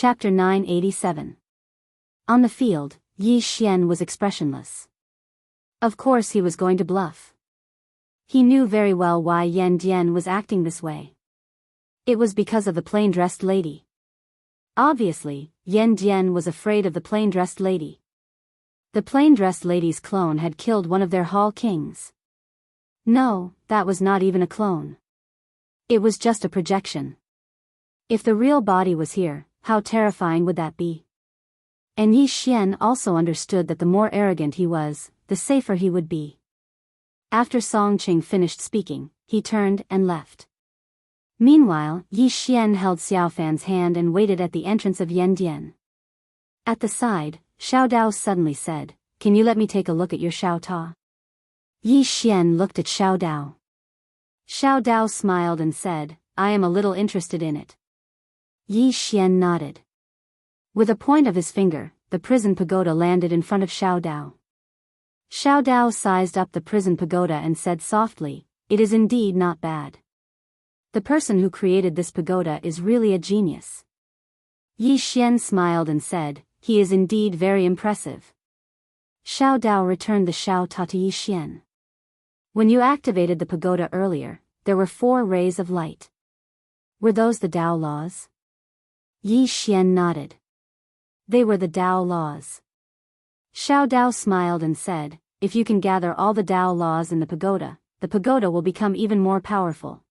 Chapter 987. On the field, Yi Xian was expressionless. Of course he was going to bluff. He knew very well why Yan Dian was acting this way. It was because of the plain-dressed lady. Obviously, Yan Dian was afraid of the plain-dressed lady. The plain-dressed lady's clone had killed one of their hall kings. No, that was not even a clone. It was just a projection. If the real body was here, how terrifying would that be? And Yi Xian also understood that the more arrogant he was, the safer he would be. After Song Qing finished speaking, he turned and left. Meanwhile, Yi Xian held Xiao Fan's hand and waited at the entrance of Yan Dian. At the side, Xiao Dao suddenly said, "Can you let me take a look at your Xiao Ta?" Yi Xian looked at Xiao Dao. Xiao Dao smiled and said, "I am a little interested in it." Yi Xian nodded. With a point of his finger, the prison pagoda landed in front of Xiao Dao. Xiao Dao sized up the prison pagoda and said softly, "It is indeed not bad. The person who created this pagoda is really a genius." Yi Xian smiled and said, "He is indeed very impressive." Xiao Dao returned the Xiao Ta to Yi Xian. "When you activated the pagoda earlier, there were 4 rays of light. Were those the Dao laws?" Yi Xian nodded. They were the Dao laws. Xiao Dao smiled and said, "If you can gather all the Dao laws in the pagoda will become even more powerful."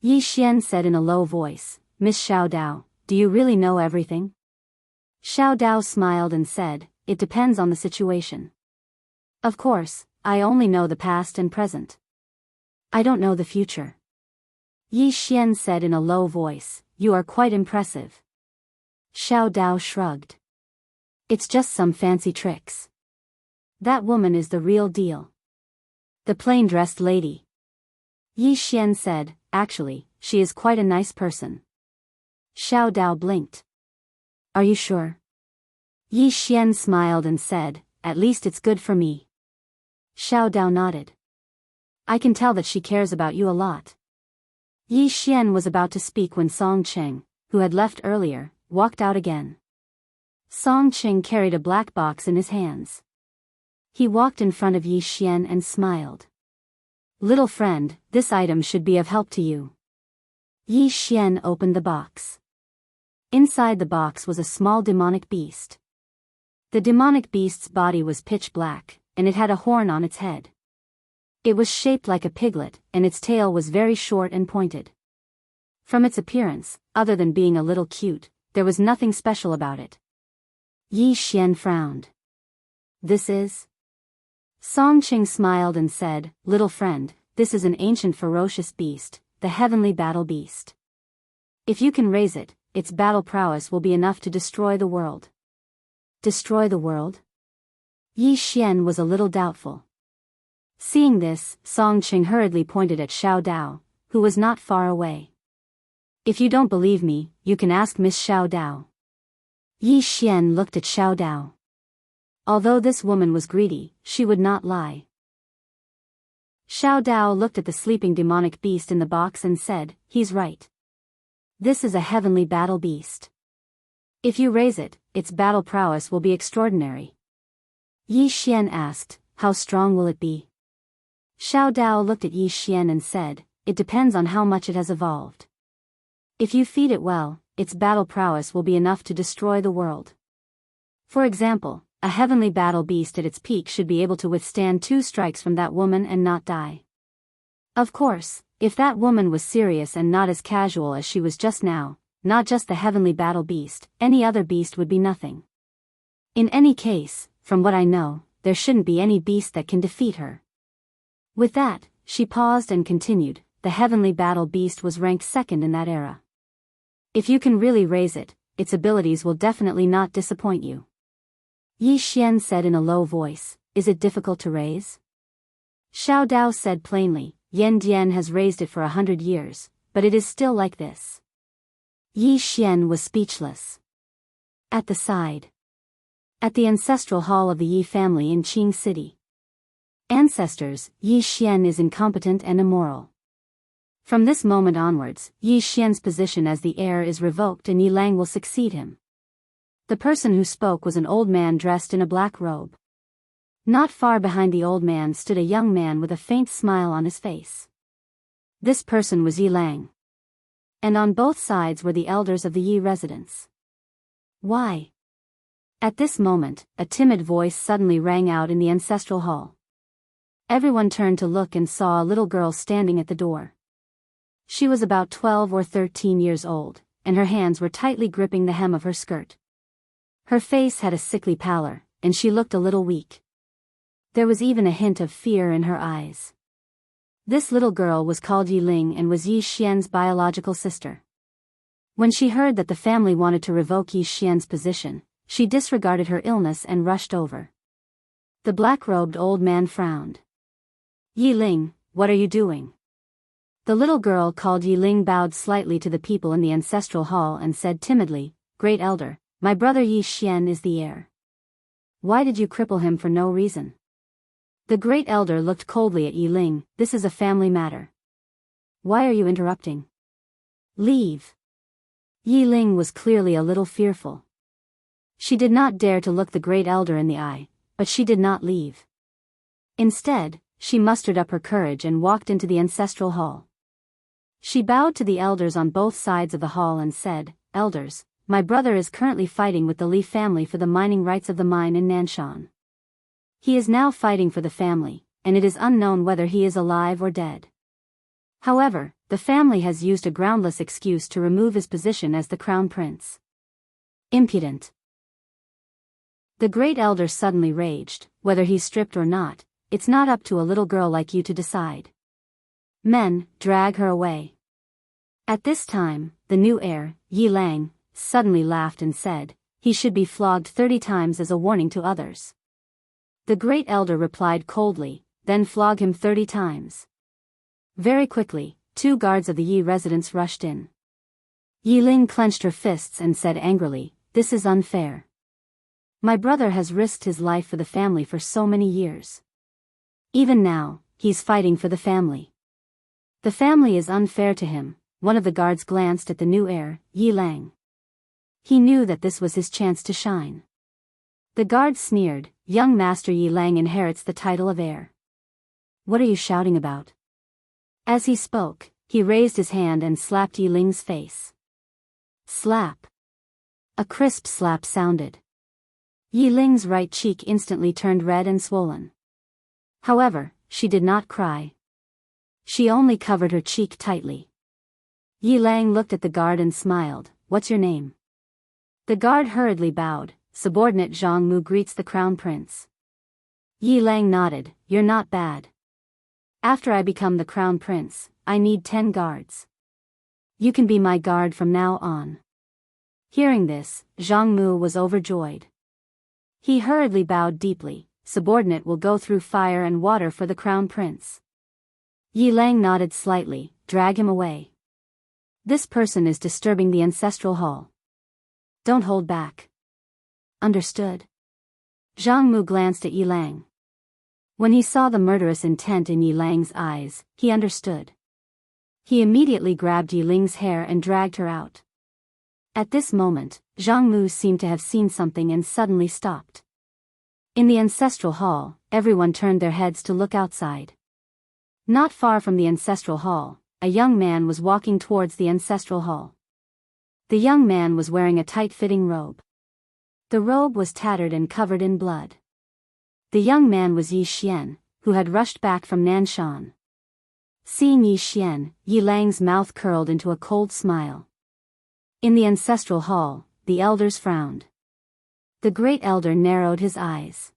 Yi Xian said in a low voice, "Miss Xiao Dao, do you really know everything?" Xiao Dao smiled and said, "It depends on the situation. Of course, I only know the past and present. I don't know the future." Yi Xian said in a low voice, "You are quite impressive." Xiao Dao shrugged. "It's just some fancy tricks. That woman is the real deal. The plain-dressed lady." Yi Xian said, "Actually, she is quite a nice person." Xiao Dao blinked. "Are you sure?" Yi Xian smiled and said, "At least it's good for me." Xiao Dao nodded. "I can tell that she cares about you a lot." Yi Xian was about to speak when Song Qing, who had left earlier, walked out again. Song Qing carried a black box in his hands. He walked in front of Yi Xian and smiled. "Little friend, this item should be of help to you." Yi Xian opened the box. Inside the box was a small demonic beast. The demonic beast's body was pitch black, and it had a horn on its head. It was shaped like a piglet, and its tail was very short and pointed. From its appearance, other than being a little cute, there was nothing special about it. Yi Xian frowned. "This is?" Song Qing smiled and said, "Little friend, this is an ancient ferocious beast, the heavenly battle beast. If you can raise it, its battle prowess will be enough to destroy the world." Destroy the world? Yi Xian was a little doubtful. Seeing this, Song Qing hurriedly pointed at Xiao Dao, who was not far away. "If you don't believe me, you can ask Miss Xiao Dao." Yi Xian looked at Xiao Dao. Although this woman was greedy, she would not lie. Xiao Dao looked at the sleeping demonic beast in the box and said, "He's right. This is a heavenly battle beast. If you raise it, its battle prowess will be extraordinary." Yi Xian asked, "How strong will it be?" Xiao Dao looked at Yi Xian and said, "It depends on how much it has evolved. If you feed it well, its battle prowess will be enough to destroy the world. For example, a heavenly battle beast at its peak should be able to withstand 2 strikes from that woman and not die. Of course, if that woman was serious and not as casual as she was just now, not just the heavenly battle beast, any other beast would be nothing. In any case, from what I know, there shouldn't be any beast that can defeat her." With that, she paused and continued, "The heavenly battle beast was ranked 2nd in that era. If you can really raise it, its abilities will definitely not disappoint you." Yi Xian said in a low voice, "Is it difficult to raise?" Xiao Dao said plainly, "Yan Dian has raised it for 100 years, but it is still like this." Yi Xian was speechless. At the side. At the ancestral hall of the Yi family in Qing City. "Ancestors, Yi Xian is incompetent and immoral. From this moment onwards, Yi Xian's position as the heir is revoked and Yi Lang will succeed him. The person who spoke was an old man dressed in a black robe. Not far behind the old man stood a young man with a faint smile on his face. This person was Yi Lang. And on both sides were the elders of the Yi residence. Why? At this moment, a timid voice suddenly rang out in the ancestral hall. Everyone turned to look and saw a little girl standing at the door. She was about 12 or 13 years old, and her hands were tightly gripping the hem of her skirt. Her face had a sickly pallor, and she looked a little weak. There was even a hint of fear in her eyes. This little girl was called Yi Ling and was Yi Xian's biological sister. When she heard that the family wanted to revoke Yi Xian's position, she disregarded her illness and rushed over. The black-robed old man frowned. "Yi Ling, what are you doing?" The little girl called Yi Ling bowed slightly to the people in the ancestral hall and said timidly, "Great elder, my brother Yi Xian is the heir. Why did you cripple him for no reason?" The great elder looked coldly at Yi Ling. "This is a family matter. Why are you interrupting? Leave." Yi Ling was clearly a little fearful. She did not dare to look the great elder in the eye, but she did not leave. Instead, she mustered up her courage and walked into the ancestral hall. She bowed to the elders on both sides of the hall and said, "Elders, my brother is currently fighting with the Li family for the mining rights of the mine in Nanshan. He is now fighting for the family, and it is unknown whether he is alive or dead. However, the family has used a groundless excuse to remove his position as the crown prince. Impudent." The great elder suddenly raged, "Whether he's stripped or not, it's not up to a little girl like you to decide. Men, drag her away." At this time, the new heir, Yi Lang, suddenly laughed and said, "He should be flogged 30 times as a warning to others." The great elder replied coldly, "Then flog him 30 times. Very quickly, 2 guards of the Yi residence rushed in. Yi Ling clenched her fists and said angrily, "This is unfair. My brother has risked his life for the family for so many years. Even now, he's fighting for the family. The family is unfair to him." One of the guards glanced at the new heir, Yi Lang. He knew that this was his chance to shine. The guard sneered, "Young Master Yi Lang inherits the title of heir. What are you shouting about?" As he spoke, he raised his hand and slapped Yi Ling's face. Slap. A crisp slap sounded. Yi Ling's right cheek instantly turned red and swollen. However, she did not cry. She only covered her cheek tightly. Yi Lang looked at the guard and smiled, "What's your name?" The guard hurriedly bowed, "Subordinate Jianghu greets the crown prince." Yi Lang nodded, "You're not bad. After I become the crown prince, I need 10 guards. You can be my guard from now on." Hearing this, Jianghu was overjoyed. He hurriedly bowed deeply, "Subordinate will go through fire and water for the crown prince." Yi Lang nodded slightly, "Drag him away. This person is disturbing the ancestral hall. Don't hold back. Understood?" Jianghu glanced at Yi Lang. When he saw the murderous intent in Yi Lang's eyes, he understood. He immediately grabbed Yi Ling's hair and dragged her out. At this moment, Jianghu seemed to have seen something and suddenly stopped. In the ancestral hall, everyone turned their heads to look outside. Not far from the ancestral hall, a young man was walking towards the ancestral hall. The young man was wearing a tight-fitting robe. The robe was tattered and covered in blood. The young man was Yi Xian, who had rushed back from Nanshan. Seeing Yi Xian, Yi Lang's mouth curled into a cold smile. In the ancestral hall, the elders frowned. The great elder narrowed his eyes.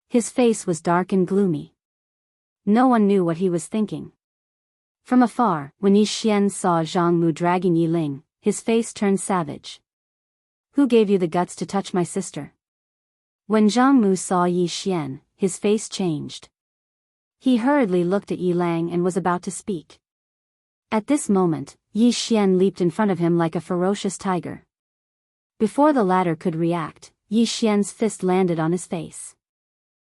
His face was dark and gloomy. No one knew what he was thinking. From afar, when Yi Xian saw Jianghu dragging Yi Ling, his face turned savage. "Who gave you the guts to touch my sister?" When Jianghu saw Yi Xian, his face changed. He hurriedly looked at Yi Lang and was about to speak. At this moment, Yi Xian leaped in front of him like a ferocious tiger. Before the latter could react, Yi Xian's fist landed on his face.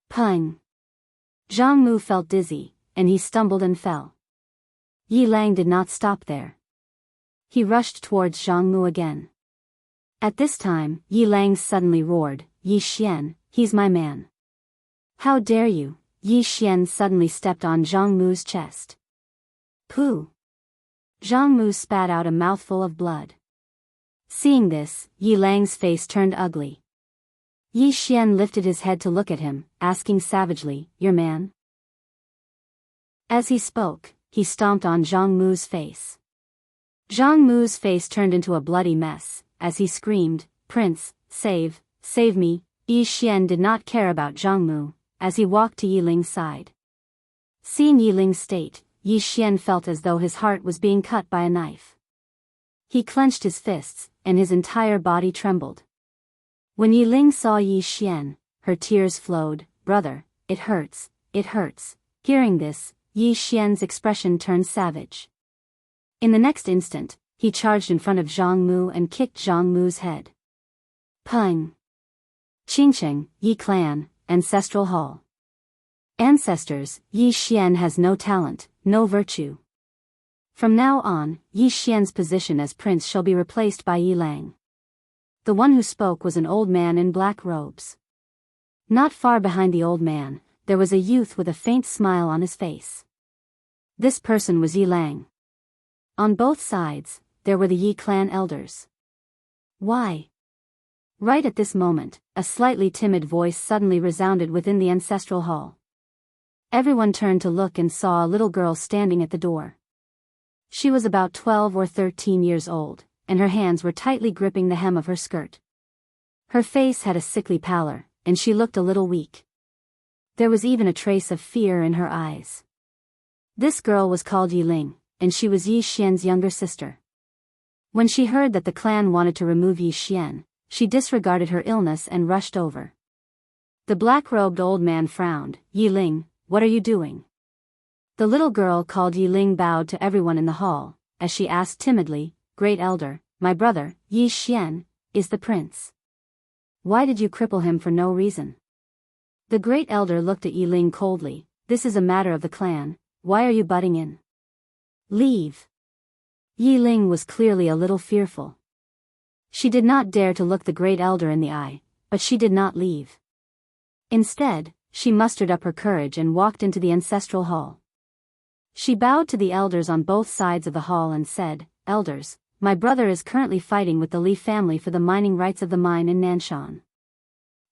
Pung! Jianghu felt dizzy, and he stumbled and fell. Yi Lang did not stop there. He rushed towards Jianghu again. At this time, Yi Lang suddenly roared, "Yi Xian, he's my man." "How dare you?" Yi Xian suddenly stepped on Jianghu's chest. "Pooh!" Jianghu spat out a mouthful of blood. Seeing this, Yi Lang's face turned ugly. Yi Xian lifted his head to look at him, asking savagely, "Your man?" As he spoke, he stomped on Jianghu's face. Jianghu's face turned into a bloody mess, as he screamed, "Prince, save me!" Yi Xian did not care about Jianghu, as he walked to Yi Ling's side. Seeing Yi Ling's state, Yi Xian felt as though his heart was being cut by a knife. He clenched his fists, and his entire body trembled. When Yi Ling saw Yi Xian, her tears flowed. "Brother, it hurts, it hurts." Hearing this, Yi Xian's expression turned savage. In the next instant, he charged in front of Jianghu and kicked Jianghu's head. Pung! Qingcheng, Yi Clan, Ancestral Hall. Ancestors, Yi Xian has no talent, no virtue. From now on, Yi Xian's position as prince shall be replaced by Yi Lang. The one who spoke was an old man in black robes. Not far behind the old man, there was a youth with a faint smile on his face. This person was Yi Lang. On both sides, there were the Yi clan elders. Why? Right at this moment, a slightly timid voice suddenly resounded within the ancestral hall. Everyone turned to look and saw a little girl standing at the door. She was about 12 or 13 years old, and her hands were tightly gripping the hem of her skirt. Her face had a sickly pallor, and she looked a little weak. There was even a trace of fear in her eyes. This girl was called Yi Ling, and she was Yi Xian's younger sister. When she heard that the clan wanted to remove Yi Xian, she disregarded her illness and rushed over. The black-robed old man frowned. "Yi Ling, what are you doing?" The little girl called Yi Ling bowed to everyone in the hall, as she asked timidly, "Great elder, my brother, Yi Xian, is the prince. Why did you cripple him for no reason?" The great elder looked at Yi Ling coldly. "This is a matter of the clan, why are you butting in? Leave." Yi Ling was clearly a little fearful. She did not dare to look the great elder in the eye, but she did not leave. Instead, she mustered up her courage and walked into the ancestral hall. She bowed to the elders on both sides of the hall and said, "Elders, my brother is currently fighting with the Li family for the mining rights of the mine in Nanshan.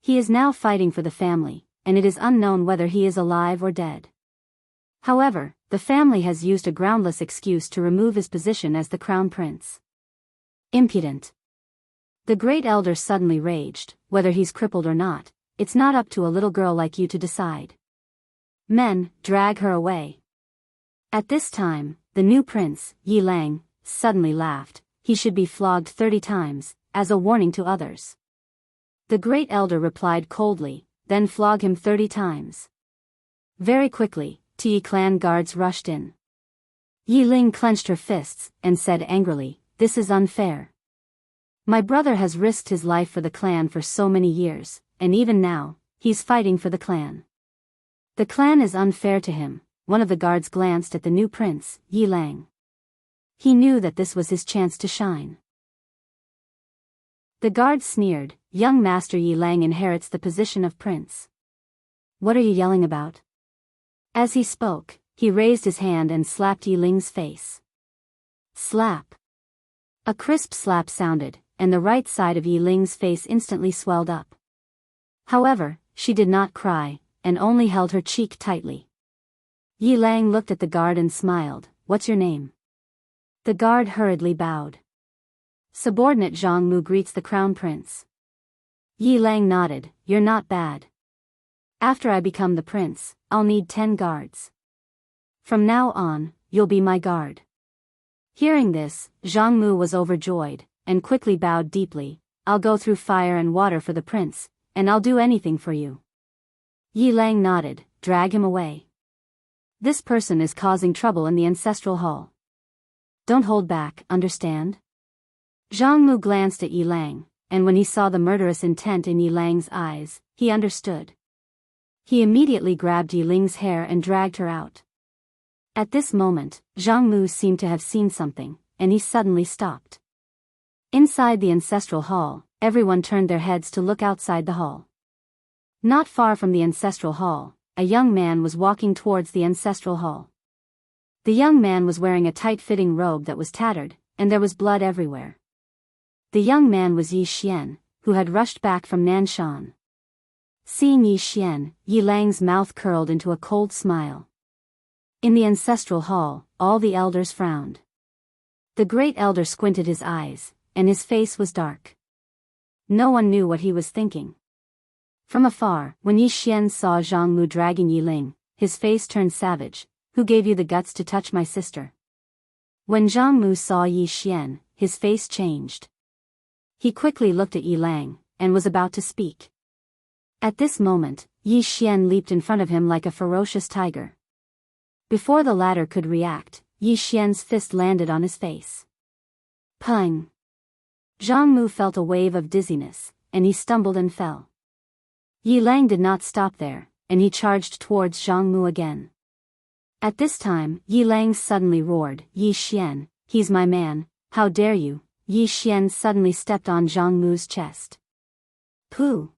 He is now fighting for the family, and it is unknown whether he is alive or dead. However, the family has used a groundless excuse to remove his position as the crown prince. Impudent." The great elder suddenly raged. "Whether he's crippled or not, it's not up to a little girl like you to decide. Men, drag her away." At this time, the new prince, Yi Lang, suddenly laughed. "He should be flogged 30 times, as a warning to others." The great elder replied coldly, "Then flog him 30 times. Very quickly, Yi clan guards rushed in. Yi Ling clenched her fists, and said angrily, "This is unfair. My brother has risked his life for the clan for so many years, and even now, he's fighting for the clan. The clan is unfair to him." One of the guards glanced at the new prince, Yi Lang. He knew that this was his chance to shine. The guard sneered, "Young Master Yi Lang inherits the position of prince. What are you yelling about?" As he spoke, he raised his hand and slapped Yi Ling's face. Slap. A crisp slap sounded, and the right side of Yi Ling's face instantly swelled up. However, she did not cry, and only held her cheek tightly. Yi Lang looked at the guard and smiled. "What's your name?" The guard hurriedly bowed. "Subordinate Jianghu greets the crown prince." Yi Lang nodded. "You're not bad. After I become the prince, I'll need 10 guards. From now on, you'll be my guard." Hearing this, Jianghu was overjoyed, and quickly bowed deeply. "I'll go through fire and water for the prince, and I'll do anything for you." Yi Lang nodded. "Drag him away. This person is causing trouble in the ancestral hall. Don't hold back, understand?" Jianghu glanced at Yi Lang, and when he saw the murderous intent in Yi Lang's eyes, he understood. He immediately grabbed Yi Ling's hair and dragged her out. At this moment, Jianghu seemed to have seen something, and he suddenly stopped. Inside the ancestral hall, everyone turned their heads to look outside the hall. Not far from the ancestral hall, a young man was walking towards the ancestral hall. The young man was wearing a tight-fitting robe that was tattered, and there was blood everywhere. The young man was Yi Xian, who had rushed back from Nanshan. Seeing Yi Xian, Yi Lang's mouth curled into a cold smile. In the ancestral hall, all the elders frowned. The great elder squinted his eyes, and his face was dark. No one knew what he was thinking. From afar, when Yi Xian saw Jianghu dragging Yi Ling, his face turned savage. Who gave you the guts to touch my sister? When Jianghu saw Yi Xian, his face changed. He quickly looked at Yi Lang, and was about to speak. At this moment, Yi Xian leaped in front of him like a ferocious tiger. Before the latter could react, Yi Xian's fist landed on his face. Pang! Jianghu felt a wave of dizziness, and he stumbled and fell. Yi Lang did not stop there, and he charged towards Jianghu again. At this time, Yi Lang suddenly roared, Yi Xian, he's my man, how dare you? Yi Xian suddenly stepped on Jianghu's chest. Pooh!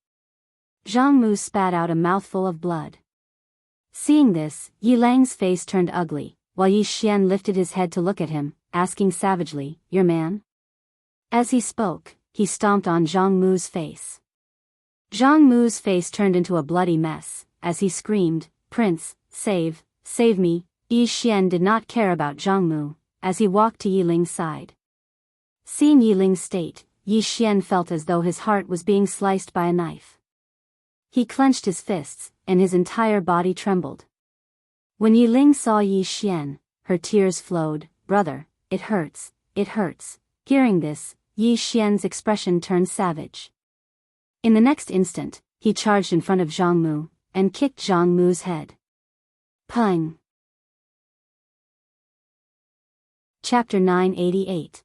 Jianghu spat out a mouthful of blood. Seeing this, Yi Lang's face turned ugly, while Yi Xian lifted his head to look at him, asking savagely, your man? As he spoke, he stomped on Jianghu's face. Jianghu's face turned into a bloody mess, as he screamed, Prince, save me. Yi Xian did not care about Jianghu, as he walked to Yi Ling's side. Seeing Yi Ling's state, Yi Xian felt as though his heart was being sliced by a knife. He clenched his fists, and his entire body trembled. When Yi Ling saw Yi Xian, her tears flowed, brother, it hurts, it hurts. Hearing this, Yi Xian's expression turned savage. In the next instant, he charged in front of Jianghu, and kicked Jianghu's head. Pang! Chapter 988.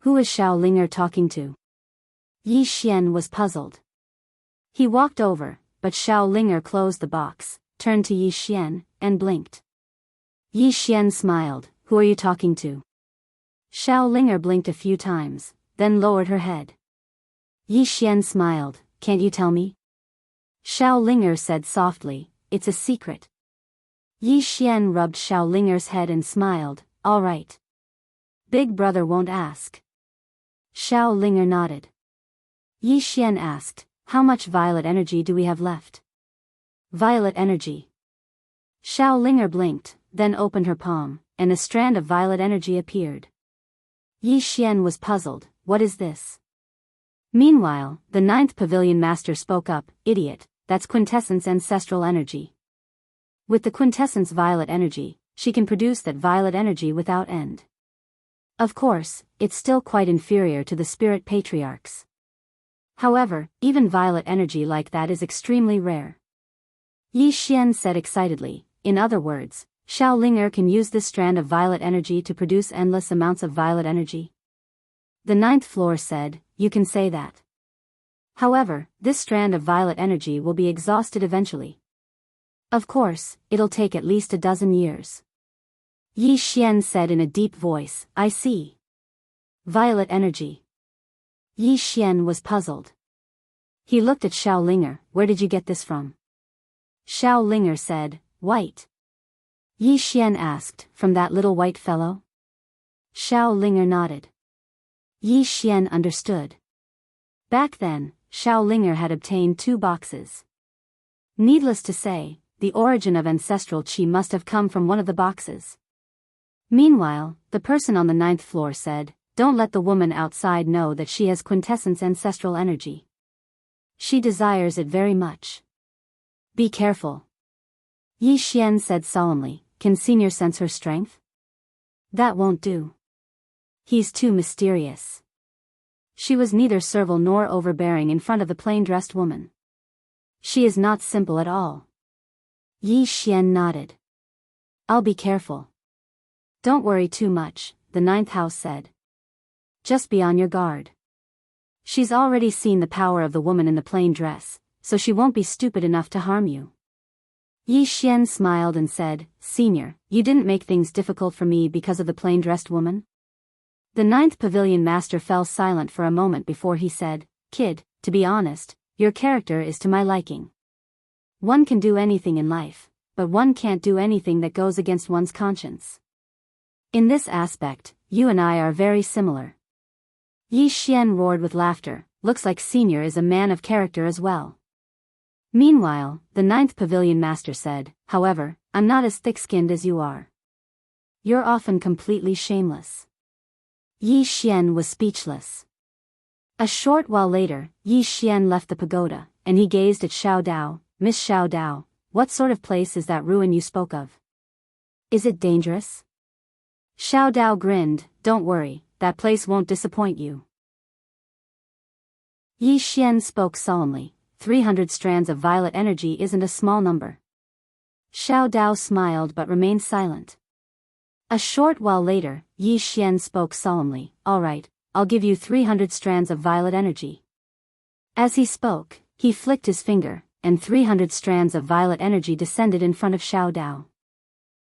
Who is Xiao Linger talking to? Yi Xian was puzzled. He walked over, but Xiao Linger closed the box, turned to Yi Xian, and blinked. Yi Xian smiled, who are you talking to? Xiao Linger blinked a few times, then lowered her head. Yi Xian smiled, can't you tell me? Xiao Linger said softly, it's a secret. Yi Xian rubbed Xiao Linger's head and smiled, all right. Big brother won't ask. Xiao Linger nodded. Yi Xian asked, how much violet energy do we have left? Violet energy. Xiao Linger blinked, then opened her palm, and a strand of violet energy appeared. Yi Xian was puzzled, what is this? Meanwhile, the 9th Pavilion Master spoke up, idiot, that's quintessence ancestral energy. With the quintessence violet energy, she can produce that violet energy without end. Of course, it's still quite inferior to the spirit patriarchs. However, even violet energy like that is extremely rare. Yi Xian said excitedly, in other words, Xiao Linger can use this strand of violet energy to produce endless amounts of violet energy. The 9th floor said, you can say that. However, this strand of violet energy will be exhausted eventually. Of course, it'll take at least a dozen years. Yi Xian said in a deep voice, I see. Violet energy. Yi Xian was puzzled. He looked at Xiao Linger, where did you get this from? Xiao Linger said, white. Yi Xian asked, from that little white fellow? Xiao Linger nodded. Yi Xian understood. Back then, Xiao Linger had obtained 2 boxes. Needless to say, the origin of ancestral qi must have come from one of the boxes. Meanwhile, the person on the 9th floor said, don't let the woman outside know that she has quintessence ancestral energy. She desires it very much. Be careful. Yi Xian said solemnly, can senior sense her strength? That won't do. He's too mysterious. She was neither servile nor overbearing in front of the plain-dressed woman. She is not simple at all. Yi Xian nodded. I'll be careful. Don't worry too much, the 9th house said. Just be on your guard. She's already seen the power of the woman in the plain dress, so she won't be stupid enough to harm you. Yi Xian smiled and said, Senior, you didn't make things difficult for me because of the plain-dressed woman? The ninth pavilion master fell silent for a moment before he said, Kid, to be honest, your character is to my liking. One can do anything in life, but one can't do anything that goes against one's conscience. In this aspect, you and I are very similar. Yi Xian roared with laughter, looks like Senior is a man of character as well. Meanwhile, the ninth pavilion master said, however, I'm not as thick-skinned as you are. You're often completely shameless. Yi Xian was speechless. A short while later, Yi Xian left the pagoda, and he gazed at Xiao Dao. Miss Xiao Dao, what sort of place is that ruin you spoke of? Is it dangerous? Xiao Dao grinned, don't worry, that place won't disappoint you. Yi Xian spoke solemnly, 300 strands of violet energy isn't a small number. Xiao Dao smiled but remained silent. A short while later, Yi Xian spoke solemnly, all right, I'll give you 300 strands of violet energy. As he spoke, he flicked his finger, and 300 strands of violet energy descended in front of Xiao Dao.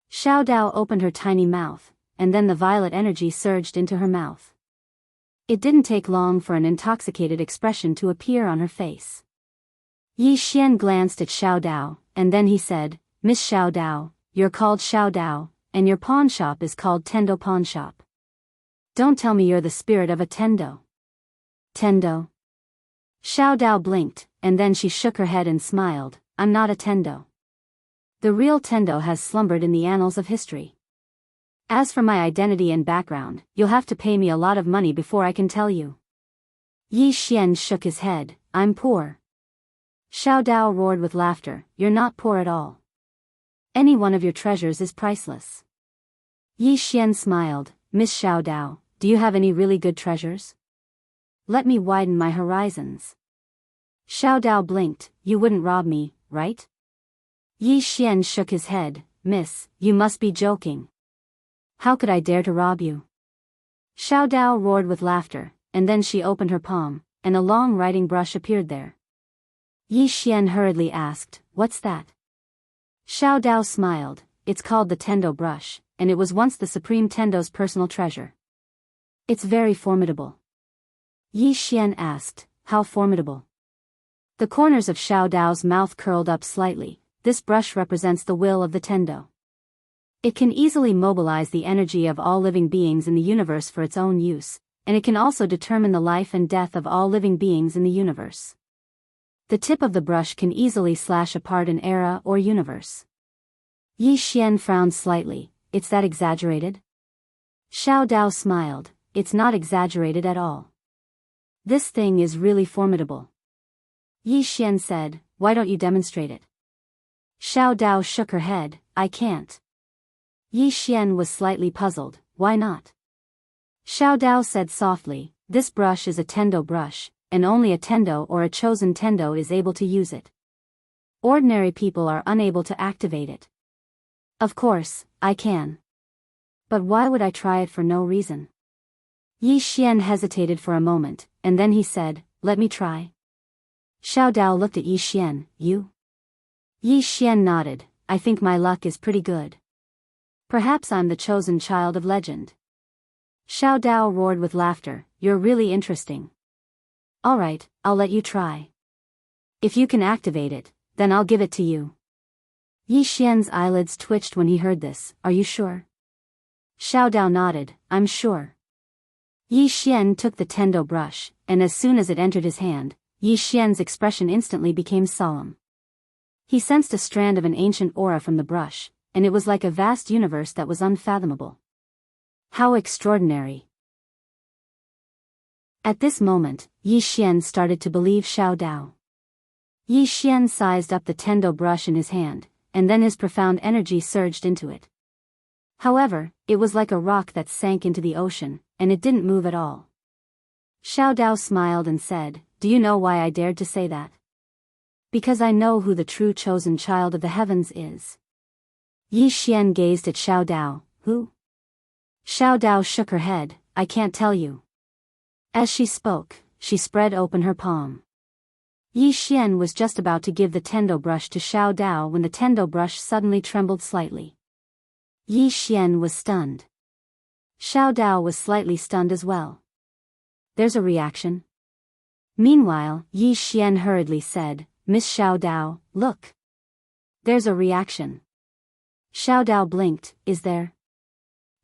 Xiao Dao opened her tiny mouth, and then the violet energy surged into her mouth. It didn't take long for an intoxicated expression to appear on her face. Yi Xian glanced at Xiao Dao, and then he said, Miss Xiao Dao, you're called Xiao Dao, and your pawn shop is called Tendo Pawn Shop. Don't tell me you're the spirit of a Tendo. Tendo? Xiao Dao blinked, and then she shook her head and smiled, I'm not a Tendo. The real Tendo has slumbered in the annals of history. As for my identity and background, you'll have to pay me a lot of money before I can tell you. Yi Xian shook his head, I'm poor. Xiao Dao roared with laughter, you're not poor at all. Any one of your treasures is priceless. Yi Xian smiled, Miss Xiao Dao, do you have any really good treasures? Let me widen my horizons. Xiao Dao blinked, you wouldn't rob me, right? Yi Xian shook his head, Miss, you must be joking. How could I dare to rob you? Xiao Dao roared with laughter, and then she opened her palm, and a long writing brush appeared there. Yi Xian hurriedly asked, what's that? Xiao Dao smiled, it's called the Tendo brush, and it was once the Supreme Tendo's personal treasure. It's very formidable. Yi Xian asked, how formidable? The corners of Xiao Dao's mouth curled up slightly, this brush represents the will of the Tendo. It can easily mobilize the energy of all living beings in the universe for its own use, and it can also determine the life and death of all living beings in the universe. The tip of the brush can easily slash apart an era or universe. Yi Xian frowned slightly, it's that exaggerated? Xiao Dao smiled, it's not exaggerated at all. This thing is really formidable. Yi Xian said, why don't you demonstrate it? Xiao Dao shook her head, I can't. Yi Xian was slightly puzzled, why not? Xiao Dao said softly, this brush is a Tendo brush, and only a Tendo or a chosen Tendo is able to use it. Ordinary people are unable to activate it. Of course, I can. But why would I try it for no reason? Yi Xian hesitated for a moment, and then he said, let me try. Xiao Dao looked at Yi Xian, you? Yi Xian nodded, I think my luck is pretty good. Perhaps I'm the chosen child of legend. Xiao Dao roared with laughter, you're really interesting. All right, I'll let you try. If you can activate it, then I'll give it to you. Yi Xian's eyelids twitched when he heard this, are you sure? Xiao Dao nodded, I'm sure. Yi Xian took the Tendo brush, and as soon as it entered his hand, Yi Xian's expression instantly became solemn. He sensed a strand of an ancient aura from the brush, and it was like a vast universe that was unfathomable. How extraordinary! At this moment, Yi Xian started to believe Xiao Dao. Yi Xian sized up the Tendo brush in his hand, and then his profound energy surged into it. However, it was like a rock that sank into the ocean, and it didn't move at all. Xiao Dao smiled and said, do you know why I dared to say that? Because I know who the true chosen child of the heavens is. Yi Xian gazed at Xiao Dao, who? Xiao Dao shook her head, I can't tell you. As she spoke, she spread open her palm. Yi Xian was just about to give the tendo brush to Xiao Dao when the tendo brush suddenly trembled slightly. Yi Xian was stunned. Xiao Dao was slightly stunned as well. There's a reaction. Meanwhile, Yi Xian hurriedly said, Miss Xiao Dao, look. There's a reaction. Xiao Dao blinked, is there?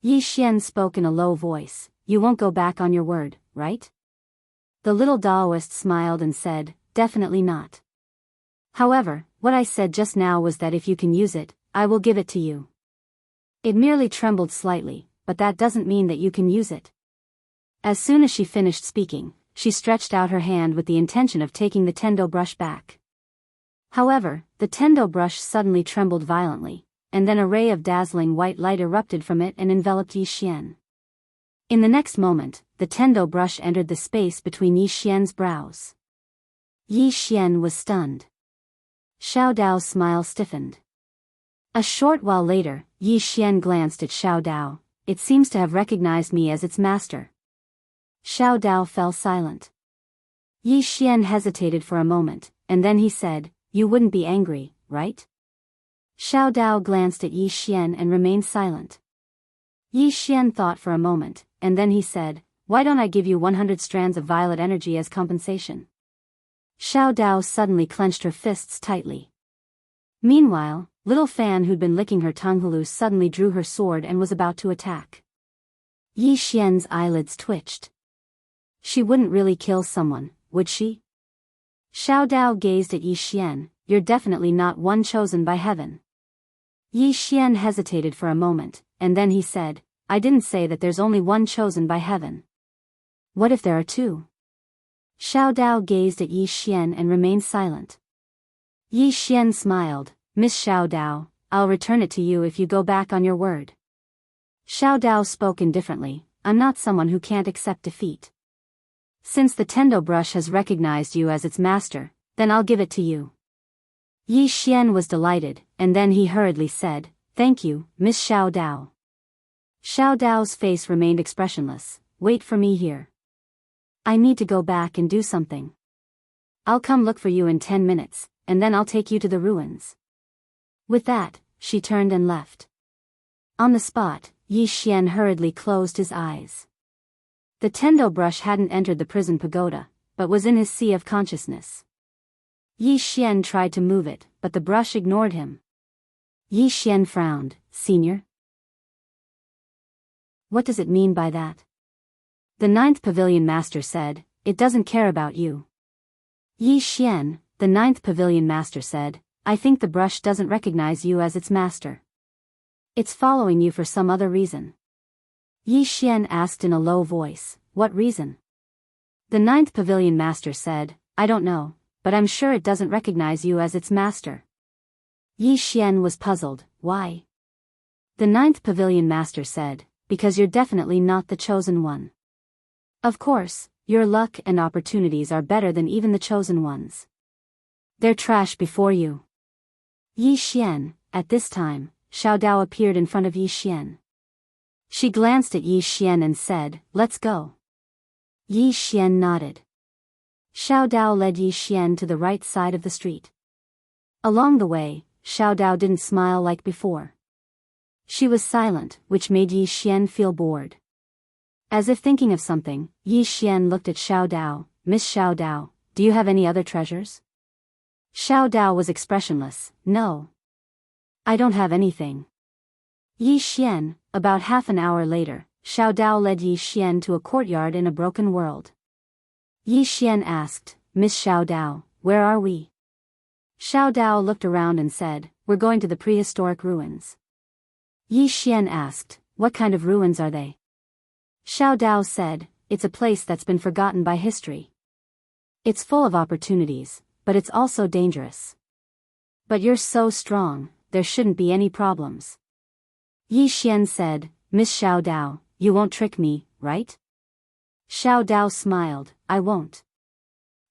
Yi Xian spoke in a low voice, you won't go back on your word, right? The little Daoist smiled and said, definitely not. However, what I said just now was that if you can use it, I will give it to you. It merely trembled slightly, but that doesn't mean that you can use it. As soon as she finished speaking, she stretched out her hand with the intention of taking the tendo brush back. However, the tendo brush suddenly trembled violently, and then a ray of dazzling white light erupted from it and enveloped Yi Xian. In the next moment, the tendo brush entered the space between Yi Xian's brows. Yi Xian was stunned. Xiao Dao's smile stiffened. A short while later, Yi Xian glanced at Xiao Dao. It seems to have recognized me as its master. Xiao Dao fell silent. Yi Xian hesitated for a moment, and then he said, you wouldn't be angry, right? Xiao Dao glanced at Yi Xian and remained silent. Yi Xian thought for a moment, and then he said, why don't I give you 100 strands of violet energy as compensation? Xiao Dao suddenly clenched her fists tightly. Meanwhile, little Fan who'd been licking her tongue suddenly drew her sword and was about to attack. Yi Xian's eyelids twitched. She wouldn't really kill someone, would she? Xiao Dao gazed at Yi Xian, you're definitely not one chosen by heaven. Yi Xian hesitated for a moment, and then he said, I didn't say that there's only one chosen by heaven. What if there are two? Xiao Dao gazed at Yi Xian and remained silent. Yi Xian smiled, Miss Xiao Dao, I'll return it to you if you go back on your word. Xiao Dao spoke indifferently, I'm not someone who can't accept defeat. Since the tendo brush has recognized you as its master, then I'll give it to you. Yi Xian was delighted, and then he hurriedly said, thank you, Miss Xiao Dao. Xiao Dao's face remained expressionless, wait for me here. I need to go back and do something. I'll come look for you in 10 minutes, and then I'll take you to the ruins. With that, she turned and left. On the spot, Yi Xian hurriedly closed his eyes. The tendo brush hadn't entered the prison pagoda, but was in his sea of consciousness. Yi Xian tried to move it, but the brush ignored him. Yi Xian frowned, Senior? What does it mean by that? The 9th Pavilion Master said, it doesn't care about you. Yi Xian, the 9th Pavilion Master said, I think the brush doesn't recognize you as its master. It's following you for some other reason. Yi Xian asked in a low voice, what reason? The 9th Pavilion Master said, I don't know, but I'm sure it doesn't recognize you as its master. Yi Xian was puzzled, why? The 9th Pavilion Master said, because you're definitely not the chosen one. Of course, your luck and opportunities are better than even the chosen ones. They're trash before you. Yi Xian, at this time, Xiao Dao appeared in front of Yi Xian. She glanced at Yi Xian and said, let's go. Yi Xian nodded. Xiao Dao led Yi Xian to the right side of the street. Along the way, Xiao Dao didn't smile like before. She was silent, which made Yi Xian feel bored. As if thinking of something, Yi Xian looked at Xiao Dao, Miss Xiao Dao, do you have any other treasures? Xiao Dao was expressionless, no. I don't have anything. Yi Xian, about half an hour later, Xiao Dao led Yi Xian to a courtyard in a broken world. Yi Xian asked, Miss Xiao Dao, where are we? Xiao Dao looked around and said, we're going to the prehistoric ruins. Yi Xian asked, what kind of ruins are they? Xiao Dao said, it's a place that's been forgotten by history. It's full of opportunities, but it's also dangerous. But you're so strong, there shouldn't be any problems. Yi Xian said, Miss Xiao Dao, you won't trick me, right? Xiao Dao smiled, I won't.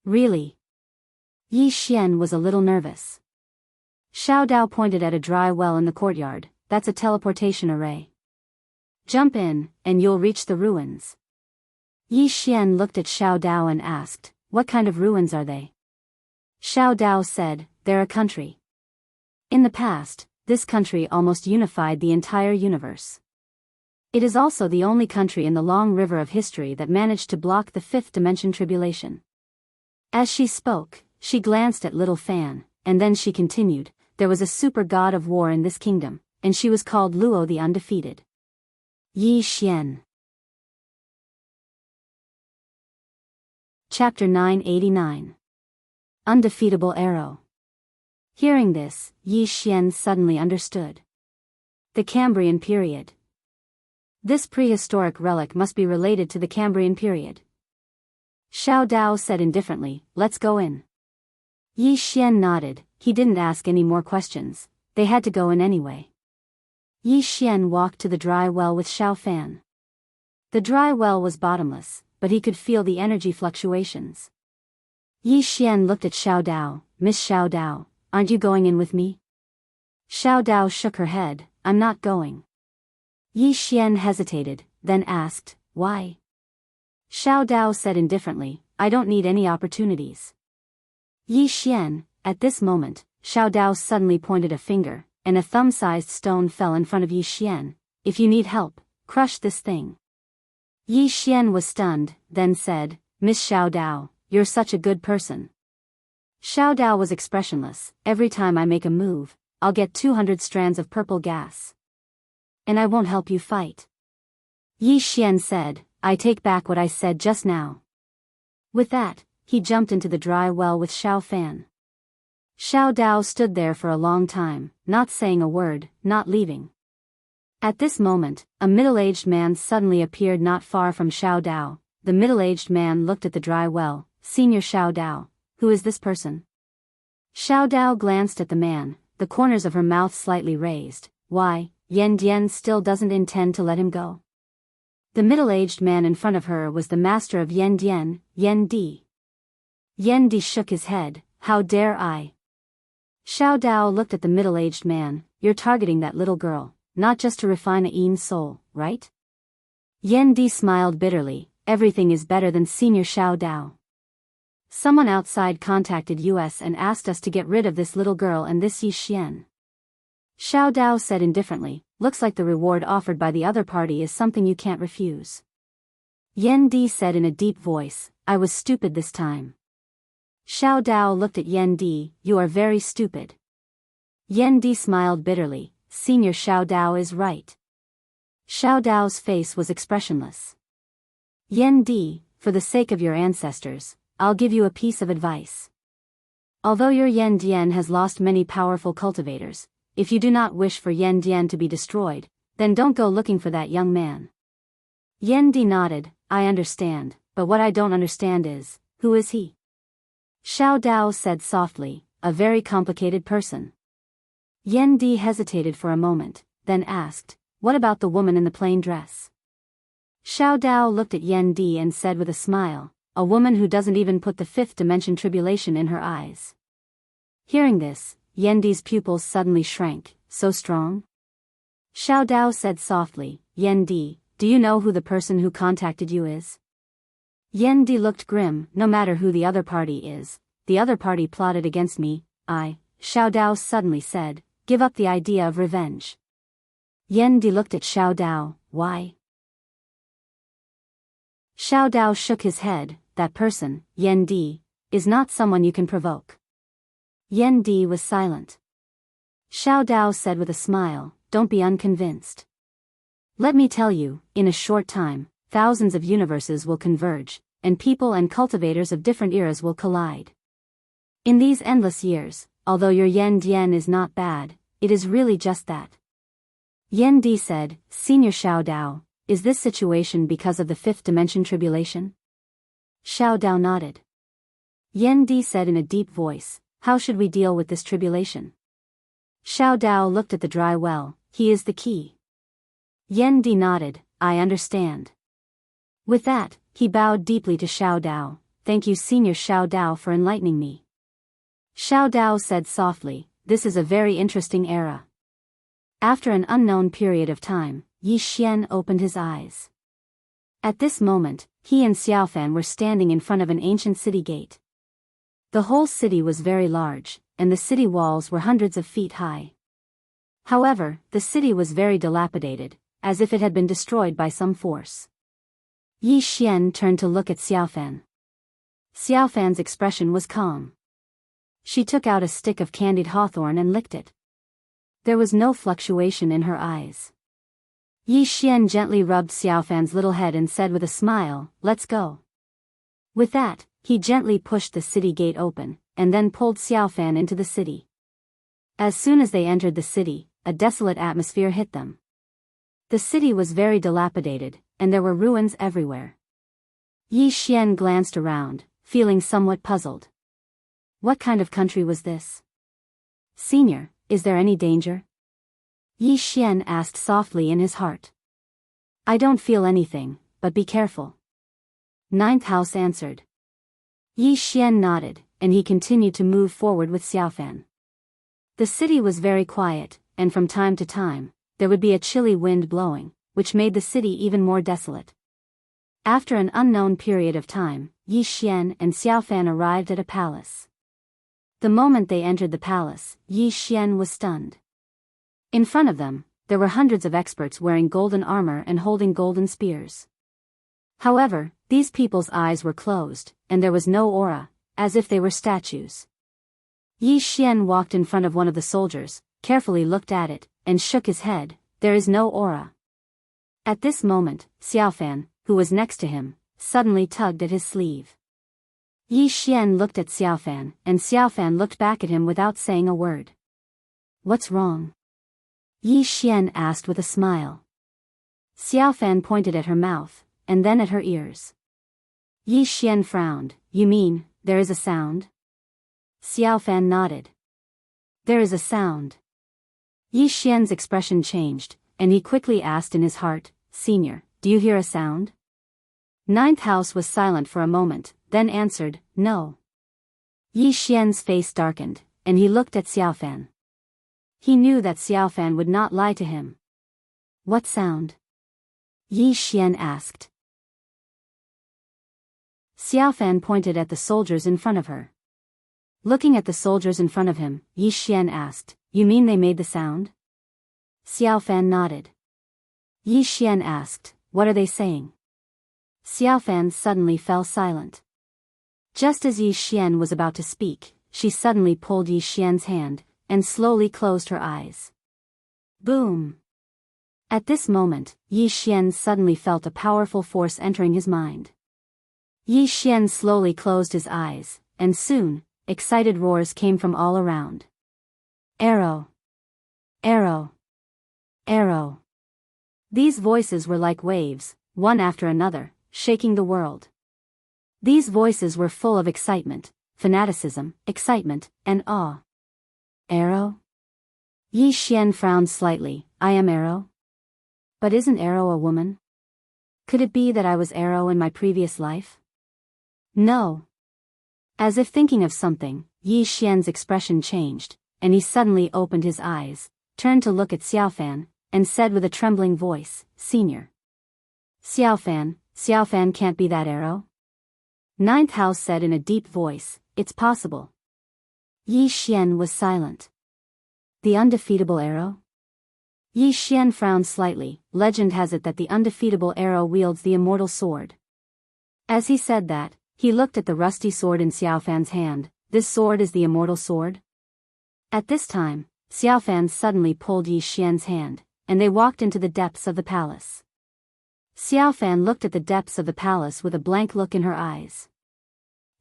Really? Yi Xian was a little nervous. Xiao Dao pointed at a dry well in the courtyard, that's a teleportation array. Jump in, and you'll reach the ruins. Yi Xian looked at Xiao Dao and asked, what kind of ruins are they? Xiao Dao said, they're a country. In the past, this country almost unified the entire universe. It is also the only country in the long river of history that managed to block the fifth dimension tribulation. As she spoke, she glanced at Little Fan, and then she continued, there was a super god of war in this kingdom, and she was called Luo the Undefeated. Yi Xian. Chapter 989. Undefeatable Arrow. Hearing this, Yi Xian suddenly understood. The Cambrian period. This prehistoric relic must be related to the Cambrian period. Xiao Dao said indifferently, let's go in. Yi Xian nodded, he didn't ask any more questions, they had to go in anyway. Yi Xian walked to the dry well with Xiao Fan. The dry well was bottomless, but he could feel the energy fluctuations. Yi Xian looked at Xiao Dao, Miss Xiao Dao, aren't you going in with me? Xiao Dao shook her head, I'm not going. Yi Xian hesitated, then asked, why? Xiao Dao said indifferently, I don't need any opportunities. Yi Xian, at this moment, Xiao Dao suddenly pointed a finger, and a thumb-sized stone fell in front of Yi Xian. If you need help, crush this thing. Yi Xian was stunned, then said, Miss Xiao Dao, you're such a good person. Xiao Dao was expressionless, every time I make a move, I'll get 200 strands of purple gas. And I won't help you fight. Yi Xian said, I take back what I said just now. With that, he jumped into the dry well with Xiao Fan. Xiao Dao stood there for a long time, not saying a word, not leaving. At this moment, a middle-aged man suddenly appeared not far from Xiao Dao. The middle-aged man looked at the dry well, Senior Xiao Dao, who is this person? Xiao Dao glanced at the man, the corners of her mouth slightly raised. Why, Yan Dian still doesn't intend to let him go. The middle-aged man in front of her was the master of Yan Dian, Yan Di. Yan Di shook his head, how dare I? Xiao Dao looked at the middle-aged man, you're targeting that little girl, not just to refine Ain's soul, right? Yan Di smiled bitterly, everything is better than Senior Xiao Dao. Someone outside contacted us and asked us to get rid of this little girl and this Yi Xian. Xiao Dao said indifferently, looks like the reward offered by the other party is something you can't refuse. Yan Di said in a deep voice, I was stupid this time. Xiao Dao looked at Yan Di, you are very stupid. Yan Di smiled bitterly, Senior Xiao Dao is right. Xiao Dao's face was expressionless. Yan Di, for the sake of your ancestors, I'll give you a piece of advice. Although your Yan Dian has lost many powerful cultivators, if you do not wish for Yan Dian to be destroyed, then don't go looking for that young man. Yan Di nodded, I understand, but what I don't understand is, who is he? Xiao Dao said softly, a very complicated person. Yan Di hesitated for a moment, then asked, what about the woman in the plain dress? Xiao Dao looked at Yan Di and said with a smile, a woman who doesn't even put the fifth dimension tribulation in her eyes. Hearing this, Yan Di's pupils suddenly shrank, so strong? Xiao Dao said softly, Yan Di, do you know who the person who contacted you is? Yan Di looked grim, no matter who the other party is, the other party plotted against me, Xiao Dao suddenly said, give up the idea of revenge. Yan Di looked at Xiao Dao, why? Xiao Dao shook his head, that person, Yan Di, is not someone you can provoke. Yan Di was silent. Xiao Dao said with a smile, don't be unconvinced. Let me tell you, in a short time, thousands of universes will converge, and people and cultivators of different eras will collide. In these endless years, although your Yan Dian is not bad, it is really just that. Yan Di said, Senior Xiao Dao, is this situation because of the fifth dimension tribulation? Xiao Dao nodded. Yan Di said in a deep voice, how should we deal with this tribulation? Xiao Dao looked at the dry well, he is the key. Yan Di nodded, I understand. With that, he bowed deeply to Xiao Dao, thank you Senior Xiao Dao for enlightening me. Xiao Dao said softly, this is a very interesting era. After an unknown period of time, Yi Xian opened his eyes. At this moment, he and Xiaofan were standing in front of an ancient city gate. The whole city was very large, and the city walls were hundreds of feet high. However, the city was very dilapidated, as if it had been destroyed by some force. Yi Xian turned to look at Xiaofan. Xiaofan's expression was calm. She took out a stick of candied hawthorn and licked it. There was no fluctuation in her eyes. Yi Xian gently rubbed Xiaofan's little head and said with a smile, "Let's go." With that, he gently pushed the city gate open, and then pulled Xiaofan into the city. As soon as they entered the city, a desolate atmosphere hit them. The city was very dilapidated, and there were ruins everywhere. Yi Xian glanced around, feeling somewhat puzzled. What kind of country was this? "Senior, is there any danger?" Yi Xian asked softly in his heart. "I don't feel anything, but be careful." Ninth house answered. Yi Xian nodded, and he continued to move forward with Xiaofan. The city was very quiet, and from time to time, there would be a chilly wind blowing, which made the city even more desolate. After an unknown period of time, Yi Xian and Xiaofan arrived at a palace. The moment they entered the palace, Yi Xian was stunned. In front of them, there were hundreds of experts wearing golden armor and holding golden spears. However, these people's eyes were closed, and there was no aura, as if they were statues. Yi Xian walked in front of one of the soldiers, carefully looked at it, and shook his head. "There is no aura." At this moment, Xiaofan, who was next to him, suddenly tugged at his sleeve. Yi Xian looked at Xiaofan, and Xiaofan looked back at him without saying a word. "What's wrong?" Yi Xian asked with a smile. Xiaofan pointed at her mouth, and then at her ears. Yi Xian frowned. "You mean, there is a sound?" Xiaofan nodded. "There is a sound." Yi Xian's expression changed, and he quickly asked in his heart, "Senior, do you hear a sound?" Ninth house was silent for a moment, then answered, "No." Yi Xian's face darkened, and he looked at Xiaofan. He knew that Xiaofan would not lie to him. "What sound?" Yi Xian asked. Xiaofan pointed at the soldiers in front of her. Looking at the soldiers in front of him, Yi Xian asked, "You mean they made the sound?" Xiaofan nodded. Yi Xian asked, "What are they saying?" Xiaofan suddenly fell silent. Just as Yi Xian was about to speak, she suddenly pulled Yi Xian's hand, and slowly closed her eyes. Boom! At this moment, Yi Xian suddenly felt a powerful force entering his mind. Yi Xian slowly closed his eyes, and soon, excited roars came from all around. "Arrow! Arrow! Arrow!" These voices were like waves, one after another, shaking the world. These voices were full of excitement, fanaticism, excitement, and awe. "Arrow?" Yi Xian frowned slightly. "I am Arrow? But isn't Arrow a woman? Could it be that I was Arrow in my previous life?" "No." As if thinking of something, Yi Xian's expression changed, and he suddenly opened his eyes, turned to look at Xiaofan, and said with a trembling voice, "Senior." Xiaofan can't be that Arrow." Ninth house said in a deep voice, "It's possible." Yi Xian was silent. "The undefeatable Arrow?" Yi Xian frowned slightly. Legend has it that the undefeatable Arrow wields the immortal sword. As he said that, he looked at the rusty sword in Xiaofan's hand. "This sword is the immortal sword?" At this time, Xiaofan suddenly pulled Yi Xian's hand, and they walked into the depths of the palace. Xiaofan looked at the depths of the palace with a blank look in her eyes.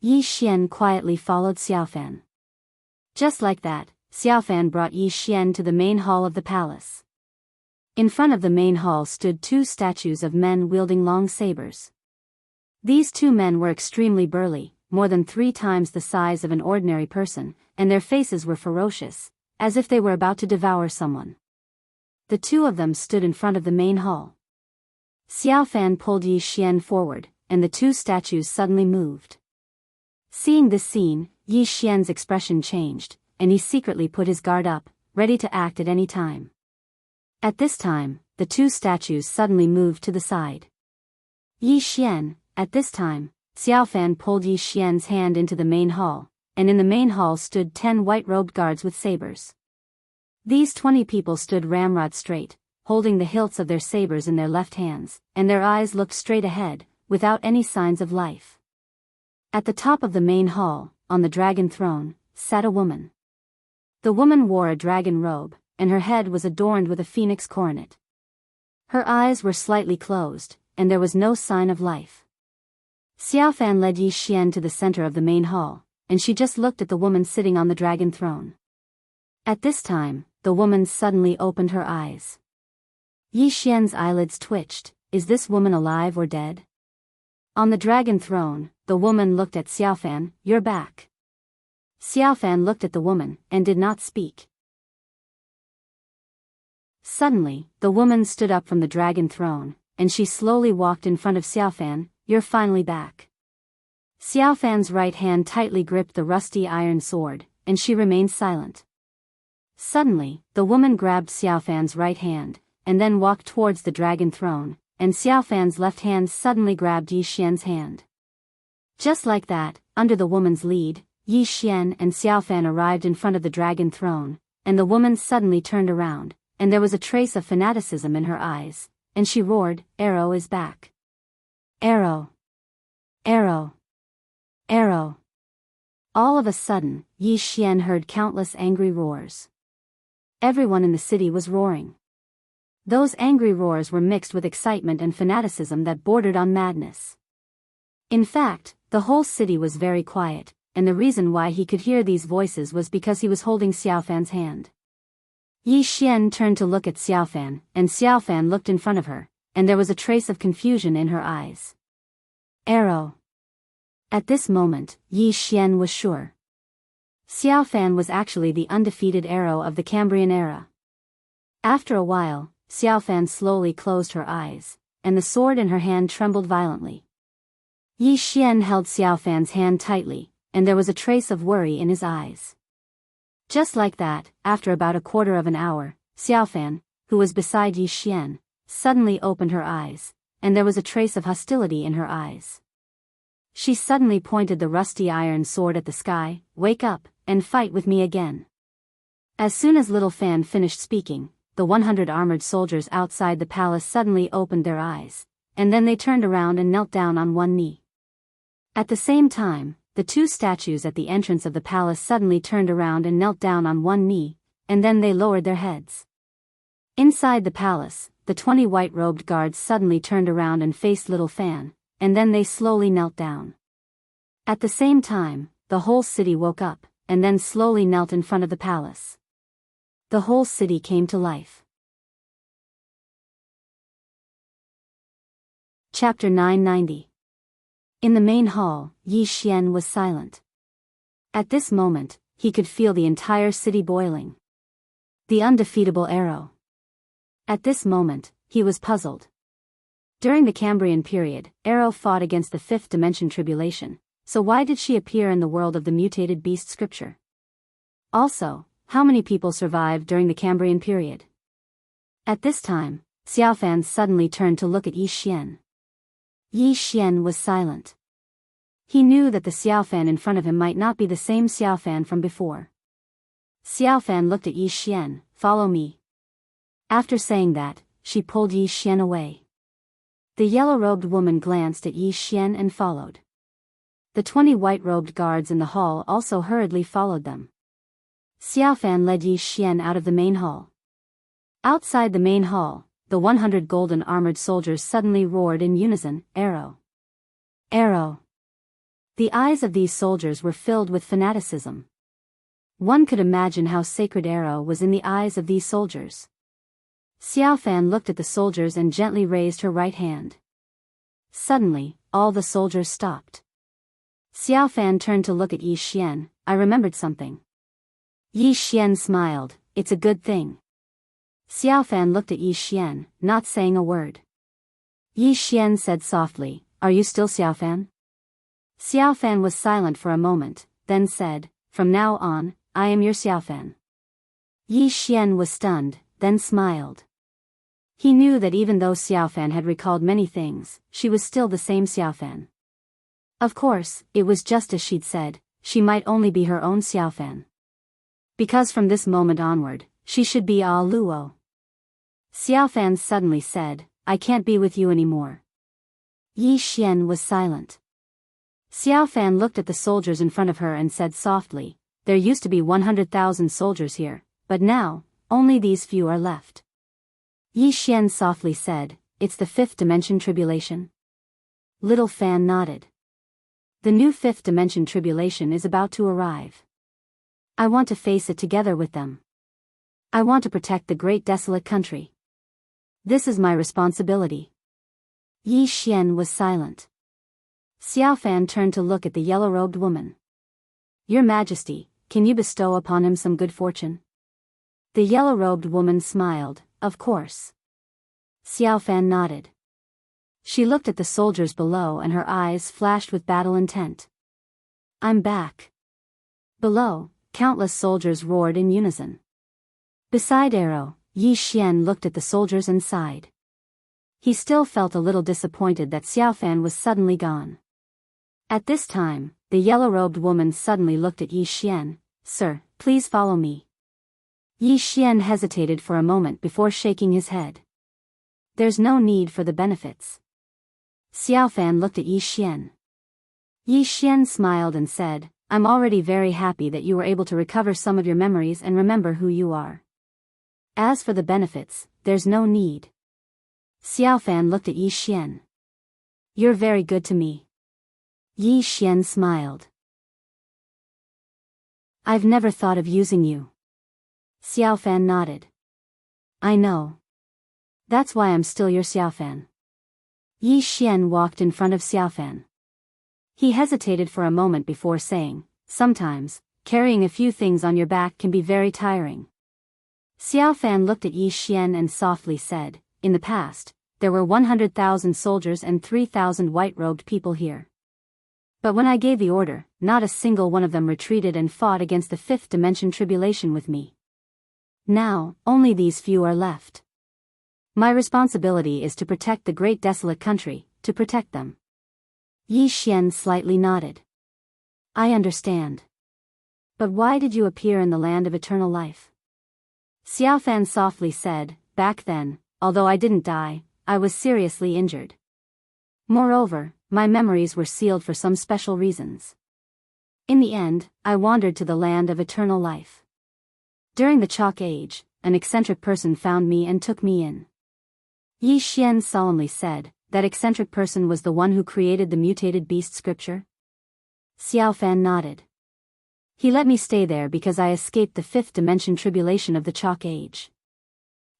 Yi Xian quietly followed Xiaofan. Just like that, Xiaofan brought Yi Xian to the main hall of the palace. In front of the main hall stood two statues of men wielding long sabers. These two men were extremely burly, more than 3 times the size of an ordinary person, and their faces were ferocious, as if they were about to devour someone. The two of them stood in front of the main hall. Xiaofan pulled Yi Xian forward, and the two statues suddenly moved. Seeing this scene, Yi Xian's expression changed, and he secretly put his guard up, ready to act at any time. At this time, the two statues suddenly moved to the side. Yi Xian, at this time, Xiaofan pulled Yi Xian's hand into the main hall, and in the main hall stood 10 white-robed guards with sabers. These 20 people stood ramrod straight, holding the hilts of their sabers in their left hands, and their eyes looked straight ahead, without any signs of life. At the top of the main hall, on the dragon throne, sat a woman. The woman wore a dragon robe, and her head was adorned with a phoenix coronet. Her eyes were slightly closed, and there was no sign of life. Xiaofan led Yi Xian to the center of the main hall, and she just looked at the woman sitting on the dragon throne. At this time, the woman suddenly opened her eyes. Yi Xian's eyelids twitched. Is this woman alive or dead? On the dragon throne, the woman looked at Xiaofan. You're back. Xiaofan looked at the woman, and did not speak. Suddenly, the woman stood up from the dragon throne, and she slowly walked in front of Xiaofan. You're finally back. Xiaofan's right hand tightly gripped the rusty iron sword, and she remained silent. Suddenly, the woman grabbed Xiaofan's right hand, and then walked towards the dragon throne, and Xiaofan's left hand suddenly grabbed Yi Xian's hand. Just like that, under the woman's lead, Yi Xian and Xiaofan arrived in front of the dragon throne, and the woman suddenly turned around, and there was a trace of fanaticism in her eyes, and she roared, Arrow is back. Arrow. Arrow. Arrow. All of a sudden, Yi Xian heard countless angry roars. Everyone in the city was roaring. Those angry roars were mixed with excitement and fanaticism that bordered on madness. In fact, the whole city was very quiet, and the reason why he could hear these voices was because he was holding Xiaofan's hand. Yi Xian turned to look at Xiaofan, and Xiaofan looked in front of her, and there was a trace of confusion in her eyes. Arrow. At this moment, Yi Xian was sure. Xiaofan was actually the undefeated arrow of the Cambrian era. After a while, Xiaofan slowly closed her eyes, and the sword in her hand trembled violently. Yi Xian held Xiaofan's hand tightly, and there was a trace of worry in his eyes. Just like that, after about a quarter of an hour, Xiaofan, who was beside Yi Xian, suddenly opened her eyes, and there was a trace of hostility in her eyes. She suddenly pointed the rusty iron sword at the sky. Wake up, and fight with me again. As soon as Little Fan finished speaking, the 100 armored soldiers outside the palace suddenly opened their eyes, and then they turned around and knelt down on one knee. At the same time, the 2 statues at the entrance of the palace suddenly turned around and knelt down on one knee, and then they lowered their heads. Inside the palace, the 20 white-robed guards suddenly turned around and faced Little Fan, and then they slowly knelt down. At the same time, the whole city woke up, and then slowly knelt in front of the palace. The whole city came to life. Chapter 990. In the main hall, Yi Xian was silent. At this moment, he could feel the entire city boiling. The undefeatable arrow. At this moment, he was puzzled. During the Cambrian period, Arrow fought against the 5th dimension tribulation, so why did she appear in the world of the mutated beast scripture? Also, how many people survived during the Cambrian period? At this time, Xiaofan suddenly turned to look at Yi Xian. Yi Xian was silent. He knew that the Xiaofan in front of him might not be the same Xiaofan from before. Xiaofan looked at Yi Xian. Follow me. After saying that, she pulled Yi Xian away. The yellow-robed woman glanced at Yi Xian and followed. The 20 white-robed guards in the hall also hurriedly followed them. Xiaofan led Yi Xian out of the main hall. Outside the main hall, the 100 golden armored soldiers suddenly roared in unison, Arrow. Arrow. The eyes of these soldiers were filled with fanaticism. One could imagine how sacred Arrow was in the eyes of these soldiers. Xiaofan looked at the soldiers and gently raised her right hand. Suddenly, all the soldiers stopped. Xiaofan turned to look at Yi Xian. I remembered something. Yi Xian smiled. It's a good thing. Xiaofan looked at Yi Xian, not saying a word. Yi Xian said softly, Are you still Xiaofan? Xiaofan was silent for a moment, then said, From now on, I am your Xiaofan. Yi Xian was stunned, then smiled. He knew that even though Xiaofan had recalled many things, she was still the same Xiaofan. Of course, it was just as she'd said, she might only be her own Xiaofan. Because from this moment onward, she should be A Luo. Xiaofan suddenly said, I can't be with you anymore. Yi Xian was silent. Xiaofan looked at the soldiers in front of her and said softly, there used to be 100,000 soldiers here, but now, only these few are left. Yi Xian softly said, it's the fifth dimension tribulation. Little Fan nodded. The new fifth dimension tribulation is about to arrive. I want to face it together with them. I want to protect the great desolate country. This is my responsibility. Yi Xian was silent. Xiaofan turned to look at the yellow-robed woman. Your Majesty, can you bestow upon him some good fortune? The yellow-robed woman smiled, of course. Xiaofan nodded. She looked at the soldiers below and her eyes flashed with battle intent. I'm back. Below, countless soldiers roared in unison. Beside Arrow, Yi Xian looked at the soldiers and sighed. He still felt a little disappointed that Xiaofan was suddenly gone. At this time, the yellow-robed woman suddenly looked at Yi Xian. Sir, please follow me. Yi Xian hesitated for a moment before shaking his head. There's no need for the benefits. Xiaofan looked at Yi Xian. Yi Xian smiled and said, I'm already very happy that you were able to recover some of your memories and remember who you are. As for the benefits, there's no need. Xiaofan looked at Yi Xian. You're very good to me. Yi Xian smiled. I've never thought of using you. Xiaofan nodded. I know. That's why I'm still your Xiaofan. Yi Xian walked in front of Xiaofan. He hesitated for a moment before saying, sometimes, carrying a few things on your back can be very tiring. Xiaofan looked at Yi Xian and softly said, in the past, there were 100,000 soldiers and 3,000 white-robed people here. But when I gave the order, not a single one of them retreated and fought against the fifth dimension tribulation with me. Now, only these few are left. My responsibility is to protect the great desolate country, to protect them. Yi Xian slightly nodded. I understand. But why did you appear in the land of eternal life? Xiaofan softly said, back then, although I didn't die, I was seriously injured. Moreover, my memories were sealed for some special reasons. In the end, I wandered to the land of eternal life. During the Chalk Age, an eccentric person found me and took me in. Yi Xian solemnly said, that eccentric person was the one who created the mutated beast scripture? Xiaofan nodded. He let me stay there because I escaped the fifth dimension tribulation of the Chalk Age.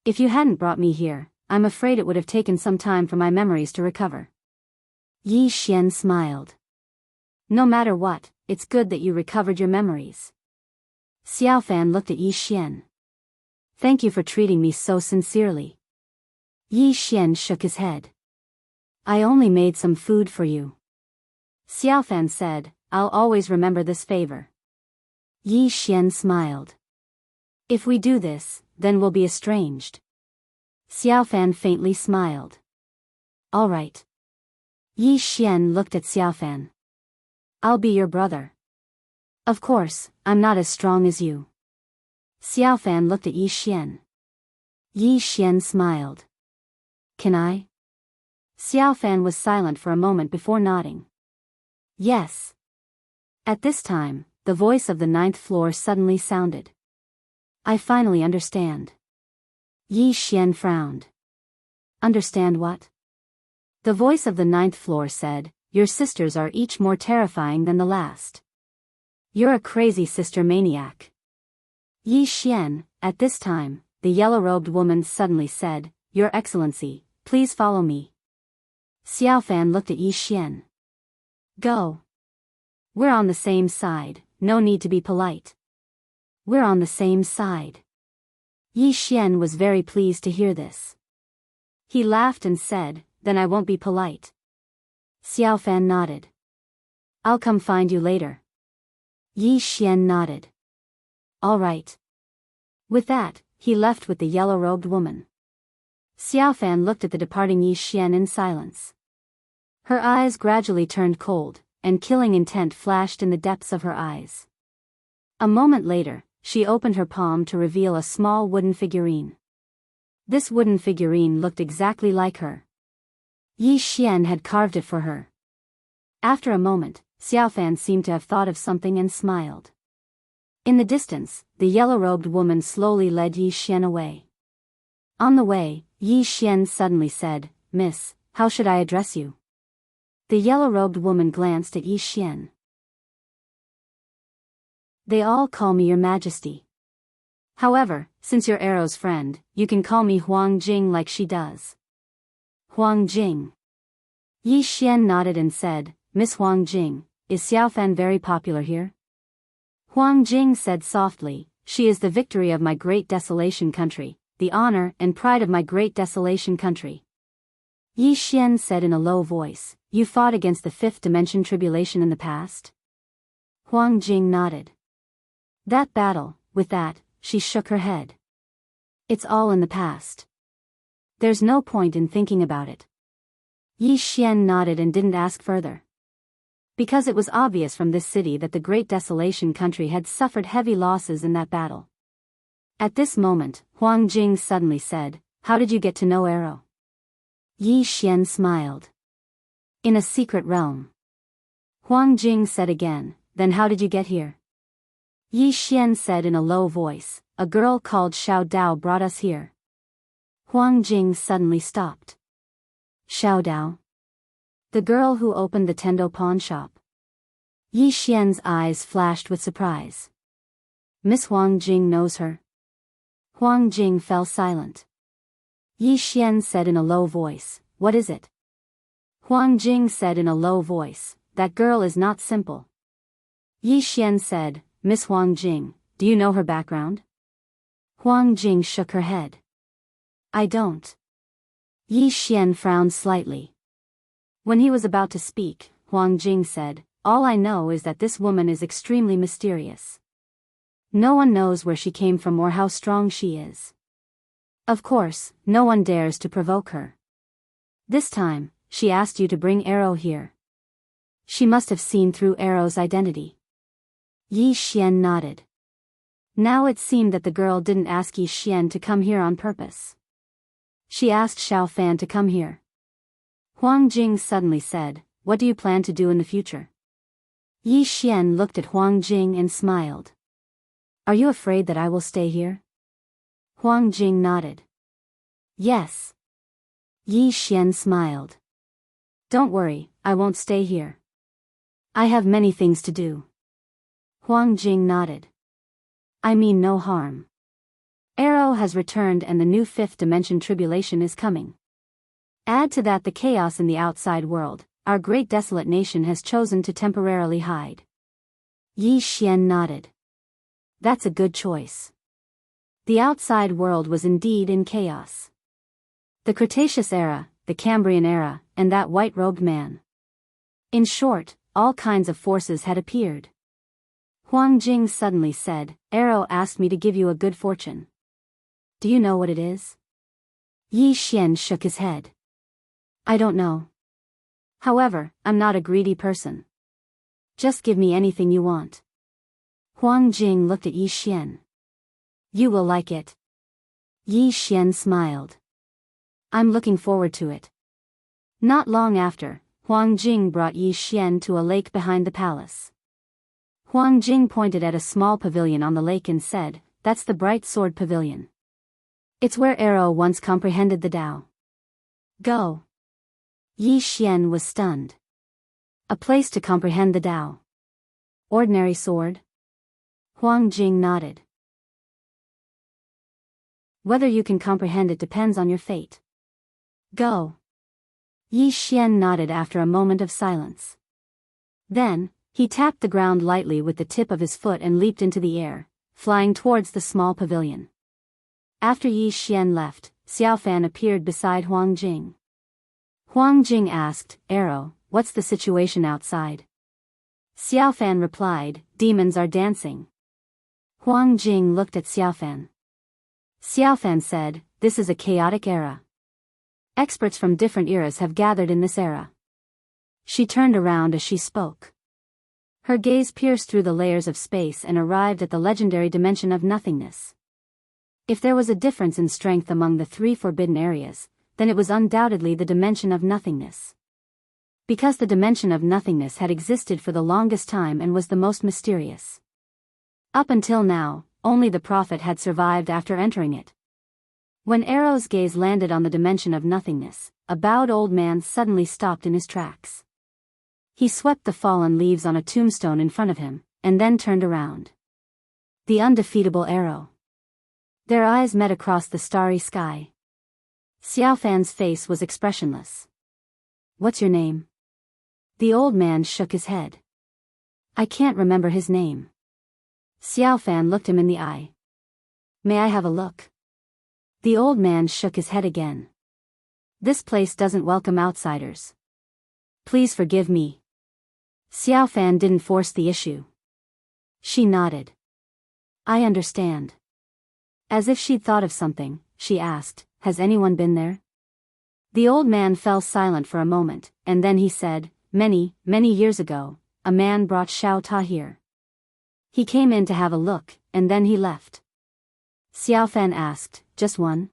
If you hadn't brought me here, I'm afraid it would have taken some time for my memories to recover. Yi Xian smiled. No matter what, it's good that you recovered your memories. Xiaofan looked at Yi Xian. Thank you for treating me so sincerely. Yi Xian shook his head. I only made some food for you. Xiaofan said, I'll always remember this favor. Yi Xian smiled. If we do this, then we'll be estranged. Xiaofan faintly smiled. All right. Yi Xian looked at Xiaofan. I'll be your brother. Of course, I'm not as strong as you. Xiaofan looked at Yi Xian. Yi Xian smiled. Can I? Xiaofan was silent for a moment before nodding. Yes. At this time, the voice of the ninth floor suddenly sounded. I finally understand. Yi Xian frowned. Understand what? The voice of the ninth floor said, your sisters are each more terrifying than the last. You're a crazy sister maniac. Yi Xian, at this time, the yellow-robed woman suddenly said, Your Excellency, please follow me. Xiaofan looked at Yi Xian. Go. We're on the same side, no need to be polite. We're on the same side. Yi Xian was very pleased to hear this. He laughed and said, then I won't be polite. Xiaofan nodded. I'll come find you later. Yi Xian nodded. All right. With that, he left with the yellow-robed woman. Xiaofan looked at the departing Yi Xian in silence. Her eyes gradually turned cold, and killing intent flashed in the depths of her eyes. A moment later, she opened her palm to reveal a small wooden figurine. This wooden figurine looked exactly like her. Yi Xian had carved it for her. After a moment, Xiaofan seemed to have thought of something and smiled. In the distance, the yellow-robed woman slowly led Yi Xian away. On the way, Yi Xian suddenly said, "Miss, how should I address you?" The yellow-robed woman glanced at Yi Xian. "They all call me Your Majesty. However, since you're Arrow's friend, you can call me Huang Jing like she does." Huang Jing. Yi Xian nodded and said, "Miss Huang Jing, is Xiaofan very popular here?" Huang Jing said softly, "She is the victory of my great desolation country, the honor and pride of my great desolation country." Yi Xian said in a low voice, "You fought against the fifth dimension tribulation in the past?" Huang Jing nodded. "That battle," with that, she shook her head. "It's all in the past. There's no point in thinking about it." Yi Xian nodded and didn't ask further. Because it was obvious from this city that the Great Desolation country had suffered heavy losses in that battle. At this moment, Huang Jing suddenly said, "How did you get to know Arrow?" Yi Xian smiled. "In a secret realm." Huang Jing said again, "Then how did you get here?" Yi Xian said in a low voice, "A girl called Xiao Dao brought us here." Huang Jing suddenly stopped. Xiao Dao? The girl who opened the Tendo pawn shop. Yi Xian's eyes flashed with surprise. "Miss Huang Jing knows her?" Huang Jing fell silent. Yi Xian said in a low voice, "What is it?" Huang Jing said in a low voice, "That girl is not simple." Yi Xian said, "Miss Huang Jing, do you know her background?" Huang Jing shook her head. "I don't." Yi Xian frowned slightly. When he was about to speak, Huang Jing said, "All I know is that this woman is extremely mysterious. No one knows where she came from or how strong she is. Of course, no one dares to provoke her. This time, she asked you to bring Arrow here. She must have seen through Arrow's identity." Yi Xian nodded. Now it seemed that the girl didn't ask Yi Xian to come here on purpose. She asked Xiaofan to come here. Huang Jing suddenly said, "What do you plan to do in the future?" Yi Xian looked at Huang Jing and smiled. "Are you afraid that I will stay here?" Huang Jing nodded. "Yes." Yi Xian smiled. "Don't worry, I won't stay here. I have many things to do." Huang Jing nodded. "I mean no harm. Arrow has returned and the new fifth dimension tribulation is coming. Add to that the chaos in the outside world, our great desolate nation has chosen to temporarily hide." Yi Xian nodded. "That's a good choice." The outside world was indeed in chaos. The Cretaceous era, the Cambrian era, and that white-robed man. In short, all kinds of forces had appeared. Huang Jing suddenly said, "Arrow asked me to give you a good fortune. Do you know what it is?" Yi Xian shook his head. "I don't know. However, I'm not a greedy person. Just give me anything you want." Huang Jing looked at Yi Xian. "You will like it." Yi Xian smiled. "I'm looking forward to it." Not long after, Huang Jing brought Yi Xian to a lake behind the palace. Huang Jing pointed at a small pavilion on the lake and said, "That's the Bright Sword Pavilion. It's where Arrow once comprehended the Tao. Go." Yi Xian was stunned. A place to comprehend the Tao. Ordinary sword? Huang Jing nodded. "Whether you can comprehend it depends on your fate. Go." Yi Xian nodded after a moment of silence. Then, he tapped the ground lightly with the tip of his foot and leaped into the air, flying towards the small pavilion. After Yi Xian left, Xiaofan appeared beside Huang Jing. Huang Jing asked, "Arrow, what's the situation outside?" Xiaofan replied, "Demons are dancing." Huang Jing looked at Xiaofan. Xiaofan said, "This is a chaotic era. Experts from different eras have gathered in this era. She turned around as she spoke. Her gaze pierced through the layers of space and arrived at the legendary dimension of nothingness. If there was a difference in strength among the three forbidden areas, then it was undoubtedly the dimension of nothingness. Because the dimension of nothingness had existed for the longest time and was the most mysterious. Up until now, only the prophet had survived after entering it. When Arrow's gaze landed on the dimension of nothingness, a bowed old man suddenly stopped in his tracks. He swept the fallen leaves on a tombstone in front of him, and then turned around. The undefeatable Arrow. Their eyes met across the starry sky. Xiaofan's face was expressionless. "What's your name?" The old man shook his head. "I can't remember his name." Xiaofan looked him in the eye. "May I have a look?" The old man shook his head again. "This place doesn't welcome outsiders. Please forgive me." Xiaofan didn't force the issue. She nodded. "I understand." As if she'd thought of something, she asked, "Has anyone been there?" The old man fell silent for a moment, and then he said, Many years ago, a man brought Xiao Ta here. He came in to have a look, and then he left." Xiaofan asked, "Just one?"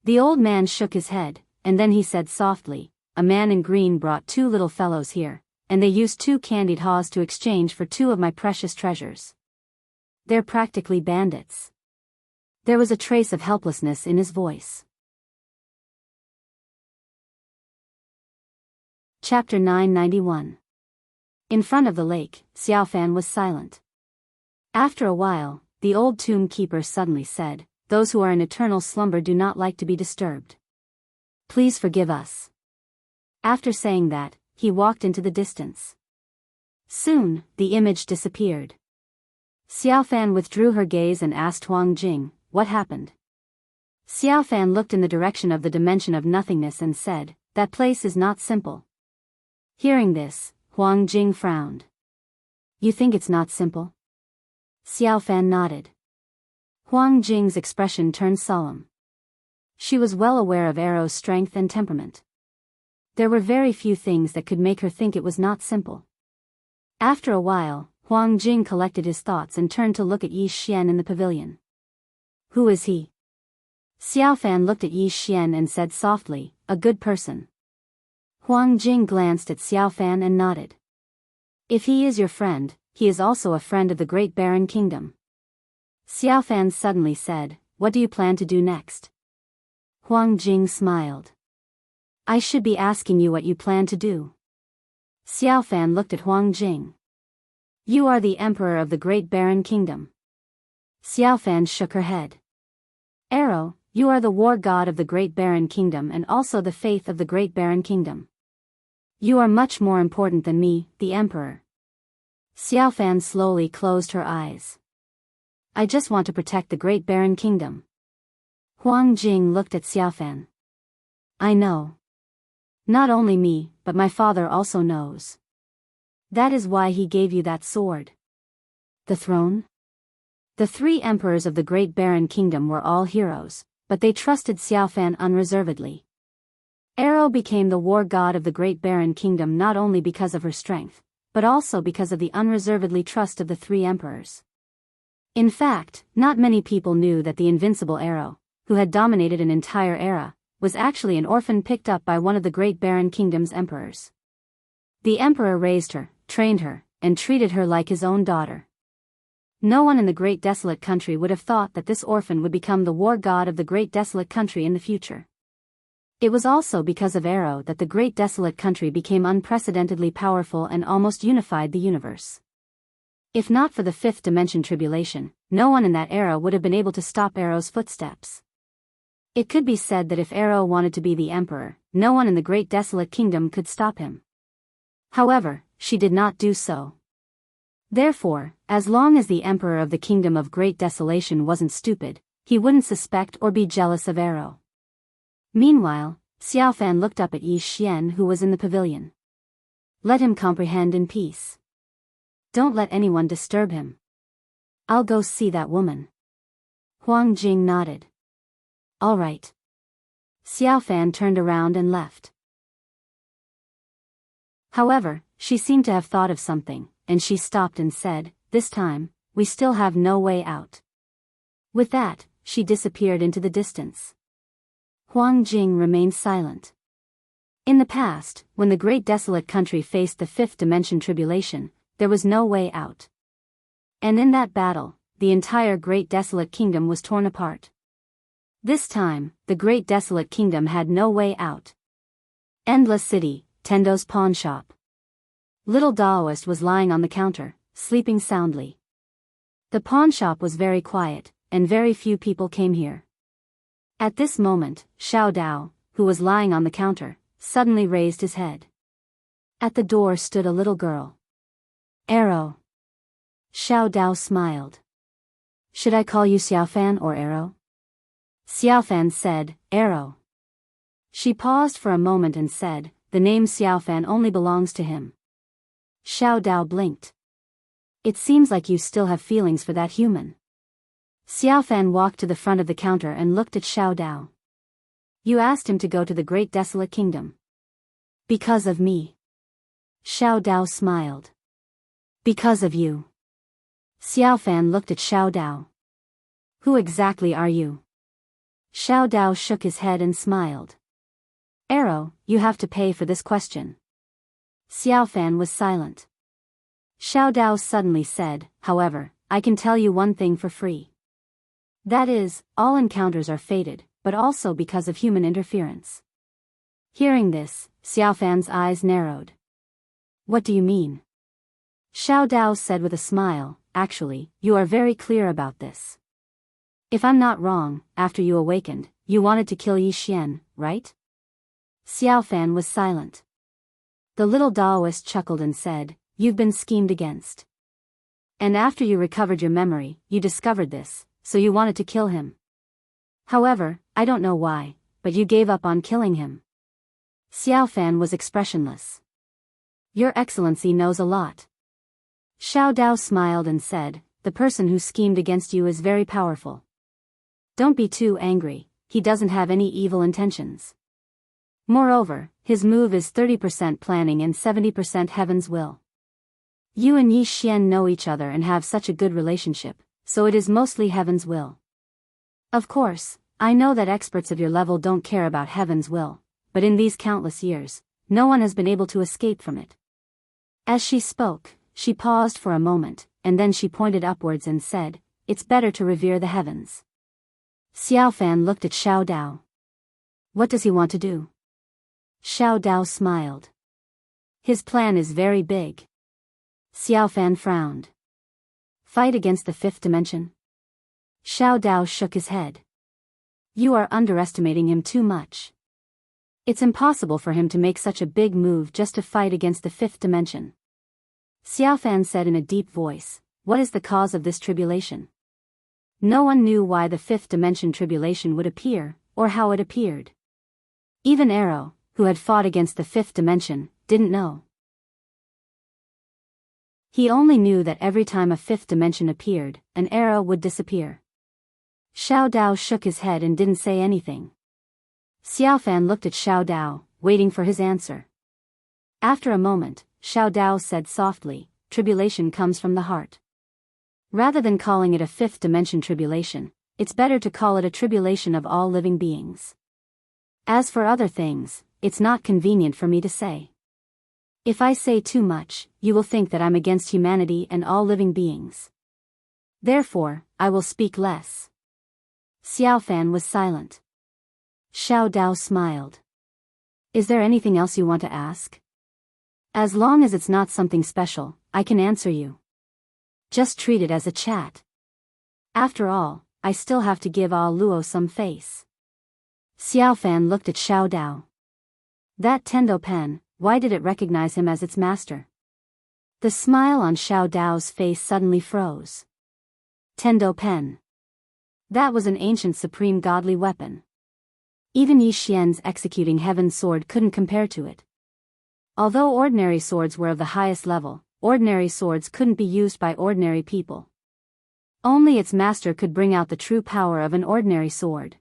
The old man shook his head, and then he said softly, "A man in green brought two little fellows here, and they used 2 candied haws to exchange for 2 of my precious treasures. They're practically bandits." There was a trace of helplessness in his voice. Chapter 991. In front of the lake, Xiaofan was silent. After a while, the old tomb keeper suddenly said, "Those who are in eternal slumber do not like to be disturbed. Please forgive us." After saying that, he walked into the distance. Soon, the image disappeared. Xiaofan withdrew her gaze and asked Huang Jing, "What happened?" Xiaofan looked in the direction of the dimension of nothingness and said, "That place is not simple." Hearing this, Huang Jing frowned. "You think it's not simple?" Xiaofan nodded. Huang Jing's expression turned solemn. She was well aware of Arrow's strength and temperament. There were very few things that could make her think it was not simple. After a while, Huang Jing collected his thoughts and turned to look at Yi Xian in the pavilion. "Who is he?" Xiaofan looked at Yi Xian and said softly, "A good person." Huang Jing glanced at Xiaofan and nodded. "If he is your friend, he is also a friend of the Great Barren Kingdom." Xiaofan suddenly said, "What do you plan to do next?" Huang Jing smiled. "I should be asking you what you plan to do." Xiaofan looked at Huang Jing. "You are the emperor of the Great Barren Kingdom." Xiaofan shook her head. "Arrow, you are the war god of the Great Barren Kingdom and also the faith of the Great Barren Kingdom. You are much more important than me, the emperor." Xiaofan slowly closed her eyes. "I just want to protect the Great Barren Kingdom." Huang Jing looked at Xiaofan. "I know. Not only me, but my father also knows. That is why he gave you that sword." "The throne?" The 3 emperors of the Great Barren Kingdom were all heroes, but they trusted Xiaofan unreservedly. Arrow became the war god of the Great Barren Kingdom not only because of her strength, but also because of the unreservedly trust of the 3 emperors. In fact, not many people knew that the invincible Arrow, who had dominated an entire era, was actually an orphan picked up by one of the Great Barren Kingdom's emperors. The emperor raised her, trained her, and treated her like his own daughter. No one in the Great Desolate Country would have thought that this orphan would become the war god of the Great Desolate Country in the future. It was also because of Arrow that the Great Desolate Country became unprecedentedly powerful and almost unified the universe. If not for the 5th dimension tribulation, no one in that era would have been able to stop Arrow's footsteps. It could be said that if Arrow wanted to be the emperor, no one in the Great Desolate Kingdom could stop him. However, she did not do so. Therefore, as long as the emperor of the Kingdom of Great Desolation wasn't stupid, he wouldn't suspect or be jealous of Arrow. Meanwhile, Xiaofan looked up at Yi Xian who was in the pavilion. "Let him comprehend in peace. Don't let anyone disturb him. I'll go see that woman." Huang Jing nodded. "All right." Xiaofan turned around and left. However, she seemed to have thought of something, and she stopped and said, "This time, we still have no way out." With that, she disappeared into the distance. Huang Jing remained silent. In the past, when the great desolate country faced the fifth dimension tribulation, there was no way out. And in that battle, the entire great desolate kingdom was torn apart. This time, the great desolate kingdom had no way out. Endless City, Tendo's pawn shop. Little Daoist was lying on the counter, sleeping soundly. The pawn shop was very quiet, and very few people came here. At this moment, Xiao Dao, who was lying on the counter, suddenly raised his head. At the door stood a little girl. "Arrow." Xiao Dao smiled. "Should I call you Xiaofan or Arrow?" Xiaofan said, "Arrow." She paused for a moment and said, "The name Xiaofan only belongs to him." Xiao Dao blinked. "It seems like you still have feelings for that human." Xiaofan walked to the front of the counter and looked at Xiao Dao. "You asked him to go to the great desolate kingdom. Because of me." Xiao Dao smiled. "Because of you." Xiaofan looked at Xiao Dao. "Who exactly are you?" Xiao Dao shook his head and smiled. "Arrow, you have to pay for this question." Xiaofan was silent. Xiao Dao suddenly said, "However, I can tell you one thing for free. That is, all encounters are fated, but also because of human interference." Hearing this, Xiaofan's eyes narrowed. "What do you mean?" Xiao Dao said with a smile, "Actually, you are very clear about this. If I'm not wrong, after you awakened, you wanted to kill Yi Xian, right?" Xiaofan was silent. The little Daoist chuckled and said, "You've been schemed against. And after you recovered your memory, you discovered this, so you wanted to kill him. However, I don't know why, but you gave up on killing him." Xiaofan was expressionless. "Your Excellency knows a lot." Xiao Dao smiled and said, "The person who schemed against you is very powerful. Don't be too angry, he doesn't have any evil intentions. Moreover, his move is 30% planning and 70% heaven's will. You and Yi Xian know each other and have such a good relationship, so it is mostly heaven's will. Of course, I know that experts of your level don't care about heaven's will, but in these countless years, no one has been able to escape from it." As she spoke, she paused for a moment, and then she pointed upwards and said, "It's better to revere the heavens." Xiaofan looked at Xiao Dao. "What does he want to do?" Xiao Dao smiled. "His plan is very big." Xiaofan frowned. "Fight against the fifth dimension?" Xiao Dao shook his head. "You are underestimating him too much. It's impossible for him to make such a big move just to fight against the fifth dimension." Xiaofan said in a deep voice, "What is the cause of this tribulation?" No one knew why the fifth dimension tribulation would appear, or how it appeared. Even Arrow, who had fought against the fifth dimension, didn't know. He only knew that every time a fifth dimension appeared, an arrow would disappear. Xiao Dao shook his head and didn't say anything. Xiaofan looked at Xiao Dao, waiting for his answer. After a moment, Xiao Dao said softly, "Tribulation comes from the heart. Rather than calling it a fifth dimension tribulation, it's better to call it a tribulation of all living beings. As for other things, it's not convenient for me to say. If I say too much, you will think that I'm against humanity and all living beings. Therefore, I will speak less." Xiaofan was silent. Xiao Dao smiled. "Is there anything else you want to ask? As long as it's not something special, I can answer you. Just treat it as a chat. After all, I still have to give Ah Luo some face." Xiaofan looked at Xiao Dao. "That Tendo pen, why did it recognize him as its master?" The smile on Xiao Dao's face suddenly froze. Tendo pen. That was an ancient supreme godly weapon. Even Yi Xian's executing heaven's sword couldn't compare to it. Although ordinary swords were of the highest level, ordinary swords couldn't be used by ordinary people. Only its master could bring out the true power of an ordinary sword.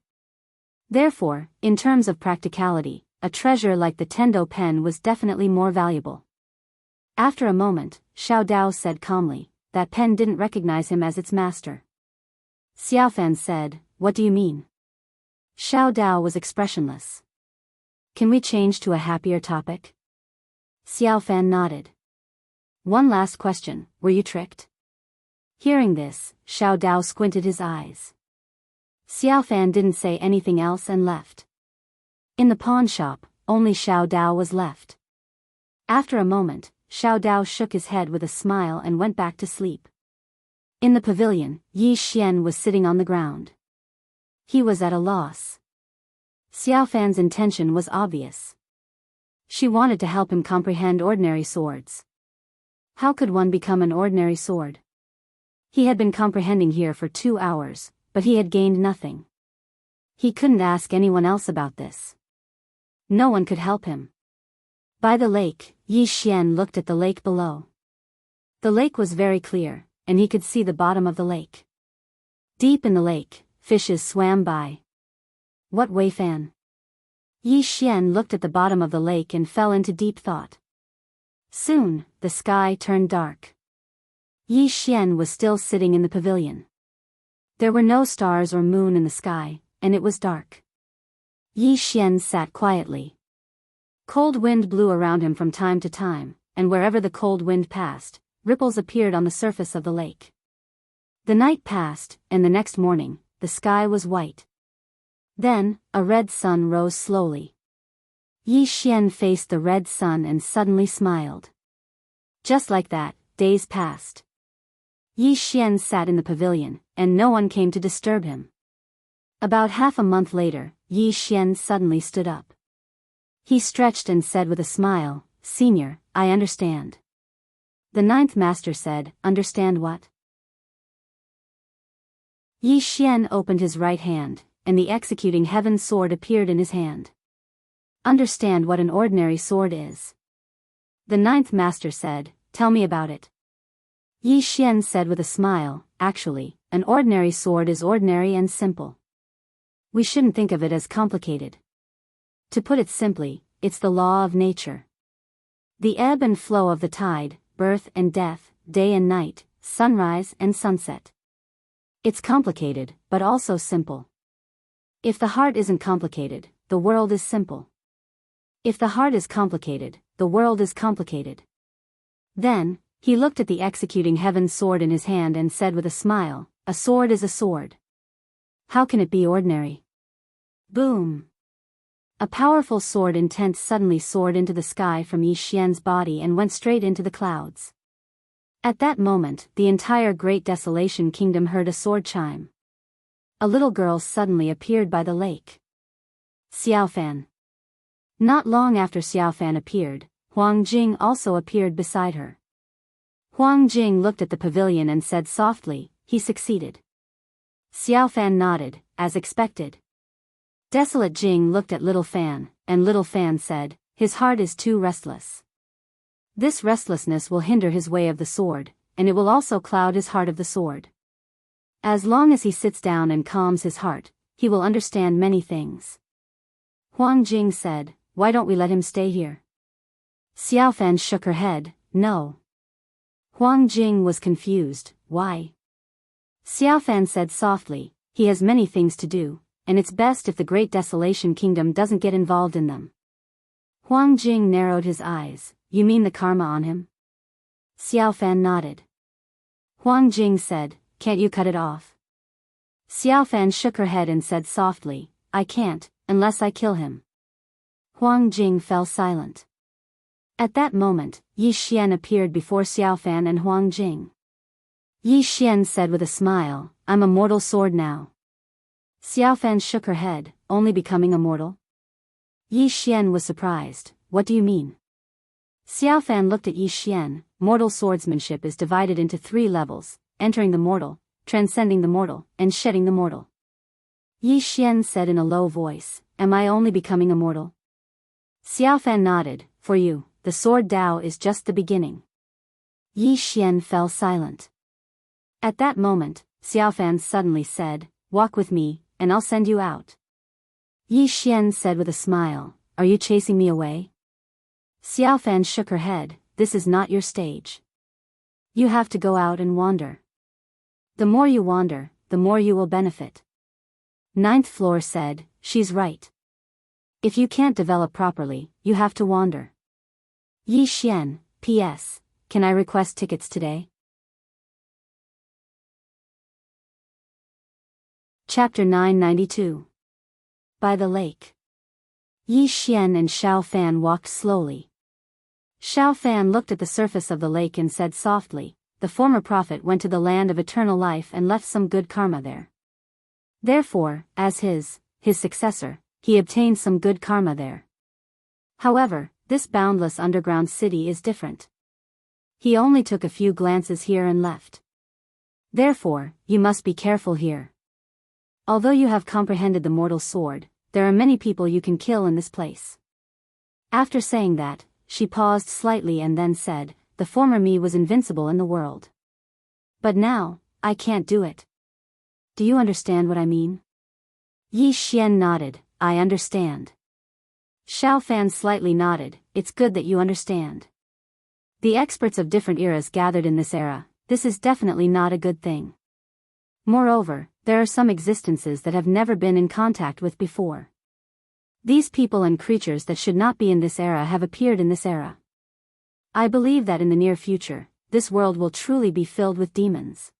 Therefore, in terms of practicality, a treasure like the Tendo pen was definitely more valuable. After a moment, Xiao Dao said calmly, that pen didn't recognize him as its master. Xiaofan said, what do you mean? Xiao Dao was expressionless. Can we change to a happier topic? Xiaofan nodded. One last question, were you tricked? Hearing this, Xiao Dao squinted his eyes. Xiaofan didn't say anything else and left. In the pawn shop, only Xiao Dao was left. After a moment, Xiao Dao shook his head with a smile and went back to sleep. In the pavilion, Yi Xian was sitting on the ground. He was at a loss. Xiaofan's intention was obvious. She wanted to help him comprehend ordinary swords. How could one become an ordinary sword? He had been comprehending here for 2 hours, but he had gained nothing. He couldn't ask anyone else about this. No one could help him. By the lake, Yi Xian looked at the lake below. The lake was very clear, and he could see the bottom of the lake. Deep in the lake, fishes swam by. What Wei Fan? Yi Xian looked at the bottom of the lake and fell into deep thought. Soon, the sky turned dark. Yi Xian was still sitting in the pavilion. There were no stars or moon in the sky, and it was dark. Yi Xian sat quietly. Cold wind blew around him from time to time, and wherever the cold wind passed, ripples appeared on the surface of the lake. The night passed, and the next morning, the sky was white. Then, a red sun rose slowly. Yi Xian faced the red sun and suddenly smiled. Just like that, days passed. Yi Xian sat in the pavilion, and no one came to disturb him. About half a month later, Yi Xian suddenly stood up. He stretched and said with a smile, Senior, I understand. The ninth master said, understand what? Yi Xian opened his right hand, and the executing heaven sword appeared in his hand. Understand what an ordinary sword is. The ninth master said, tell me about it. Yi Xian said with a smile, actually, an ordinary sword is ordinary and simple. We shouldn't think of it as complicated. To put it simply, it's the law of nature. The ebb and flow of the tide, birth and death, day and night, sunrise and sunset. It's complicated, but also simple. If the heart isn't complicated, the world is simple. If the heart is complicated, the world is complicated. Then, he looked at the executing heaven sword in his hand and said with a smile, a sword is a sword. How can it be ordinary? Boom! A powerful sword intent suddenly soared into the sky from Yi Xian's body and went straight into the clouds. At that moment, the entire Great Desolation Kingdom heard a sword chime. A little girl suddenly appeared by the lake. Xiaofan. Not long after Xiaofan appeared, Huang Jing also appeared beside her. Huang Jing looked at the pavilion and said softly, he succeeded. Xiaofan nodded, as expected. Desolate Jing looked at Little Fan, and Little Fan said, his heart is too restless. This restlessness will hinder his way of the sword, and it will also cloud his heart of the sword. As long as he sits down and calms his heart, he will understand many things. Huang Jing said, why don't we let him stay here? Xiaofan shook her head, no. Huang Jing was confused, why? Xiaofan said softly, he has many things to do, and it's best if the Great Desolation Kingdom doesn't get involved in them. Huang Jing narrowed his eyes, you mean the karma on him? Xiaofan nodded. Huang Jing said, can't you cut it off? Xiaofan shook her head and said softly, I can't, unless I kill him. Huang Jing fell silent. At that moment, Yi Xian appeared before Xiaofan and Huang Jing. Yi Xian said with a smile, I'm a mortal sword now. Xiaofan shook her head, only becoming immortal? Yi Xian was surprised, what do you mean? Xiaofan looked at Yi Xian, mortal swordsmanship is divided into 3 levels, entering the mortal, transcending the mortal, and shedding the mortal. Yi Xian said in a low voice, am I only becoming immortal? Xiaofan nodded, for you, the sword Dao is just the beginning. Yi Xian fell silent. At that moment, Xiaofan suddenly said, walk with me, and I'll send you out. Yi Xian said with a smile, are you chasing me away? Xiaofan shook her head, this is not your stage. You have to go out and wander. The more you wander, the more you will benefit. Ninth floor said, she's right. If you can't develop properly, you have to wander. Yi Xian, P.S. Can I request tickets today? Chapter 992. By the lake. Yi Xian and Xiao Fan walked slowly. Xiao Fan looked at the surface of the lake and said softly, the former prophet went to the land of eternal life and left some good karma there. Therefore, as his successor, he obtained some good karma there. However, this boundless underground city is different. He only took a few glances here and left. Therefore, you must be careful here. Although you have comprehended the mortal sword, there are many people you can kill in this place. After saying that, she paused slightly and then said, the former me was invincible in the world. But now, I can't do it. Do you understand what I mean? Yi Xian nodded, I understand. Xiao Fan slightly nodded, it's good that you understand. The experts of different eras gathered in this era, this is definitely not a good thing. Moreover, there are some existences that have never been in contact with before. These people and creatures that should not be in this era have appeared in this era. I believe that in the near future, this world will truly be filled with demons.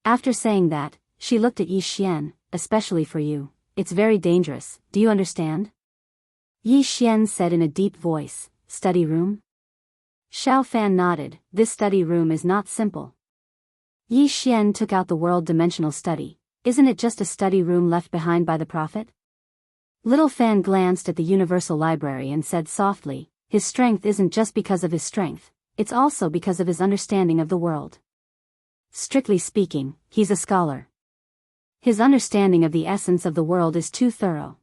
After saying that, she looked at Yi Xian, especially for you, it's very dangerous, do you understand? Yi Xian said in a deep voice, study room? Xiao Fan nodded, this study room is not simple. Yi Xian took out the world-dimensional study, isn't it just a study room left behind by the prophet? Little Fan glanced at the universal library and said softly, his strength isn't just because of his strength, it's also because of his understanding of the world. Strictly speaking, he's a scholar. His understanding of the essence of the world is too thorough.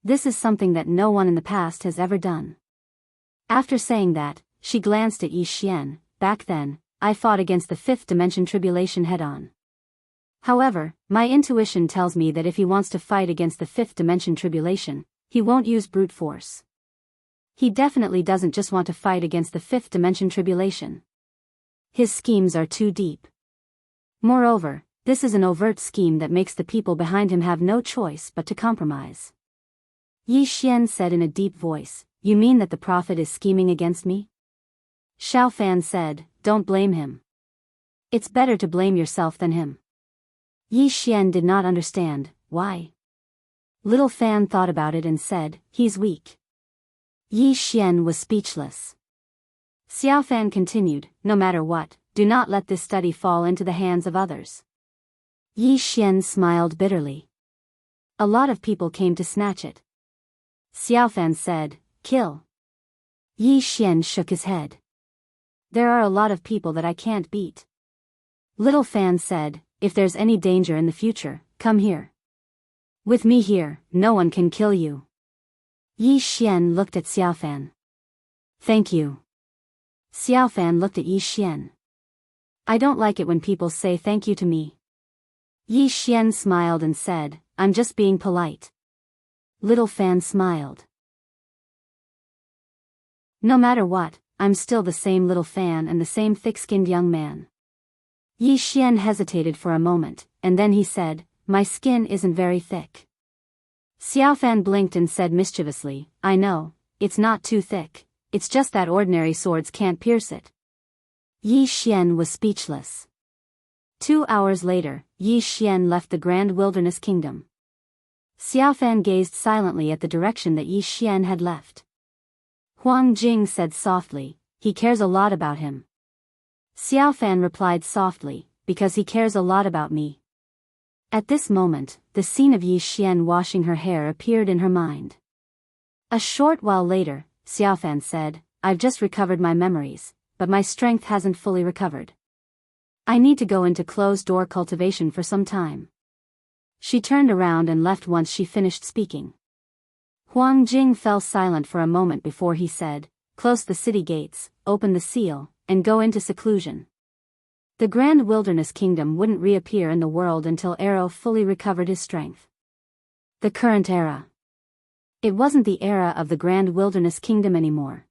This is something that no one in the past has ever done. After saying that, she glanced at Yi Xian, back then, I fought against the fifth dimension tribulation head-on. However, my intuition tells me that if he wants to fight against the fifth dimension tribulation, he won't use brute force. He definitely doesn't just want to fight against the fifth dimension tribulation. His schemes are too deep. Moreover, this is an overt scheme that makes the people behind him have no choice but to compromise. Yi Xian said in a deep voice, you mean that the prophet is scheming against me? Xiao Fan said, don't blame him. It's better to blame yourself than him. Yi Xian did not understand, why? Little Fan thought about it and said, he's weak. Yi Xian was speechless. Xiao Fan continued, no matter what, do not let this study fall into the hands of others. Yi Xian smiled bitterly. A lot of people came to snatch it. Xiao Fan said, kill. Yi Xian shook his head. There are a lot of people that I can't beat. Little Fan said, if there's any danger in the future, come here. With me here, no one can kill you. Yi Xian looked at Xiao Fan. Thank you. Xiao Fan looked at Yi Xian. I don't like it when people say thank you to me. Yi Xian smiled and said, I'm just being polite. Little Fan smiled. No matter what, I'm still the same Little Fan and the same thick-skinned young man. Yi Xian hesitated for a moment, and then he said, my skin isn't very thick. Xiao Fan blinked and said mischievously, I know, it's not too thick, it's just that ordinary swords can't pierce it. Yi Xian was speechless. 2 hours later, Yi Xian left the Grand Wilderness Kingdom. Xiao Fan gazed silently at the direction that Yi Xian had left. Huang Jing said softly, he cares a lot about him. Xiao Fan replied softly, because he cares a lot about me. At this moment, the scene of Yi Xian washing her hair appeared in her mind. A short while later, Xiao Fan said, I've just recovered my memories, but my strength hasn't fully recovered. I need to go into closed-door cultivation for some time. She turned around and left once she finished speaking. Huang Jing fell silent for a moment before he said, close the city gates, open the seal, and go into seclusion. The Grand Wilderness Kingdom wouldn't reappear in the world until Arrow fully recovered his strength. The current era. It wasn't the era of the Grand Wilderness Kingdom anymore.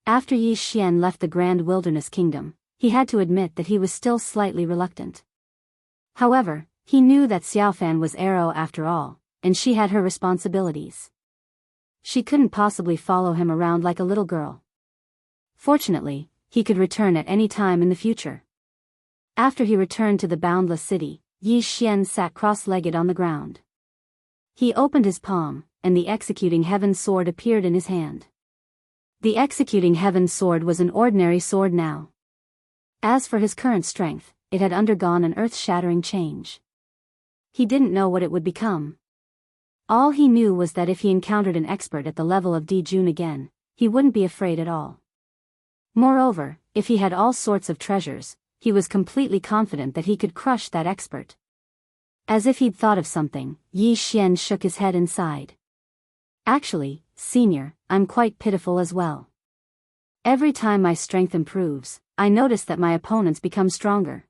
After Yi Xian left the Grand Wilderness Kingdom, he had to admit that he was still slightly reluctant. However, he knew that Xiaofan was Arrow after all, and she had her responsibilities. She couldn't possibly follow him around like a little girl. Fortunately, he could return at any time in the future. After he returned to the boundless city, Yi Xian sat cross-legged on the ground. He opened his palm, and the executing heaven sword appeared in his hand. The executing heaven sword was an ordinary sword now. As for his current strength, it had undergone an earth-shattering change. He didn't know what it would become. All he knew was that if he encountered an expert at the level of Di Jun again, he wouldn't be afraid at all. Moreover, if he had all sorts of treasures, he was completely confident that he could crush that expert. As if he'd thought of something, Yi Xian shook his head and sighed. Actually, Senior, I'm quite pitiful as well. Every time my strength improves, I notice that my opponents become stronger.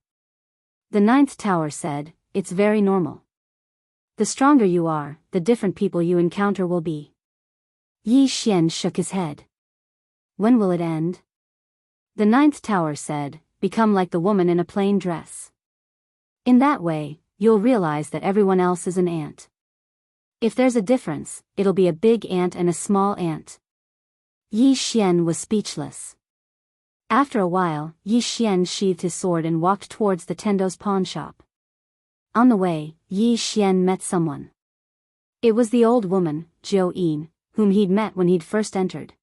The ninth tower said, it's very normal. The stronger you are, the different people you encounter will be. Yi Xian shook his head. When will it end? The ninth tower said, become like the woman in a plain dress. In that way, you'll realize that everyone else is an ant. If there's a difference, it'll be a big ant and a small ant. Yi Xian was speechless. After a while, Yi Xian sheathed his sword and walked towards the Tendo's pawn shop. On the way, Yi Xian met someone. It was the old woman, Zhou Yin, whom he'd met when he'd first entered.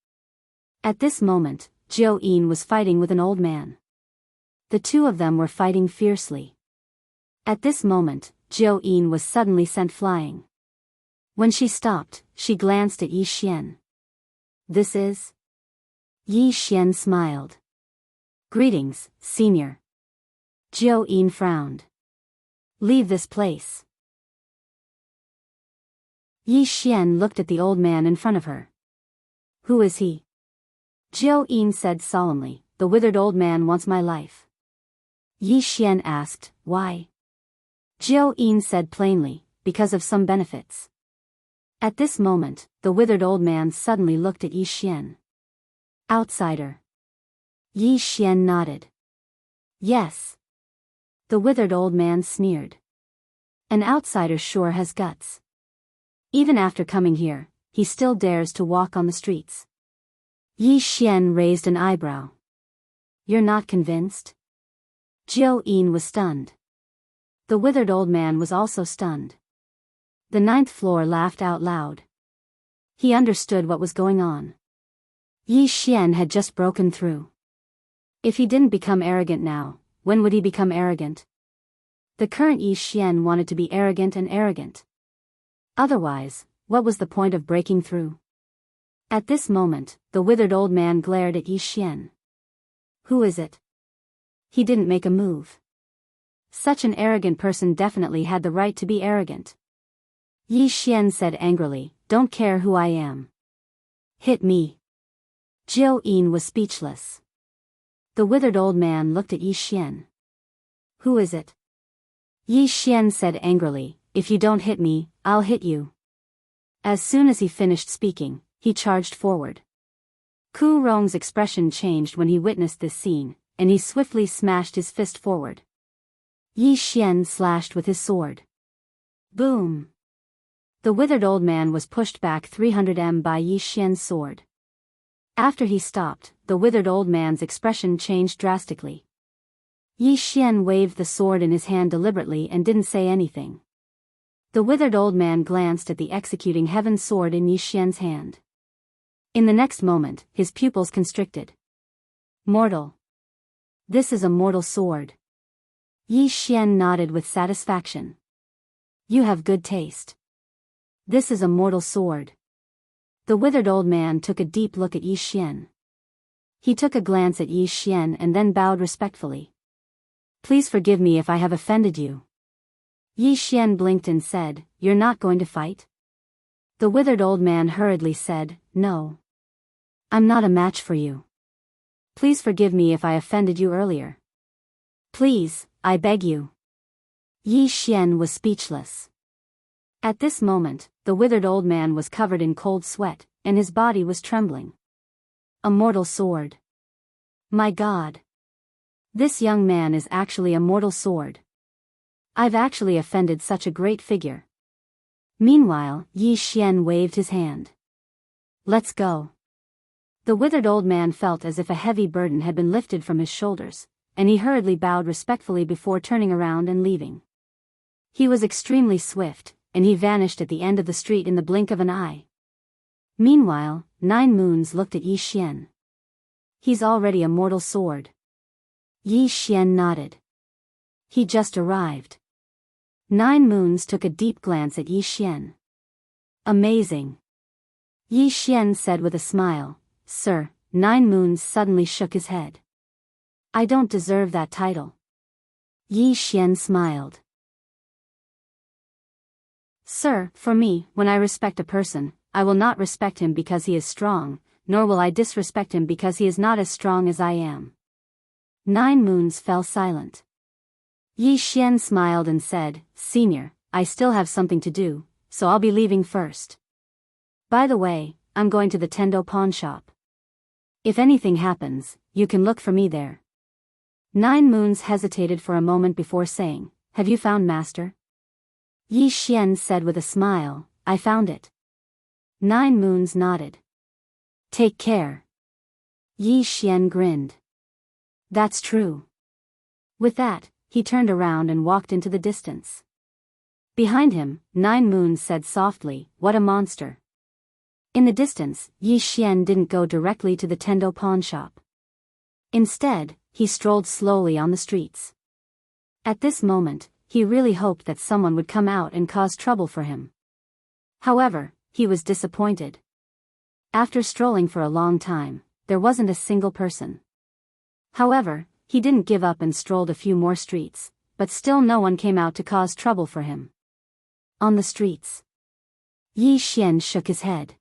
At this moment, Zhou Yin was fighting with an old man. The two of them were fighting fiercely. At this moment, Zhou Yin was suddenly sent flying. When she stopped, she glanced at Yi Xian. This is? Yi Xian smiled. Greetings, Senior. Zhou Yin frowned. Leave this place. Yi Xian looked at the old man in front of her. Who is he? Zhou Yin said solemnly, the withered old man wants my life. Yi Xian asked, why? Zhou Yin said plainly, because of some benefits. At this moment, the withered old man suddenly looked at Yi Xian. Outsider. Yi Xian nodded. Yes. The withered old man sneered. An outsider sure has guts. Even after coming here, he still dares to walk on the streets. Yi Xian raised an eyebrow. You're not convinced? Zhou Yin was stunned. The withered old man was also stunned. The ninth floor laughed out loud. He understood what was going on. Yi Xian had just broken through. If he didn't become arrogant now, when would he become arrogant? The current Yi Xian wanted to be arrogant and arrogant. Otherwise, what was the point of breaking through? At this moment, the withered old man glared at Yi Xian. Who is it? He didn't make a move. Such an arrogant person definitely had the right to be arrogant. Yi Xian said angrily, don't care who I am. Hit me. Zhou Yin was speechless. The withered old man looked at Yi Xian. Who is it? Yi Xian said angrily, if you don't hit me, I'll hit you. As soon as he finished speaking, he charged forward. Ku Rong's expression changed when he witnessed this scene, and he swiftly smashed his fist forward. Yi Xian slashed with his sword. Boom! The withered old man was pushed back 300 m by Yi Xian's sword. After he stopped, the withered old man's expression changed drastically. Yi Xian waved the sword in his hand deliberately and didn't say anything. The withered old man glanced at the executing heaven sword in Yi Xian's hand. In the next moment, his pupils constricted. Mortal. This is a mortal sword. Yi Xian nodded with satisfaction. You have good taste. This is a mortal sword. The withered old man took a deep look at Yi Xian. He took a glance at Yi Xian and then bowed respectfully. Please forgive me if I have offended you. Yi Xian blinked and said, you're not going to fight? The withered old man hurriedly said, no. I'm not a match for you. Please forgive me if I offended you earlier. Please, I beg you. Yi Xian was speechless. At this moment, the withered old man was covered in cold sweat, and his body was trembling. A mortal sword. My God. This young man is actually a mortal sword. I've actually offended such a great figure. Meanwhile, Yi Xian waved his hand. Let's go. The withered old man felt as if a heavy burden had been lifted from his shoulders, and he hurriedly bowed respectfully before turning around and leaving. He was extremely swift, and he vanished at the end of the street in the blink of an eye. Meanwhile, 9 Moons looked at Yi Xian. He's already a mortal sword. Yi Xian nodded. He just arrived. 9 Moons took a deep glance at Yi Xian. Amazing. Yi Xian said with a smile. Sir. 9 Moons suddenly shook his head. I don't deserve that title. Yi Xian smiled. Sir, for me, when I respect a person, I will not respect him because he is strong, nor will I disrespect him because he is not as strong as I am. 9 Moons fell silent. Yi Xian smiled and said, Senior, I still have something to do, so I'll be leaving first. By the way, I'm going to the Tendo pawn shop. If anything happens, you can look for me there. 9 Moons hesitated for a moment before saying, Have you found Master? Yi Xian said with a smile, I found it. 9 Moons nodded. Take care. Yi Xian grinned. That's true. With that, he turned around and walked into the distance. Behind him, 9 Moons said softly, What a monster. In the distance, Yi Xian didn't go directly to the Tendo pawn shop. Instead, he strolled slowly on the streets. At this moment, he really hoped that someone would come out and cause trouble for him. However, he was disappointed. After strolling for a long time, there wasn't a single person. However, he didn't give up and strolled a few more streets, but still no one came out to cause trouble for him. On the streets, Yi Xian shook his head.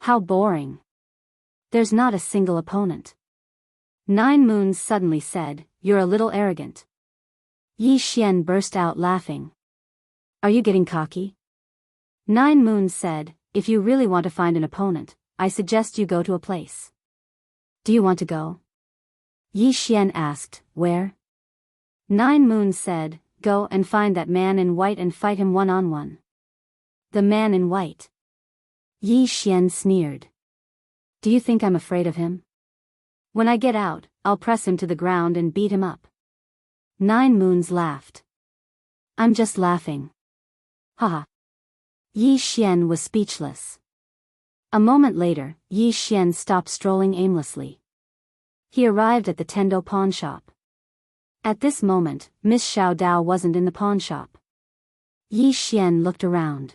How boring. There's not a single opponent. 9 Moons suddenly said, You're a little arrogant. Yi Xian burst out laughing. Are you getting cocky? 9 Moons said, If you really want to find an opponent, I suggest you go to a place. Do you want to go? Yi Xian asked, Where? 9 Moons said, Go and find that man in white and fight him one-on-one. The man in white. Yi Xian sneered. Do you think I'm afraid of him? When I get out, I'll press him to the ground and beat him up. 9 Moons laughed. I'm just laughing. Haha. Yi Xian was speechless. A moment later, Yi Xian stopped strolling aimlessly. He arrived at the Tendo pawn shop. At this moment, Miss Xiao Dao wasn't in the pawn shop. Yi Xian looked around.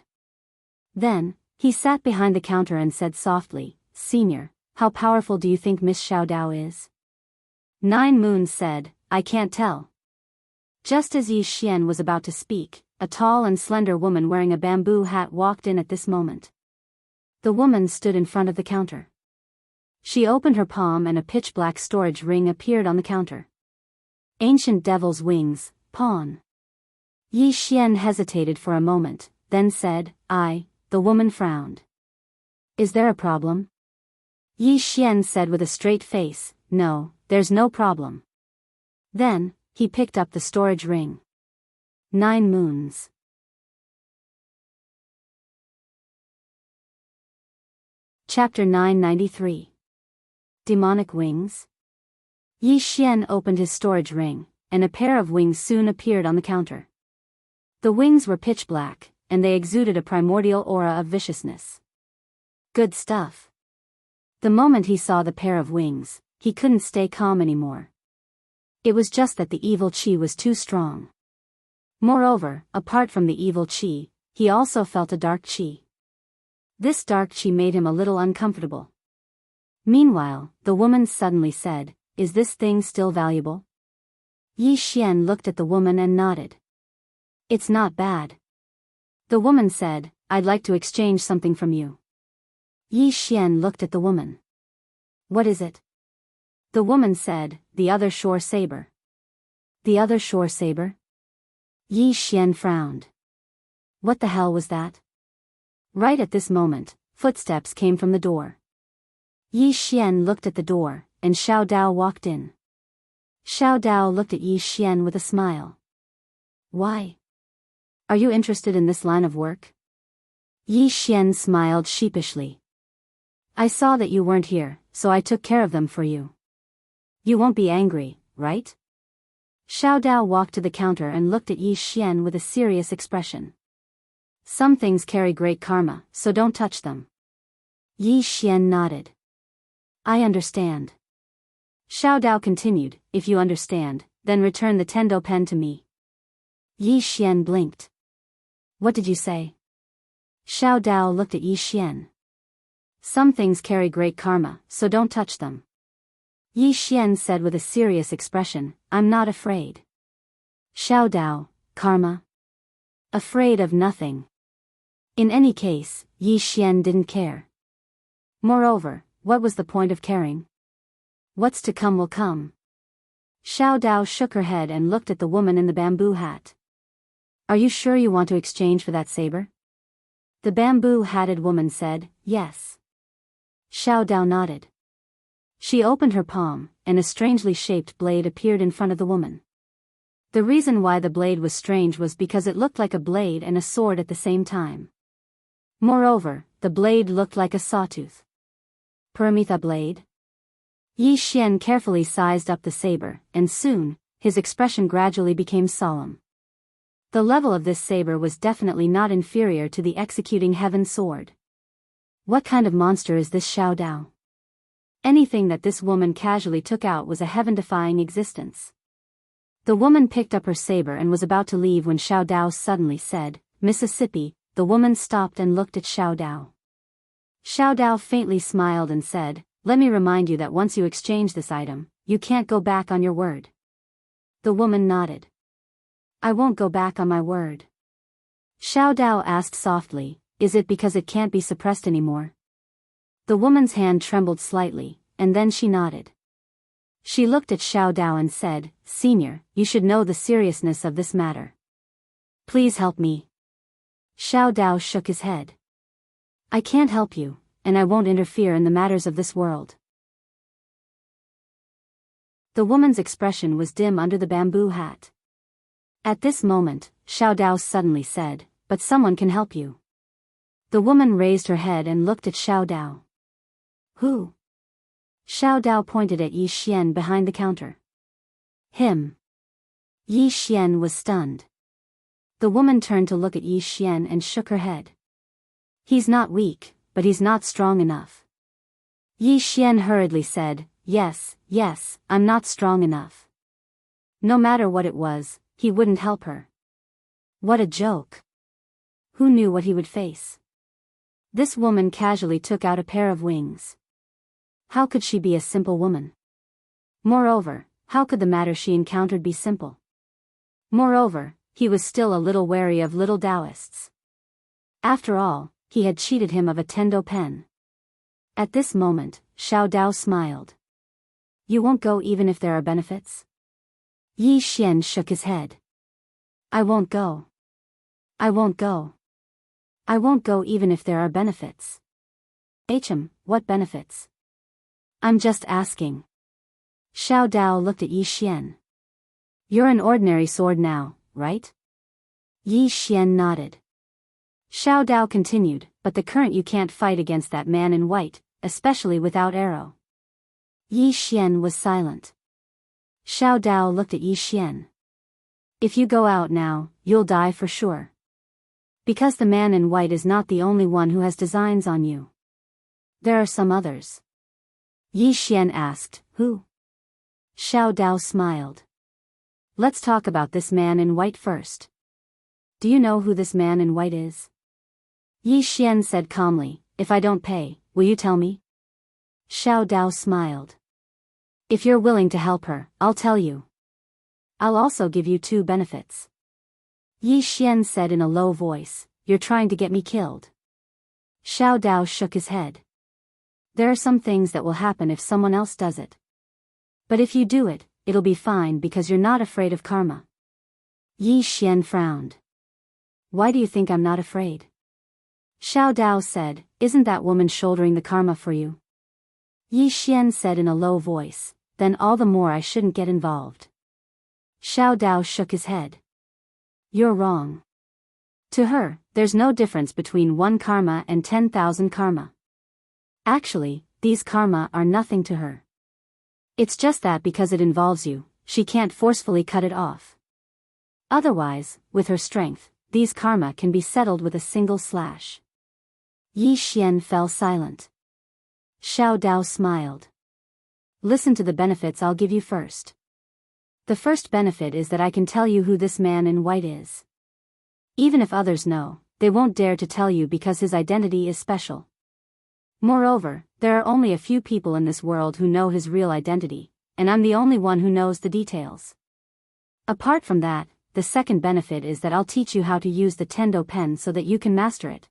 Then, he sat behind the counter and said softly, Senior, how powerful do you think Miss Xiao Dao is? 9 Moons said, I can't tell. Just as Yi Xian was about to speak, a tall and slender woman wearing a bamboo hat walked in at this moment. The woman stood in front of the counter. She opened her palm and a pitch-black storage ring appeared on the counter. Ancient Devil's Wings, pawn. Yi Xian hesitated for a moment, then said, The woman frowned. Is there a problem? Yi Xian said with a straight face, No, there's no problem. Then, he picked up the storage ring. 9 Moons. Chapter 993. Demonic Wings? Yi Xian opened his storage ring, and a pair of wings soon appeared on the counter. The wings were pitch black, and they exuded a primordial aura of viciousness. Good stuff. The moment he saw the pair of wings, he couldn't stay calm anymore. It was just that the evil chi was too strong. Moreover, apart from the evil chi, he also felt a dark chi. This dark chi made him a little uncomfortable. Meanwhile, the woman suddenly said, Is this thing still valuable? Yi Xian looked at the woman and nodded. It's not bad. The woman said, I'd like to exchange something from you. Yi Xian looked at the woman. What is it? The woman said, The other shore saber. The other shore saber? Yi Xian frowned. What the hell was that? Right at this moment, footsteps came from the door. Yi Xian looked at the door, and Xiao Dao walked in. Xiao Dao looked at Yi Xian with a smile. Why? Are you interested in this line of work? Yi Xian smiled sheepishly. I saw that you weren't here, so I took care of them for you. You won't be angry, right? Xiao Dao walked to the counter and looked at Yi Xian with a serious expression. Some things carry great karma, so don't touch them. Yi Xian nodded. I understand. Xiao Dao continued, if you understand, then return the Tendo pen to me. Yi Xian blinked. What did you say? Xiao Dao looked at Yi Xian. Some things carry great karma, so don't touch them. Yi Xian said with a serious expression, I'm not afraid. Xiao Dao, karma? Afraid of nothing. In any case, Yi Xian didn't care. Moreover, what was the point of caring? What's to come will come. Xiao Dao shook her head and looked at the woman in the bamboo hat. Are you sure you want to exchange for that saber? The bamboo-hatted woman said, yes. Xiao Dao nodded. She opened her palm, and a strangely shaped blade appeared in front of the woman. The reason why the blade was strange was because it looked like a blade and a sword at the same time. Moreover, the blade looked like a sawtooth. Paramitha blade? Yi Xian carefully sized up the saber, and soon, his expression gradually became solemn. The level of this saber was definitely not inferior to the executing heaven sword. What kind of monster is this Xiao Dao? Anything that this woman casually took out was a heaven-defying existence. The woman picked up her saber and was about to leave when Xiao Dao suddenly said, Mississippi. The woman stopped and looked at Xiao Dao. Xiao Dao faintly smiled and said, let me remind you that once you exchange this item, you can't go back on your word. The woman nodded. I won't go back on my word. Xiao Dao asked softly, is it because it can't be suppressed anymore? The woman's hand trembled slightly, and then she nodded. She looked at Xiao Dao and said, Senior, you should know the seriousness of this matter. Please help me. Xiao Dao shook his head. I can't help you, and I won't interfere in the matters of this world. The woman's expression was dim under the bamboo hat. At this moment, Xiao Dao suddenly said, but someone can help you. The woman raised her head and looked at Xiao Dao. Who? Xiao Dao pointed at Yi Xian behind the counter. Him. Yi Xian was stunned. The woman turned to look at Yi Xian and shook her head. He's not weak, but he's not strong enough. Yi Xian hurriedly said, yes, I'm not strong enough. No matter what it was, he wouldn't help her. What a joke. Who knew what he would face? This woman casually took out a pair of wings. How could she be a simple woman? Moreover, how could the matter she encountered be simple? Moreover, he was still a little wary of little Taoists. After all, he had cheated him of a Tendo pen. At this moment, Xiao Dao smiled. You won't go even if there are benefits? Yi Xian shook his head. I won't go. I won't go. I won't go even if there are benefits. What benefits? I'm just asking. Xiao Dao looked at Yi Xian. You're an ordinary sword now, right? Yi Xian nodded. Xiao Dao continued, but the current you can't fight against that man in white, especially without arrow. Yi Xian was silent. Xiao Dao looked at Yi Xian. If you go out now, you'll die for sure. Because the man in white is not the only one who has designs on you. There are some others. Yi Xian asked, who? Xiao Dao smiled. Let's talk about this man in white first. Do you know who this man in white is? Yi Xian said calmly, if I don't pay, will you tell me? Xiao Dao smiled. If you're willing to help her, I'll tell you. I'll also give you 2 benefits. Yi Xian said in a low voice, you're trying to get me killed. Xiao Dao shook his head. There are some things that will happen if someone else does it. But if you do it, it'll be fine because you're not afraid of karma. Yi Xian frowned. Why do you think I'm not afraid? Xiao Dao said, isn't that woman shouldering the karma for you? Yi Xian said in a low voice, then all the more I shouldn't get involved. Xiao Dao shook his head. You're wrong. To her, there's no difference between 1 karma and 10,000 karma. Actually, these karma are nothing to her. It's just that because it involves you, she can't forcefully cut it off. Otherwise, with her strength, these karma can be settled with a single slash. Yi Xian fell silent. Xiao Dao smiled. Listen to the benefits I'll give you first. The first benefit is that I can tell you who this man in white is. Even if others know, they won't dare to tell you because his identity is special. Moreover, there are only a few people in this world who know his real identity, and I'm the only one who knows the details. Apart from that, the second benefit is that I'll teach you how to use the Tendo pen so that you can master it.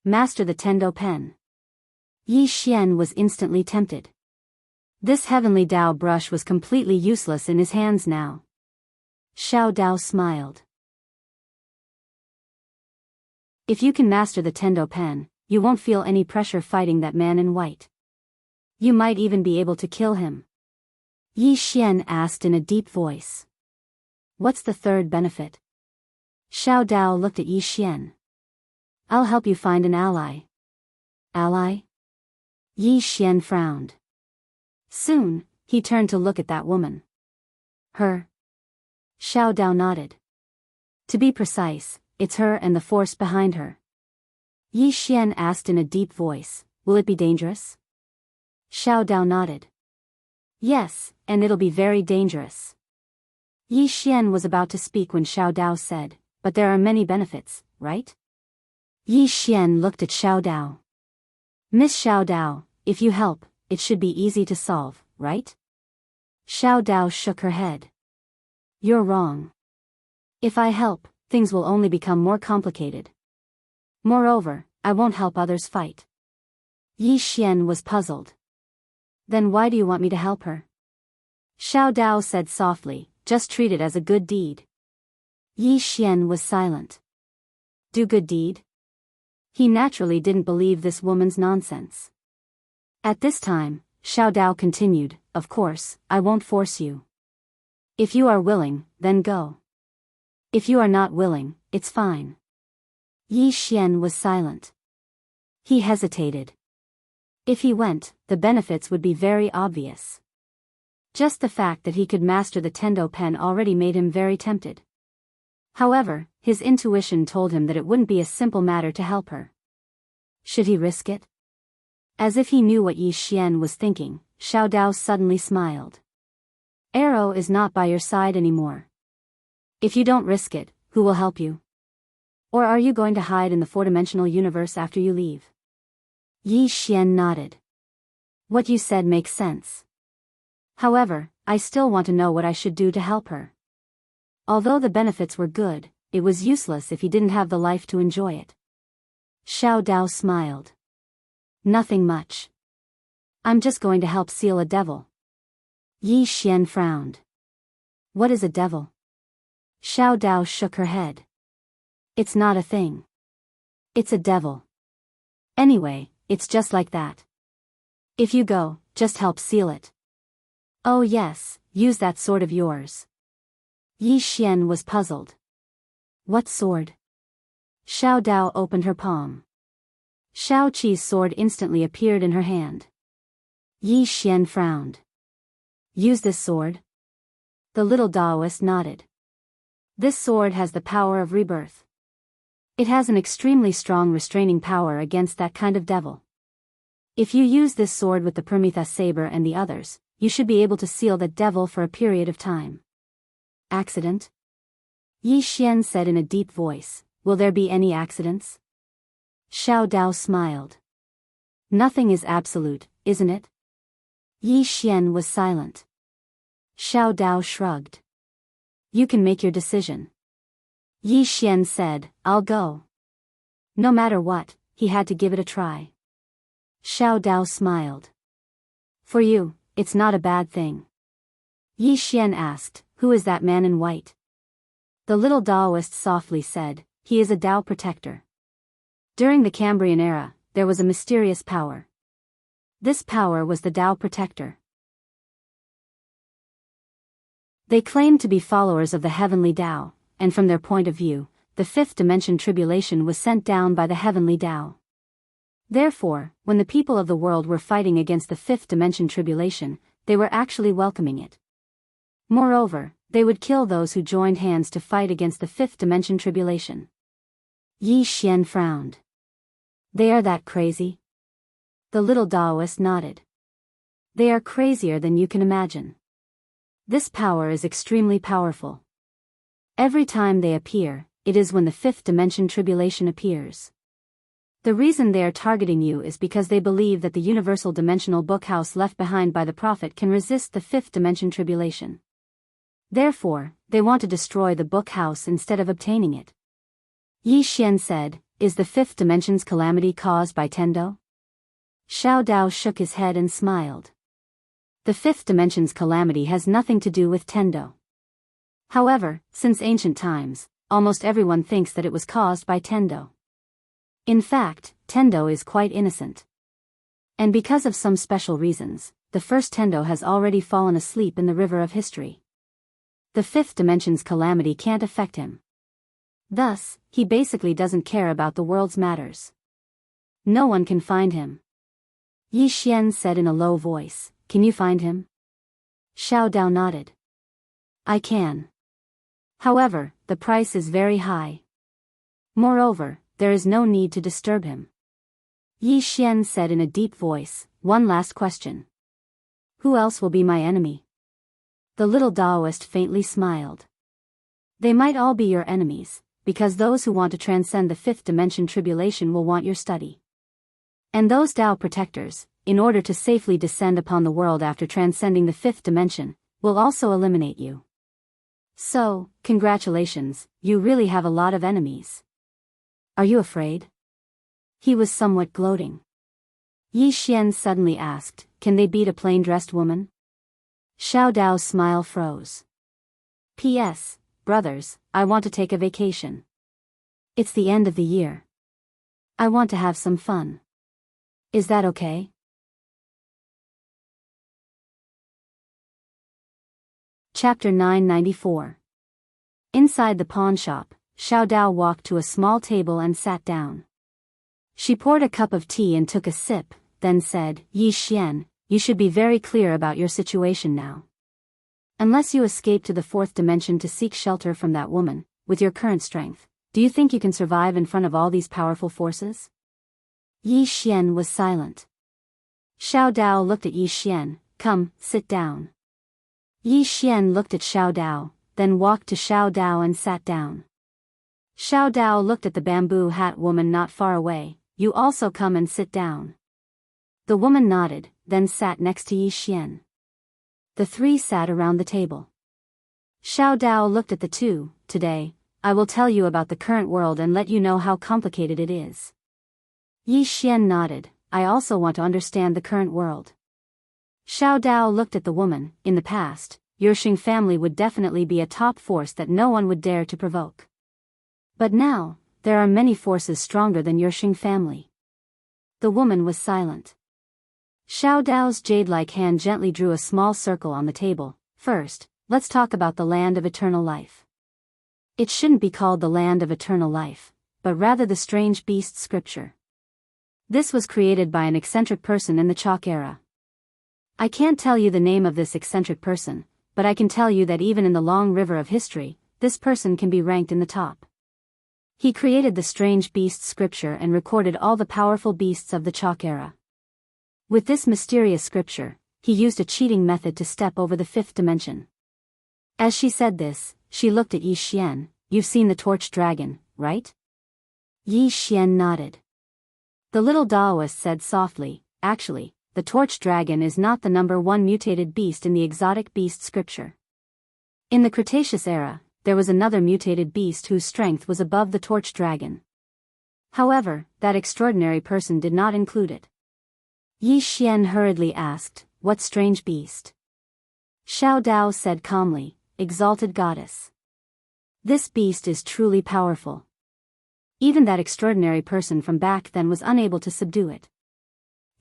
Master the Tendo pen. Yi Xian was instantly tempted. This heavenly Dao brush was completely useless in his hands now. Xiao Dao smiled. If you can master the Tendo pen, you won't feel any pressure fighting that man in white. You might even be able to kill him. Yi Xian asked in a deep voice. What's the third benefit? Xiao Dao looked at Yi Xian. I'll help you find an ally. Ally? Yi Xian frowned. Soon, he turned to look at that woman. Her? Xiao Dao nodded. To be precise, it's her and the force behind her. Yi Xian asked in a deep voice, will it be dangerous? Xiao Dao nodded. Yes, and it'll be very dangerous. Yi Xian was about to speak when Xiao Dao said, but there are many benefits, right? Yi Xian looked at Xiao Dao. Miss Xiao Dao, if you help, it should be easy to solve, right? Xiao Dao shook her head. You're wrong. If I help, things will only become more complicated. Moreover, I won't help others fight. Yi Xian was puzzled. Then why do you want me to help her? Xiao Dao said softly, just treat it as a good deed. Yi Xian was silent. Do good deed? He naturally didn't believe this woman's nonsense. At this time, Xiao Dao continued, of course, I won't force you. If you are willing, then go. If you are not willing, it's fine. Yi Xian was silent. He hesitated. If he went, the benefits would be very obvious. Just the fact that he could master the Tendo pen already made him very tempted. However, his intuition told him that it wouldn't be a simple matter to help her. Should he risk it? As if he knew what Yi Xian was thinking, Xiao Dao suddenly smiled. Arrow is not by your side anymore. If you don't risk it, who will help you? Or are you going to hide in the four-dimensional universe after you leave? Yi Xian nodded. What you said makes sense. However, I still want to know what I should do to help her. Although the benefits were good, it was useless if he didn't have the life to enjoy it. Xiao Dao smiled. Nothing much. I'm just going to help seal a devil. Yi Xian frowned. What is a devil? Xiao Dao shook her head. It's not a thing. It's a devil. Anyway, it's just like that. If you go, just help seal it. Oh yes, use that sword of yours. Yi Xian was puzzled. What sword? Xiao Dao opened her palm. Shao Qi's sword instantly appeared in her hand. Yi Xian frowned. Use this sword? The little Taoist nodded. This sword has the power of rebirth. It has an extremely strong restraining power against that kind of devil. If you use this sword with the Prometheus saber and the others, you should be able to seal that devil for a period of time. Accident? Yi Xian said in a deep voice, will there be any accidents? Xiao Dao smiled. Nothing is absolute, isn't it? Yi Xian was silent. Xiao Dao shrugged. You can make your decision. Yi Xian said, I'll go. No matter what, he had to give it a try. Xiao Dao smiled. For you, it's not a bad thing. Yi Xian asked, who is that man in white? The little Taoist softly said, he is a Tao protector. During the Cambrian era, there was a mysterious power. This power was the Tao Protector. They claimed to be followers of the heavenly Tao, and from their point of view, the fifth dimension tribulation was sent down by the heavenly Tao. Therefore, when the people of the world were fighting against the fifth dimension tribulation, they were actually welcoming it. Moreover, they would kill those who joined hands to fight against the fifth dimension tribulation. Yi Xian frowned. They are that crazy? The little Taoist nodded. They are crazier than you can imagine. This power is extremely powerful. Every time they appear, it is when the fifth dimension tribulation appears. The reason they are targeting you is because they believe that the universal dimensional bookhouse left behind by the Prophet can resist the fifth dimension tribulation. Therefore, they want to destroy the bookhouse instead of obtaining it. Yi Xian said, "Is the fifth dimension's calamity caused by Tendo?" Xiao Dao shook his head and smiled. The fifth dimension's calamity has nothing to do with Tendo. However, since ancient times, almost everyone thinks that it was caused by Tendo. In fact, Tendo is quite innocent. And because of some special reasons, the first Tendo has already fallen asleep in the river of history. The fifth dimension's calamity can't affect him. Thus, he basically doesn't care about the world's matters. No one can find him. Yi Xian said in a low voice, "Can you find him?" Xiao Dao nodded. "I can. However, the price is very high. Moreover, there is no need to disturb him." Yi Xian said in a deep voice, "One last question. Who else will be my enemy?" The little Taoist faintly smiled. "They might all be your enemies, because those who want to transcend the fifth dimension tribulation will want your study. And those Tao protectors, in order to safely descend upon the world after transcending the fifth dimension, will also eliminate you. So, congratulations, you really have a lot of enemies. Are you afraid?" He was somewhat gloating. Yi Xian suddenly asked, "Can they beat a plain-dressed woman?" Xiao Dao's smile froze. "P.S. Brothers, I want to take a vacation. It's the end of the year. I want to have some fun. Is that okay?" Chapter 994. Inside the pawn shop, Xiao Dao walked to a small table and sat down. She poured a cup of tea and took a sip, then said, "Yi Xian, you should be very clear about your situation now. Unless you escape to the fourth dimension to seek shelter from that woman, with your current strength, do you think you can survive in front of all these powerful forces?" Yi Xian was silent. Xiao Dao looked at Yi Xian. "Come, sit down." Yi Xian looked at Xiao Dao, then walked to Xiao Dao and sat down. Xiao Dao looked at the bamboo hat woman not far away. "You also come and sit down." The woman nodded, then sat next to Yi Xian. The three sat around the table. Xiao Dao looked at the two. "Today, I will tell you about the current world and let you know how complicated it is." Yi Xian nodded. "I also want to understand the current world." Xiao Dao looked at the woman. "In the past, your Xing family would definitely be a top force that no one would dare to provoke. But now, there are many forces stronger than your Xing family." The woman was silent. Xiao Dao's jade-like hand gently drew a small circle on the table. "First, let's talk about the land of eternal life. It shouldn't be called the land of eternal life, but rather the strange beast scripture. This was created by an eccentric person in the chalk era. I can't tell you the name of this eccentric person, but I can tell you that even in the long river of history, this person can be ranked in the top. He created the strange beast scripture and recorded all the powerful beasts of the chalk era. With this mysterious scripture, he used a cheating method to step over the fifth dimension." As she said this, she looked at Yi Xian. "You've seen the torch dragon, right?" Yi Xian nodded. The little Taoist said softly, "Actually, the torch dragon is not the number one mutated beast in the exotic beast scripture. In the Cretaceous era, there was another mutated beast whose strength was above the torch dragon. However, that extraordinary person did not include it." Yi Xian hurriedly asked, "What strange beast?" Xiao Dao said calmly, "Exalted goddess. This beast is truly powerful. Even that extraordinary person from back then was unable to subdue it.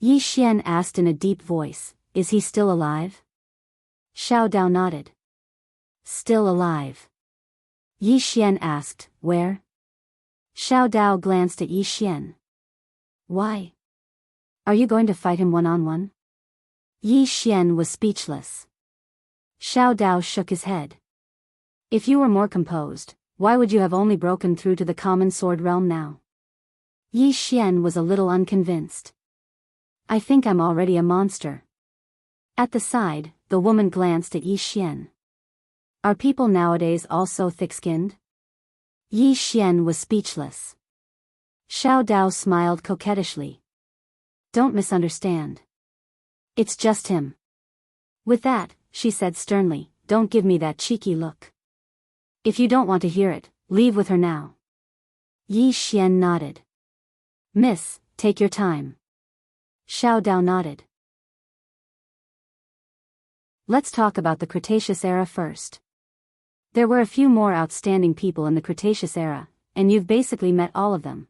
Yi Xian asked in a deep voice, is he still alive? Xiao Dao nodded. Still alive. Yi Xian asked, where? Xiao Dao glanced at Yi Xian. Why? Are you going to fight him one-on-one? Yi Xian was speechless. Xiao Dao shook his head. If you were more composed, why would you have only broken through to the common sword realm now? Yi Xian was a little unconvinced. I think I'm already a monster. At the side, the woman glanced at Yi Xian. Are people nowadays all so thick-skinned? Yi Xian was speechless. Xiao Dao smiled coquettishly. Don't misunderstand. It's just him. With that, she said sternly, don't give me that cheeky look. If you don't want to hear it, leave with her now. Yi Xian nodded. Miss, take your time. Xiao Dao nodded. Let's talk about the Cretaceous era first. There were a few more outstanding people in the Cretaceous era, and you've basically met all of them.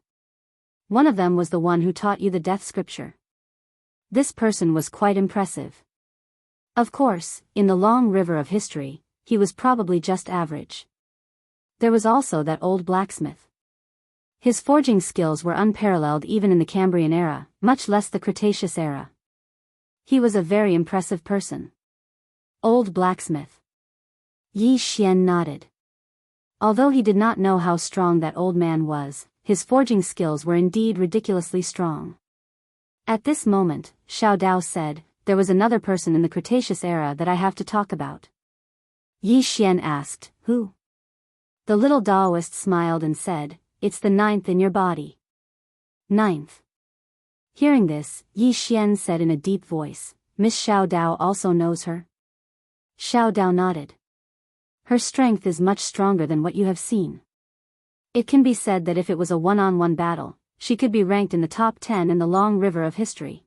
One of them was the one who taught you the death scripture. This person was quite impressive. Of course, in the long river of history, he was probably just average. There was also that old blacksmith. His forging skills were unparalleled even in the Cambrian era, much less the Cretaceous era. He was a very impressive person. Old blacksmith. Yi Xian nodded. Although he did not know how strong that old man was, his forging skills were indeed ridiculously strong. At this moment, Xiao Dao said, there was another person in the Cretaceous era that I have to talk about. Yi Xian asked, who? The little Daoist smiled and said, it's the ninth in your body. Ninth. Hearing this, Yi Xian said in a deep voice, Miss Xiao Dao also knows her? Xiao Dao nodded. Her strength is much stronger than what you have seen. It can be said that if it was a one-on-one battle, she could be ranked in the top 10 in the long river of history.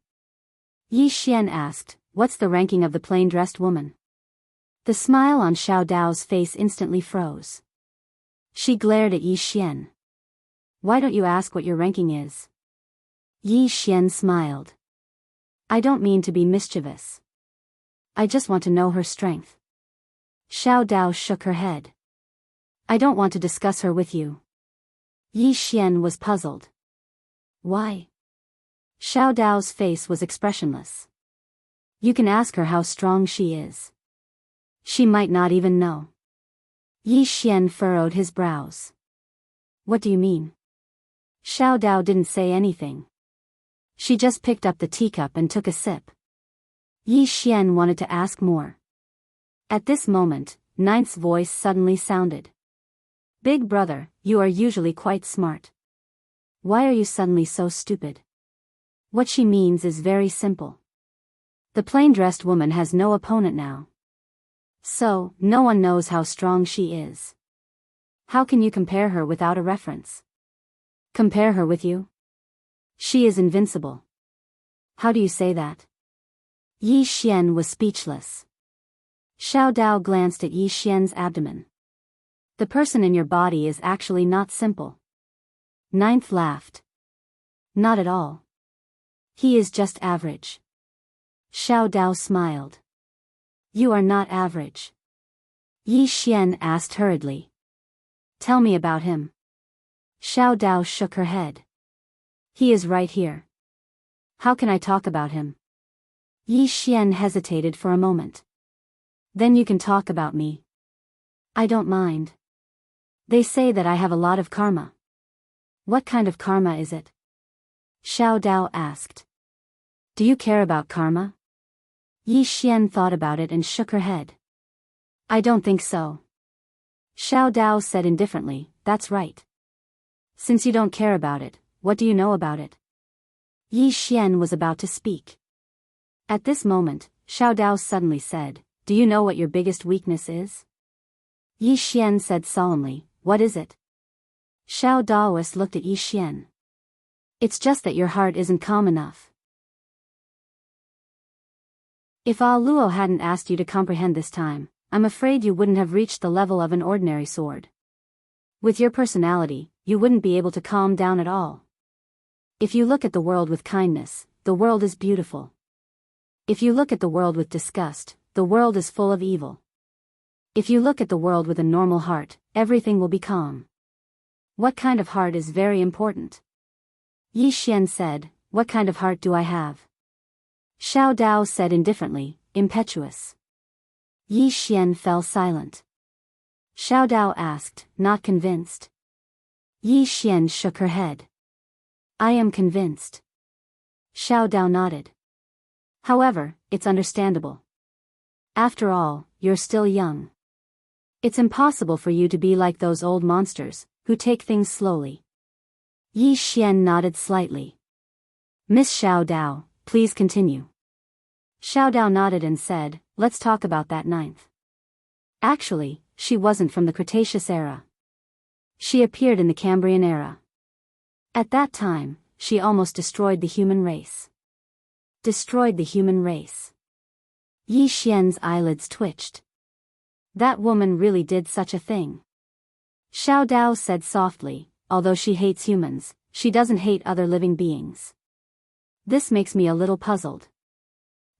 Yi Xian asked, what's the ranking of the plain-dressed woman? The smile on Xiao Dao's face instantly froze. She glared at Yi Xian. Why don't you ask what your ranking is? Yi Xian smiled. I don't mean to be mischievous. I just want to know her strength. Xiao Dao shook her head. I don't want to discuss her with you. Yi Xian was puzzled. Why? Xiao Dao's face was expressionless. You can ask her how strong she is. She might not even know. Yi Xian furrowed his brows. What do you mean? Xiao Dao didn't say anything. She just picked up the teacup and took a sip. Yi Xian wanted to ask more. At this moment, Ninth's voice suddenly sounded. Big brother, you are usually quite smart. Why are you suddenly so stupid? What she means is very simple. The plain-dressed woman has no opponent now. So, no one knows how strong she is. How can you compare her without a reference? Compare her with you? She is invincible. How do you say that? Yi Xian was speechless. Xiao Dao glanced at Yi Xian's abdomen. The person in your body is actually not simple. Ninth laughed. Not at all. He is just average. Xiao Dao smiled. You are not average. Yi Xian asked hurriedly. Tell me about him. Xiao Dao shook her head. He is right here. How can I talk about him? Yi Xian hesitated for a moment. Then you can talk about me. I don't mind. They say that I have a lot of karma. What kind of karma is it? Xiao Dao asked. Do you care about karma? Yi Xian thought about it and shook her head. I don't think so. Xiao Dao said indifferently, that's right. Since you don't care about it, what do you know about it? Yi Xian was about to speak. At this moment, Xiao Dao suddenly said, do you know what your biggest weakness is? Yi Xian said solemnly, what is it? Xiao Daoist looked at Yi Xian. It's just that your heart isn't calm enough. If Ah Luo hadn't asked you to comprehend this time, I'm afraid you wouldn't have reached the level of an ordinary sword. With your personality, you wouldn't be able to calm down at all. If you look at the world with kindness, the world is beautiful. If you look at the world with disgust, the world is full of evil. If you look at the world with a normal heart, everything will be calm. What kind of heart is very important. Yi Xian said, what kind of heart do I have? Xiao Dao said indifferently, impetuous. Yi Xian fell silent. Xiao Dao asked, not convinced. Yi Xian shook her head. I am convinced. Xiao Dao nodded. However, it's understandable. After all, you're still young. It's impossible for you to be like those old monsters, who take things slowly. Yi Xian nodded slightly. Miss Xiao Dao, please continue. Xiao Dao nodded and said, let's talk about that ninth. Actually, she wasn't from the Cretaceous era. She appeared in the Cambrian era. At that time, she almost destroyed the human race. Destroyed the human race. Yi Xian's eyelids twitched. That woman really did such a thing. Xiao Dao said softly, although she hates humans, she doesn't hate other living beings. This makes me a little puzzled.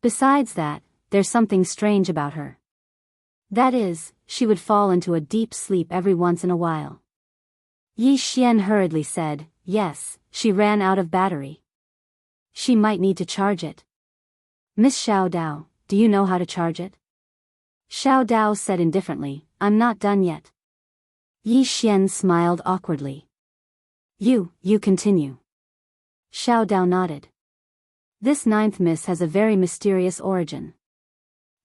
Besides that, there's something strange about her. That is, she would fall into a deep sleep every once in a while. Yi Xian hurriedly said, yes, she ran out of battery. She might need to charge it. Miss Xiao Dao, do you know how to charge it? Xiao Dao said indifferently, I'm not done yet. Yi Xian smiled awkwardly. You continue. Xiao Dao nodded. This ninth miss has a very mysterious origin.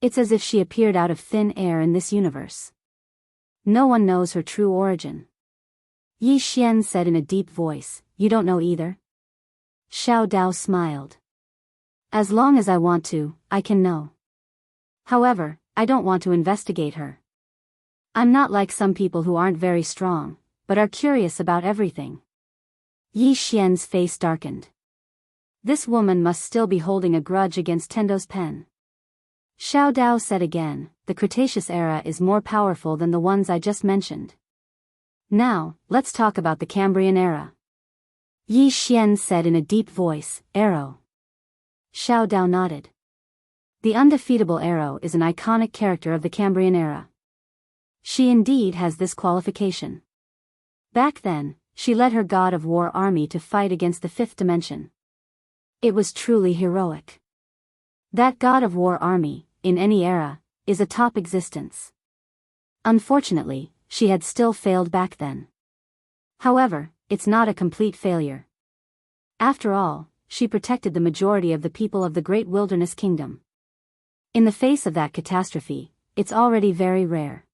It's as if she appeared out of thin air in this universe. No one knows her true origin. Yi Xian said in a deep voice, you don't know either? Xiao Dao smiled. As long as I want to, I can know. However, I don't want to investigate her. I'm not like some people who aren't very strong, but are curious about everything. Yi Xian's face darkened. This woman must still be holding a grudge against Tendo's pen. Xiao Dao said again, the Cretaceous era is more powerful than the ones I just mentioned. Now, let's talk about the Cambrian era. Yi Xian said in a deep voice, Arrow. Xiao Dao nodded. The undefeatable Arrow is an iconic character of the Cambrian era. She indeed has this qualification. Back then, she led her god of war army to fight against the fifth dimension. It was truly heroic. That god of war army, in any era, is a top existence. Unfortunately, she had still failed back then. However, it's not a complete failure. After all, she protected the majority of the people of the Great Wilderness Kingdom. In the face of that catastrophe, it's already very rare.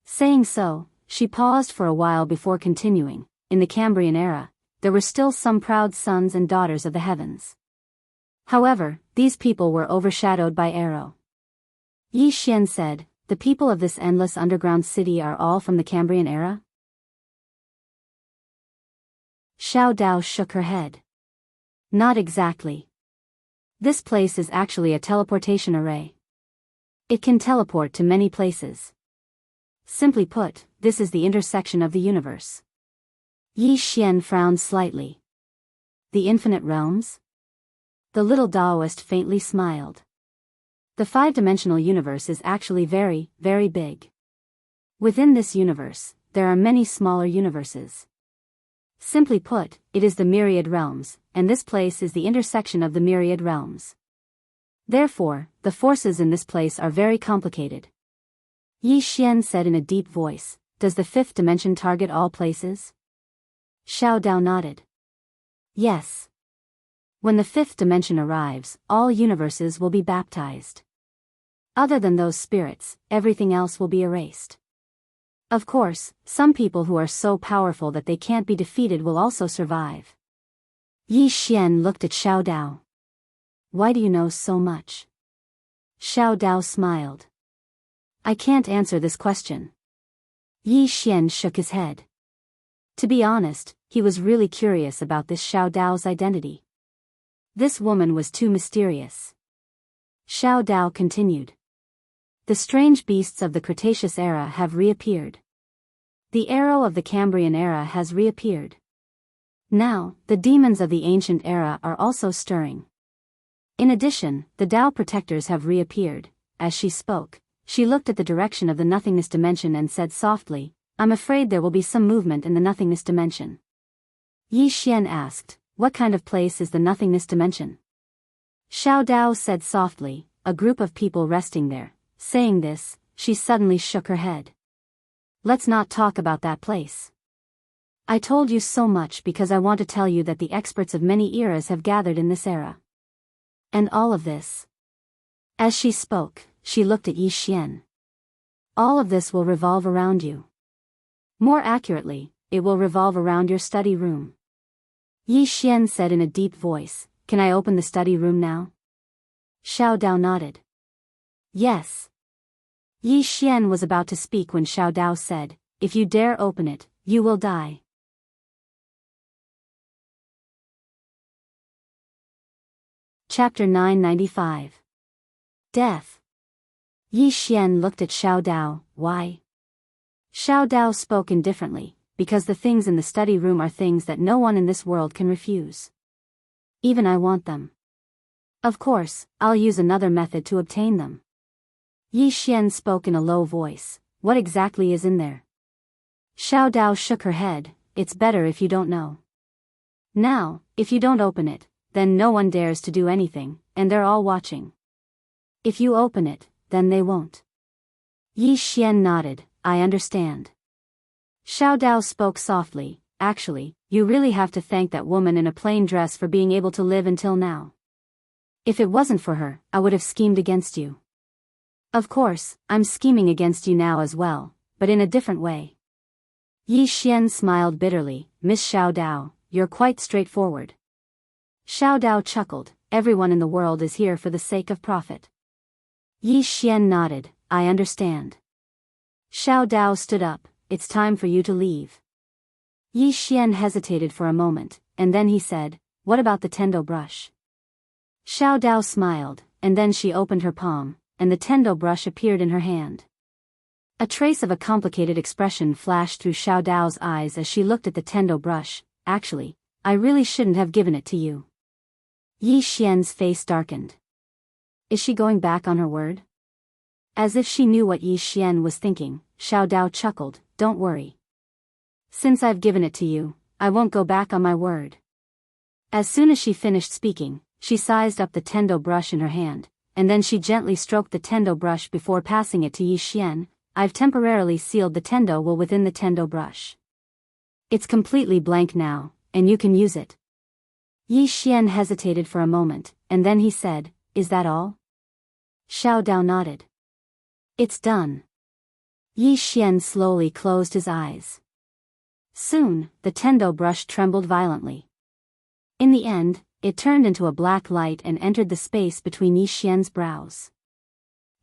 Saying so, she paused for a while before continuing. In the Cambrian era, there were still some proud sons and daughters of the heavens. However, these people were overshadowed by Arrow. Yi Xian said, the people of this endless underground city are all from the Cambrian era? Xiao Dao shook her head. Not exactly. This place is actually a teleportation array. It can teleport to many places. Simply put, this is the intersection of the universe. Yi Xian frowned slightly. The infinite realms? The little Taoist faintly smiled. The five-dimensional universe is actually very, very big. Within this universe, there are many smaller universes. Simply put, it is the myriad realms, and this place is the intersection of the myriad realms. Therefore, the forces in this place are very complicated. Yi Xian said in a deep voice, does the fifth dimension target all places? Xiao Dao nodded. Yes. When the fifth dimension arrives, all universes will be baptized. Other than those spirits, everything else will be erased. Of course, some people who are so powerful that they can't be defeated will also survive. Yi Xian looked at Xiao Dao. Why do you know so much? Xiao Dao smiled. I can't answer this question. Yi Xian shook his head. To be honest, he was really curious about this Xiao Dao's identity. This woman was too mysterious. Xiao Dao continued. The strange beasts of the Cretaceous era have reappeared. The arrow of the Cambrian era has reappeared. Now, the demons of the ancient era are also stirring. In addition, the Tao protectors have reappeared. As she spoke, she looked at the direction of the nothingness dimension and said softly, I'm afraid there will be some movement in the nothingness dimension. Yi Xian asked, what kind of place is the nothingness dimension? Xiao Dao said softly, a group of people resting there. Saying this, she suddenly shook her head. Let's not talk about that place. I told you so much because I want to tell you that the experts of many eras have gathered in this era. And all of this. As she spoke, she looked at Yi Xian. All of this will revolve around you. More accurately, it will revolve around your study room. Yi Xian said in a deep voice, can I open the study room now? Xiao Dao nodded. Yes. Yi Xian was about to speak when Xiao Dao said, if you dare open it, you will die. Chapter 995. Death. Yi Xian looked at Xiao Dao, why? Xiao Dao spoke indifferently, because the things in the study room are things that no one in this world can refuse. Even I want them. Of course, I'll use another method to obtain them. Yi Xian spoke in a low voice, what exactly is in there? Xiao Dao shook her head, it's better if you don't know. Now, if you don't open it, then no one dares to do anything, and they're all watching. If you open it, then they won't. Yi Xian nodded, I understand. Xiao Dao spoke softly, actually, you really have to thank that woman in a plain dress for being able to live until now. If it wasn't for her, I would have schemed against you. Of course, I'm scheming against you now as well, but in a different way. Yi Xian smiled bitterly, Miss Xiao Dao, you're quite straightforward. Xiao Dao chuckled, everyone in the world is here for the sake of profit. Yi Xian nodded, I understand. Xiao Dao stood up, it's time for you to leave. Yi Xian hesitated for a moment, and then he said, what about the Tendo brush? Xiao Dao smiled, and then she opened her palm, and the Tendo brush appeared in her hand. A trace of a complicated expression flashed through Xiao Dao's eyes as she looked at the Tendo brush, actually, I really shouldn't have given it to you. Yi Xian's face darkened. Is she going back on her word? As if she knew what Yi Xian was thinking, Xiao Dao chuckled, don't worry. Since I've given it to you, I won't go back on my word. As soon as she finished speaking, she sized up the Tendo brush in her hand, and then she gently stroked the Tendo brush before passing it to Yi Xian. I've temporarily sealed the Tendo will within the Tendo brush. It's completely blank now, and you can use it. Yi Xian hesitated for a moment, and then he said, is that all? Xiao Dao nodded. It's done. Yi Xian slowly closed his eyes. Soon, the Tendo brush trembled violently. In the end, it turned into a black light and entered the space between Yi Xian's brows.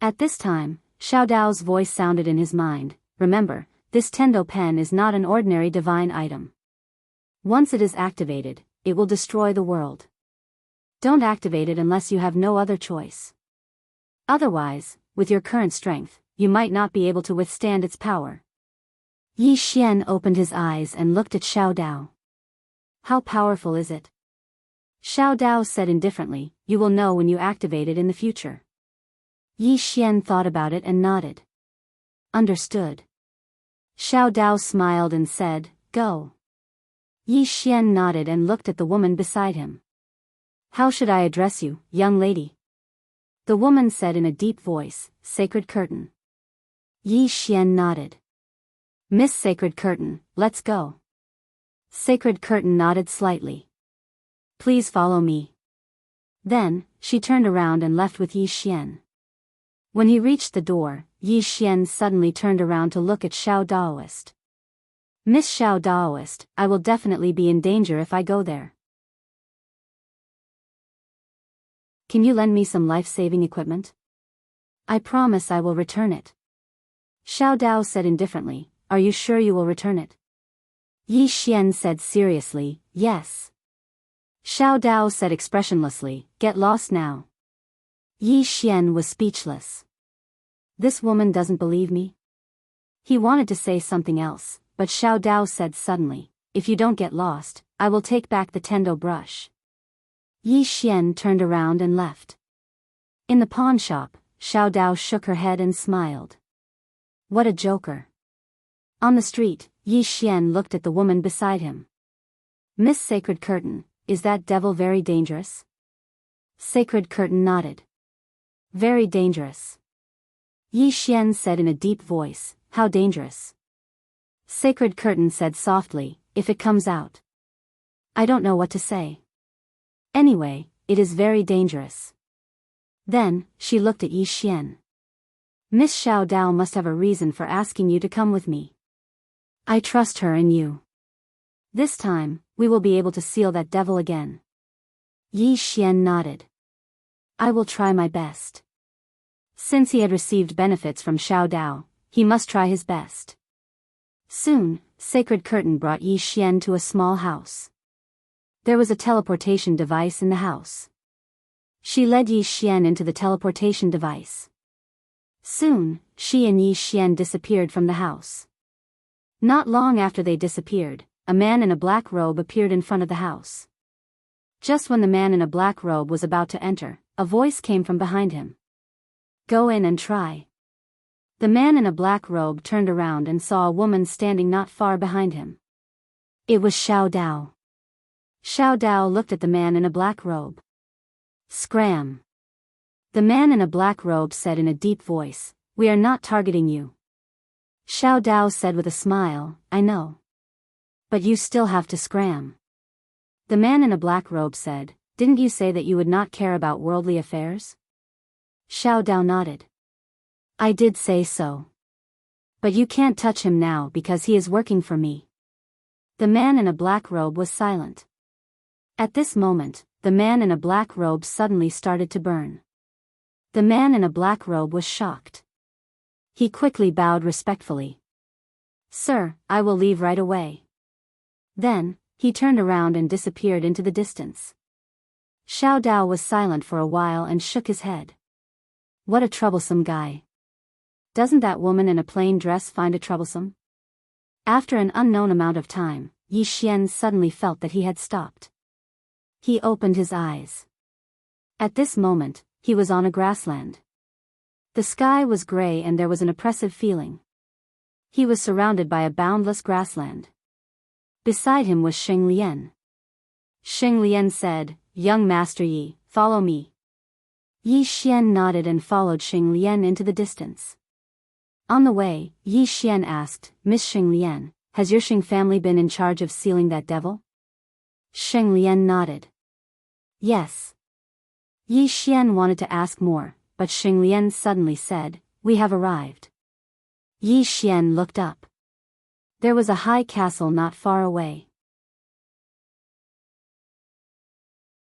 At this time, Xiao Dao's voice sounded in his mind, remember, this Tendo pen is not an ordinary divine item. Once it is activated, it will destroy the world. Don't activate it unless you have no other choice. Otherwise, with your current strength, you might not be able to withstand its power. Yi Xian opened his eyes and looked at Xiao Dao. How powerful is it? Xiao Dao said indifferently, you will know when you activate it in the future. Yi Xian thought about it and nodded. Understood. Xiao Dao smiled and said, go. Yi Xian nodded and looked at the woman beside him. How should I address you, young lady? The woman said in a deep voice, Sacred Curtain. Yi Xian nodded. Miss Sacred Curtain, let's go. Sacred Curtain nodded slightly. Please follow me. Then, she turned around and left with Yi Xian. When he reached the door, Yi Xian suddenly turned around to look at Xiao Daoist. Miss Xiao Daoist, I will definitely be in danger if I go there. Can you lend me some life-saving equipment? I promise I will return it. Xiao Dao said indifferently, are you sure you will return it? Yi Xian said seriously, yes. Xiao Dao said expressionlessly, get lost now. Yi Xian was speechless. This woman doesn't believe me? He wanted to say something else, but Xiao Dao said suddenly, if you don't get lost, I will take back the Tendo brush. Yi Xian turned around and left. In the pawn shop, Xiao Dao shook her head and smiled. What a joker. On the street, Yi Xian looked at the woman beside him. Miss Sacred Curtain, is that devil very dangerous? Sacred Curtain nodded. Very dangerous. Yi Xian said in a deep voice, how dangerous? Sacred Curtain said softly, if it comes out. I don't know what to say. Anyway, it is very dangerous. Then, she looked at Yi Xian. Miss Xiao Dao must have a reason for asking you to come with me. I trust her and you. This time, we will be able to seal that devil again. Yi Xian nodded. I will try my best. Since he had received benefits from Xiao Dao, he must try his best. Soon, Sacred Curtain brought Yi Xian to a small house. There was a teleportation device in the house. She led Yi Xian into the teleportation device. Soon, she and Yi Xian disappeared from the house. Not long after they disappeared, a man in a black robe appeared in front of the house. Just when the man in a black robe was about to enter, a voice came from behind him. Go in and try. The man in a black robe turned around and saw a woman standing not far behind him. It was Xiao Dao. Xiao Dao looked at the man in a black robe. Scram. The man in a black robe said in a deep voice, we are not targeting you. Xiao Dao said with a smile, I know. But you still have to scram. The man in a black robe said, didn't you say that you would not care about worldly affairs? Xiao Dao nodded. I did say so. But you can't touch him now because he is working for me. The man in a black robe was silent. At this moment, the man in a black robe suddenly started to burn. The man in a black robe was shocked. He quickly bowed respectfully. Sir, I will leave right away. Then, he turned around and disappeared into the distance. Xiao Dao was silent for a while and shook his head. What a troublesome guy. Doesn't that woman in a plain dress find it troublesome? After an unknown amount of time, Yi Xian suddenly felt that he had stopped. He opened his eyes. At this moment, he was on a grassland. The sky was gray and there was an oppressive feeling. He was surrounded by a boundless grassland. Beside him was Xing Lian. Xing Lian said, Young Master Yi, follow me. Yi Xian nodded and followed Xing Lian into the distance. On the way, Yi Xian asked, Miss Xing Lian, has your Xing family been in charge of sealing that devil? Xing Lian nodded. Yes. Yi Xian wanted to ask more, but Xing Lian suddenly said, we have arrived. Yi Xian looked up. There was a high castle not far away.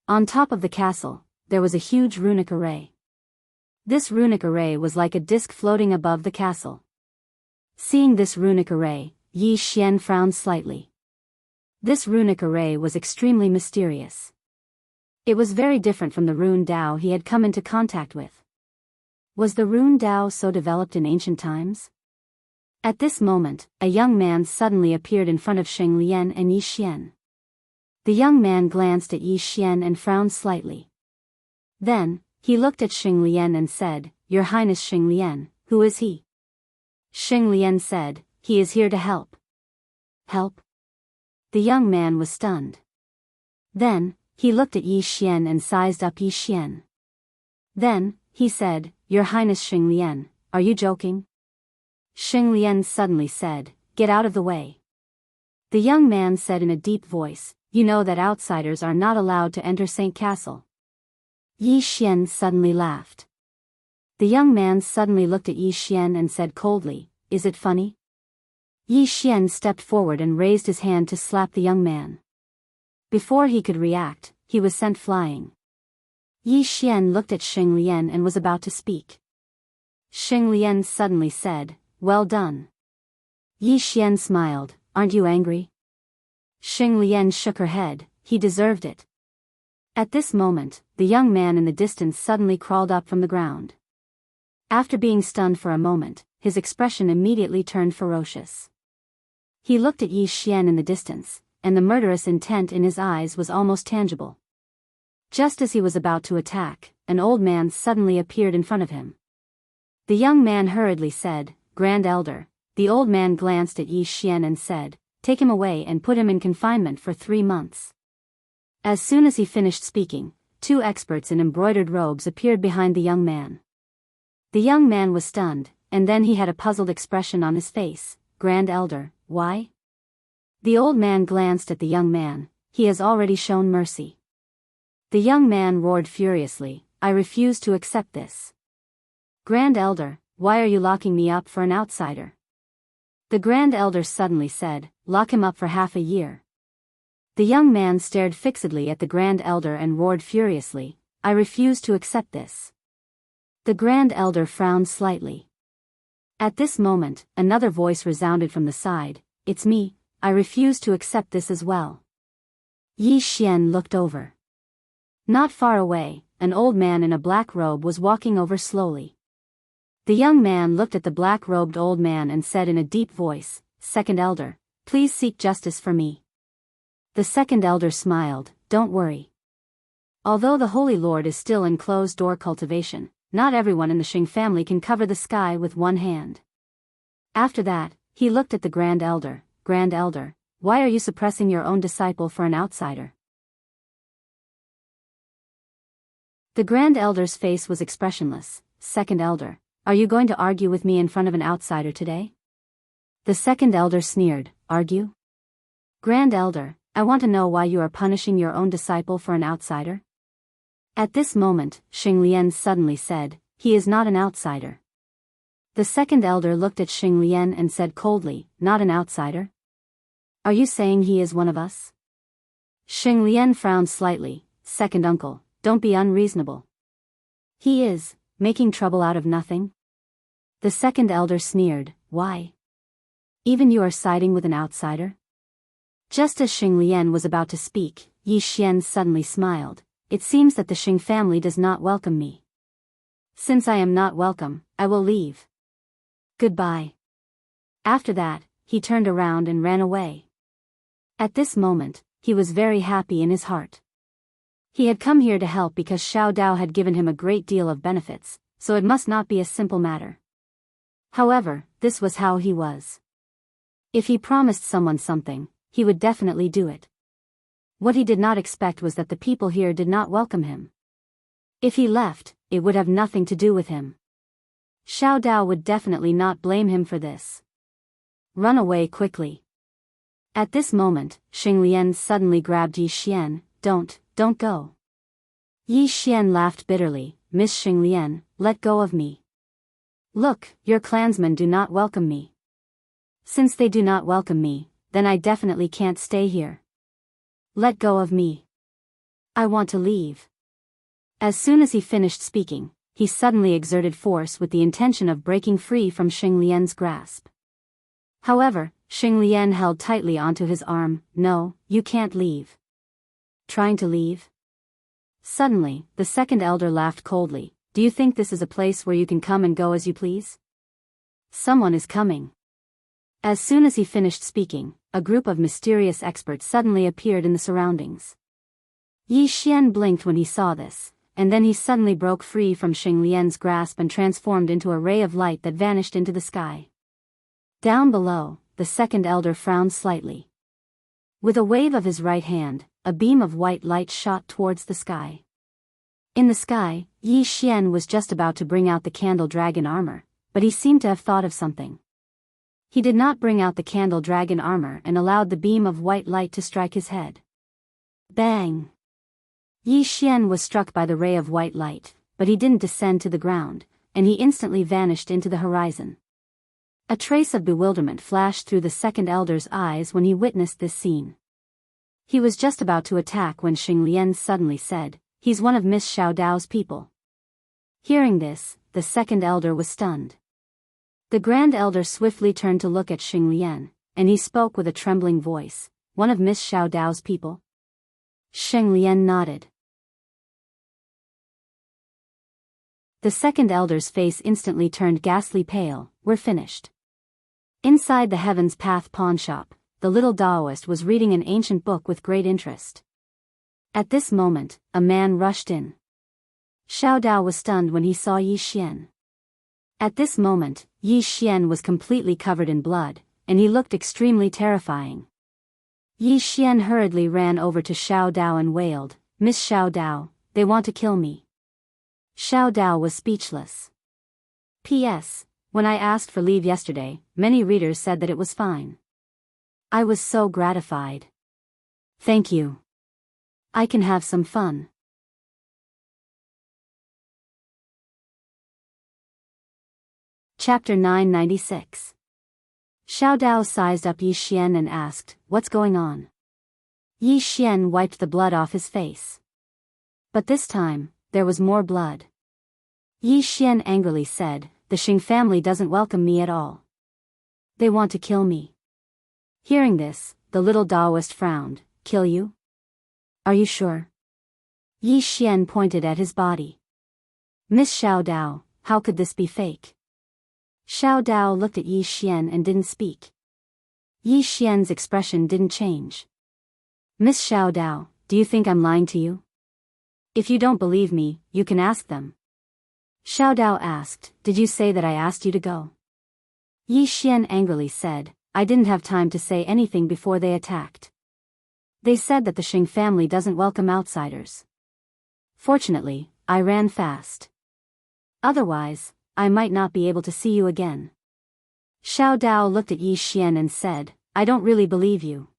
On top of the castle, there was a huge runic array. This runic array was like a disc floating above the castle. Seeing this runic array, Yi Xian frowned slightly. This runic array was extremely mysterious. It was very different from the rune Dao he had come into contact with. Was the rune Dao so developed in ancient times? At this moment, a young man suddenly appeared in front of Xing Lian and Yi Xian. The young man glanced at Yi Xian and frowned slightly. Then, he looked at Xing Lian and said, Your Highness Xing Lian, who is he? Xing Lian said, he is here to help. Help? The young man was stunned. Then, he looked at Yi Xian and sized up Yi Xian. Then, he said, Your Highness Xing Lian, are you joking? Xing Lian suddenly said, Get out of the way. The young man said in a deep voice, You know that outsiders are not allowed to enter Saint Castle. Yi Xian suddenly laughed. The young man suddenly looked at Yi Xian and said coldly, Is it funny? Yi Xian stepped forward and raised his hand to slap the young man. Before he could react, he was sent flying. Yi Xian looked at Xing Lian and was about to speak. Xing Lian suddenly said, Well done. Yi Xian smiled, Aren't you angry? Xing Lian shook her head, He deserved it. At this moment, the young man in the distance suddenly crawled up from the ground. After being stunned for a moment, his expression immediately turned ferocious. He looked at Yi Xian in the distance, and the murderous intent in his eyes was almost tangible. Just as he was about to attack, an old man suddenly appeared in front of him. The young man hurriedly said, "Grand Elder." The old man glanced at Yi Xian and said, "Take him away and put him in confinement for 3 months." As soon as he finished speaking, 2 experts in embroidered robes appeared behind the young man. The young man was stunned, and then he had a puzzled expression on his face. "Grand Elder, why?" The old man glanced at the young man. "He has already shown mercy." The young man roared furiously, "I refuse to accept this. Grand Elder, why are you locking me up for an outsider?" The Grand Elder suddenly said, "Lock him up for half a year." The young man stared fixedly at the Grand Elder and roared furiously, "I refuse to accept this." The Grand Elder frowned slightly. At this moment, another voice resounded from the side, "It's me, I refuse to accept this as well." Yi Xian looked over. Not far away, an old man in a black robe was walking over slowly. The young man looked at the black-robed old man and said in a deep voice, "Second Elder, please seek justice for me." The Second Elder smiled, "Don't worry. Although the Holy Lord is still in closed-door cultivation, not everyone in the Xing family can cover the sky with one hand." After that, he looked at the Grand Elder. "Grand Elder, why are you suppressing your own disciple for an outsider?" The Grand Elder's face was expressionless. "Second Elder, are you going to argue with me in front of an outsider today?" The Second Elder sneered, "Argue? Grand Elder, I want to know why you are punishing your own disciple for an outsider." At this moment, Xing Lian suddenly said, "He is not an outsider." The Second Elder looked at Xing Lian and said coldly, "Not an outsider? Are you saying he is one of us?" Xing Lian frowned slightly. "Second Uncle, don't be unreasonable. He is, making trouble out of nothing." The Second Elder sneered, "Why? Even you are siding with an outsider?" Just as Xing Lian was about to speak, Yi Xian suddenly smiled. "It seems that the Xing family does not welcome me. Since I am not welcome, I will leave. Goodbye." After that, he turned around and ran away. At this moment, he was very happy in his heart. He had come here to help because Xiao Dao had given him a great deal of benefits, so it must not be a simple matter. However, this was how he was. If he promised someone something, he would definitely do it. What he did not expect was that the people here did not welcome him. If he left, it would have nothing to do with him. Xiao Dao would definitely not blame him for this. Run away quickly. At this moment, Xing Lian suddenly grabbed Yi Xian. Don't go." Yi Xian laughed bitterly. "Miss Xing Lian, let go of me. Look, your clansmen do not welcome me. Since they do not welcome me, then I definitely can't stay here. Let go of me. I want to leave." As soon as he finished speaking, he suddenly exerted force with the intention of breaking free from Xing Lian's grasp. However, Xing Lian held tightly onto his arm. "No, you can't leave." "Trying to leave?" Suddenly, the Second Elder laughed coldly. "Do you think this is a place where you can come and go as you please? Someone is coming." As soon as he finished speaking, a group of mysterious experts suddenly appeared in the surroundings. Yi Xian blinked when he saw this, and then he suddenly broke free from Xing Lian's grasp and transformed into a ray of light that vanished into the sky. Down below, the Second Elder frowned slightly. With a wave of his right hand, a beam of white light shot towards the sky. In the sky, Yi Xian was just about to bring out the candle dragon armor, but he seemed to have thought of something. He did not bring out the candle dragon armor and allowed the beam of white light to strike his head. Bang! Yi Xian was struck by the ray of white light, but he didn't descend to the ground, and he instantly vanished into the horizon. A trace of bewilderment flashed through the Second Elder's eyes when he witnessed this scene. He was just about to attack when Xing Lian suddenly said, "He's one of Miss Xiao Dao's people." Hearing this, the Second Elder was stunned. The Grand Elder swiftly turned to look at Xing Lian, and he spoke with a trembling voice, "One of Miss Xiao Dao's people?" Xing Lian nodded. The Second Elder's face instantly turned ghastly pale. "We're finished." Inside the Heaven's Path pawnshop, the little Daoist was reading an ancient book with great interest. At this moment, a man rushed in. Xiao Dao was stunned when he saw Yi Xian. At this moment, Yi Xian was completely covered in blood, and he looked extremely terrifying. Yi Xian hurriedly ran over to Xiao Dao and wailed, "Miss Xiao Dao, they want to kill me." Xiao Dao was speechless. P.S. When I asked for leave yesterday, many readers said that it was fine. I was so gratified. Thank you. I can have some fun. Chapter 996. Xiao Dao sized up Yi Xian and asked, "What's going on?" Yi Xian wiped the blood off his face. But this time, there was more blood. Yi Xian angrily said, "The Xing family doesn't welcome me at all. They want to kill me." Hearing this, the little Daoist frowned. "Kill you? Are you sure?" Yi Xian pointed at his body. "Miss Xiao Dao, how could this be fake?" Xiao Dao looked at Yi Xian and didn't speak. Yi Xian's expression didn't change. "Miss Xiao Dao, do you think I'm lying to you? If you don't believe me, you can ask them." Xiao Dao asked, "Did you say that I asked you to go?" Yi Xian angrily said, "I didn't have time to say anything before they attacked. They said that the Xing family doesn't welcome outsiders. Fortunately, I ran fast. Otherwise, I might not be able to see you again." Xiao Dao looked at Yi Xian and said, "I don't really believe you."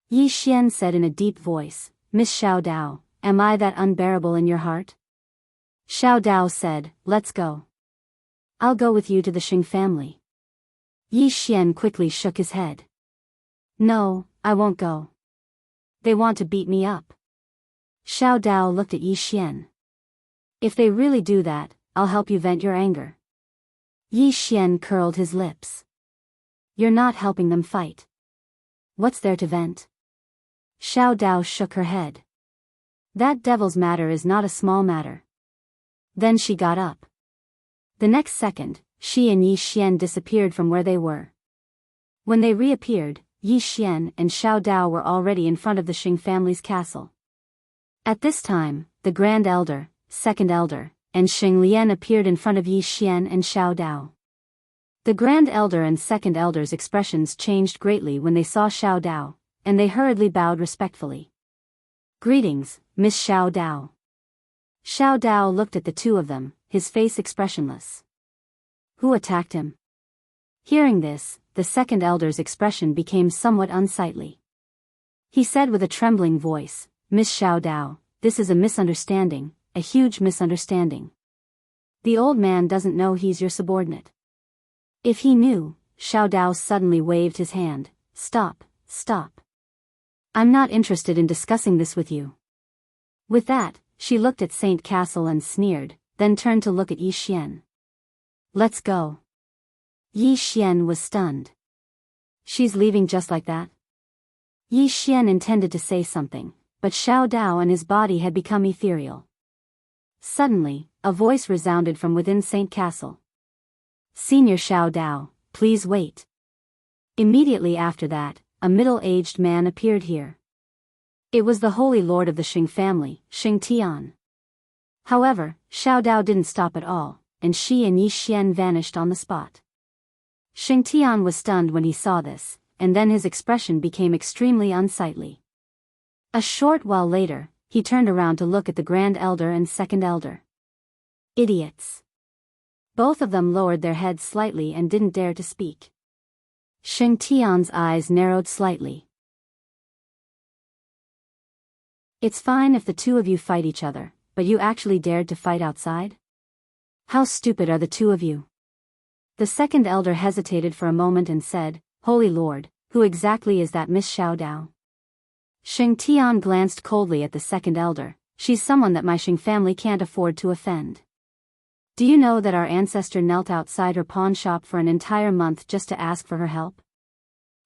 Yi Xian said in a deep voice, "Miss Xiao Dao, am I that unbearable in your heart?" Xiao Dao said, "Let's go. I'll go with you to the Xing family." Yi Xian quickly shook his head. "No, I won't go. They want to beat me up." Xiao Dao looked at Yi Xian. "If they really do that, I'll help you vent your anger." Yi Xian curled his lips. "You're not helping them fight. What's there to vent?" Xiao Dao shook her head. "That devil's matter is not a small matter." Then she got up. The next second, she and Yi Xian disappeared from where they were. When they reappeared, Yi Xian and Xiao Dao were already in front of the Xing family's castle. At this time, the Grand Elder, Second Elder, and Xing Lian appeared in front of Yi Xian and Xiao Dao. The Grand Elder and Second Elder's expressions changed greatly when they saw Xiao Dao, and they hurriedly bowed respectfully. "Greetings, Miss Xiao Dao." Xiao Dao looked at the two of them, his face expressionless. "Who attacked him?" Hearing this, the Second Elder's expression became somewhat unsightly. He said with a trembling voice, "Miss Xiao Dao, this is a misunderstanding, a huge misunderstanding. The old man doesn't know he's your subordinate." If he knew, Xiao Dao suddenly waved his hand. "Stop, stop. I'm not interested in discussing this with you." With that, she looked at Saint Castle and sneered, then turned to look at Yi Xian. "Let's go." Yi Xian was stunned. "She's leaving just like that?" Yi Xian intended to say something, but Xiao Dao and his body had become ethereal. Suddenly, a voice resounded from within Saint Castle. "Senior Xiao Dao, please wait." Immediately after that, a middle-aged man appeared here. It was the Holy Lord of the Xing family, Xing Tian. However, Xiao Dao didn't stop at all, and she and Yi Xian vanished on the spot. Xing Tian was stunned when he saw this, and then his expression became extremely unsightly. A short while later, he turned around to look at the Grand Elder and Second Elder. Idiots. Both of them lowered their heads slightly and didn't dare to speak. Xing Tian's eyes narrowed slightly. "It's fine if the two of you fight each other, but you actually dared to fight outside? How stupid are the two of you?" The Second Elder hesitated for a moment and said, "Holy Lord, who exactly is that Miss Xiao Dao?" Xing Tian glanced coldly at the Second Elder. "She's someone that my Xing family can't afford to offend. Do you know that our ancestor knelt outside her pawn shop for an entire month just to ask for her help?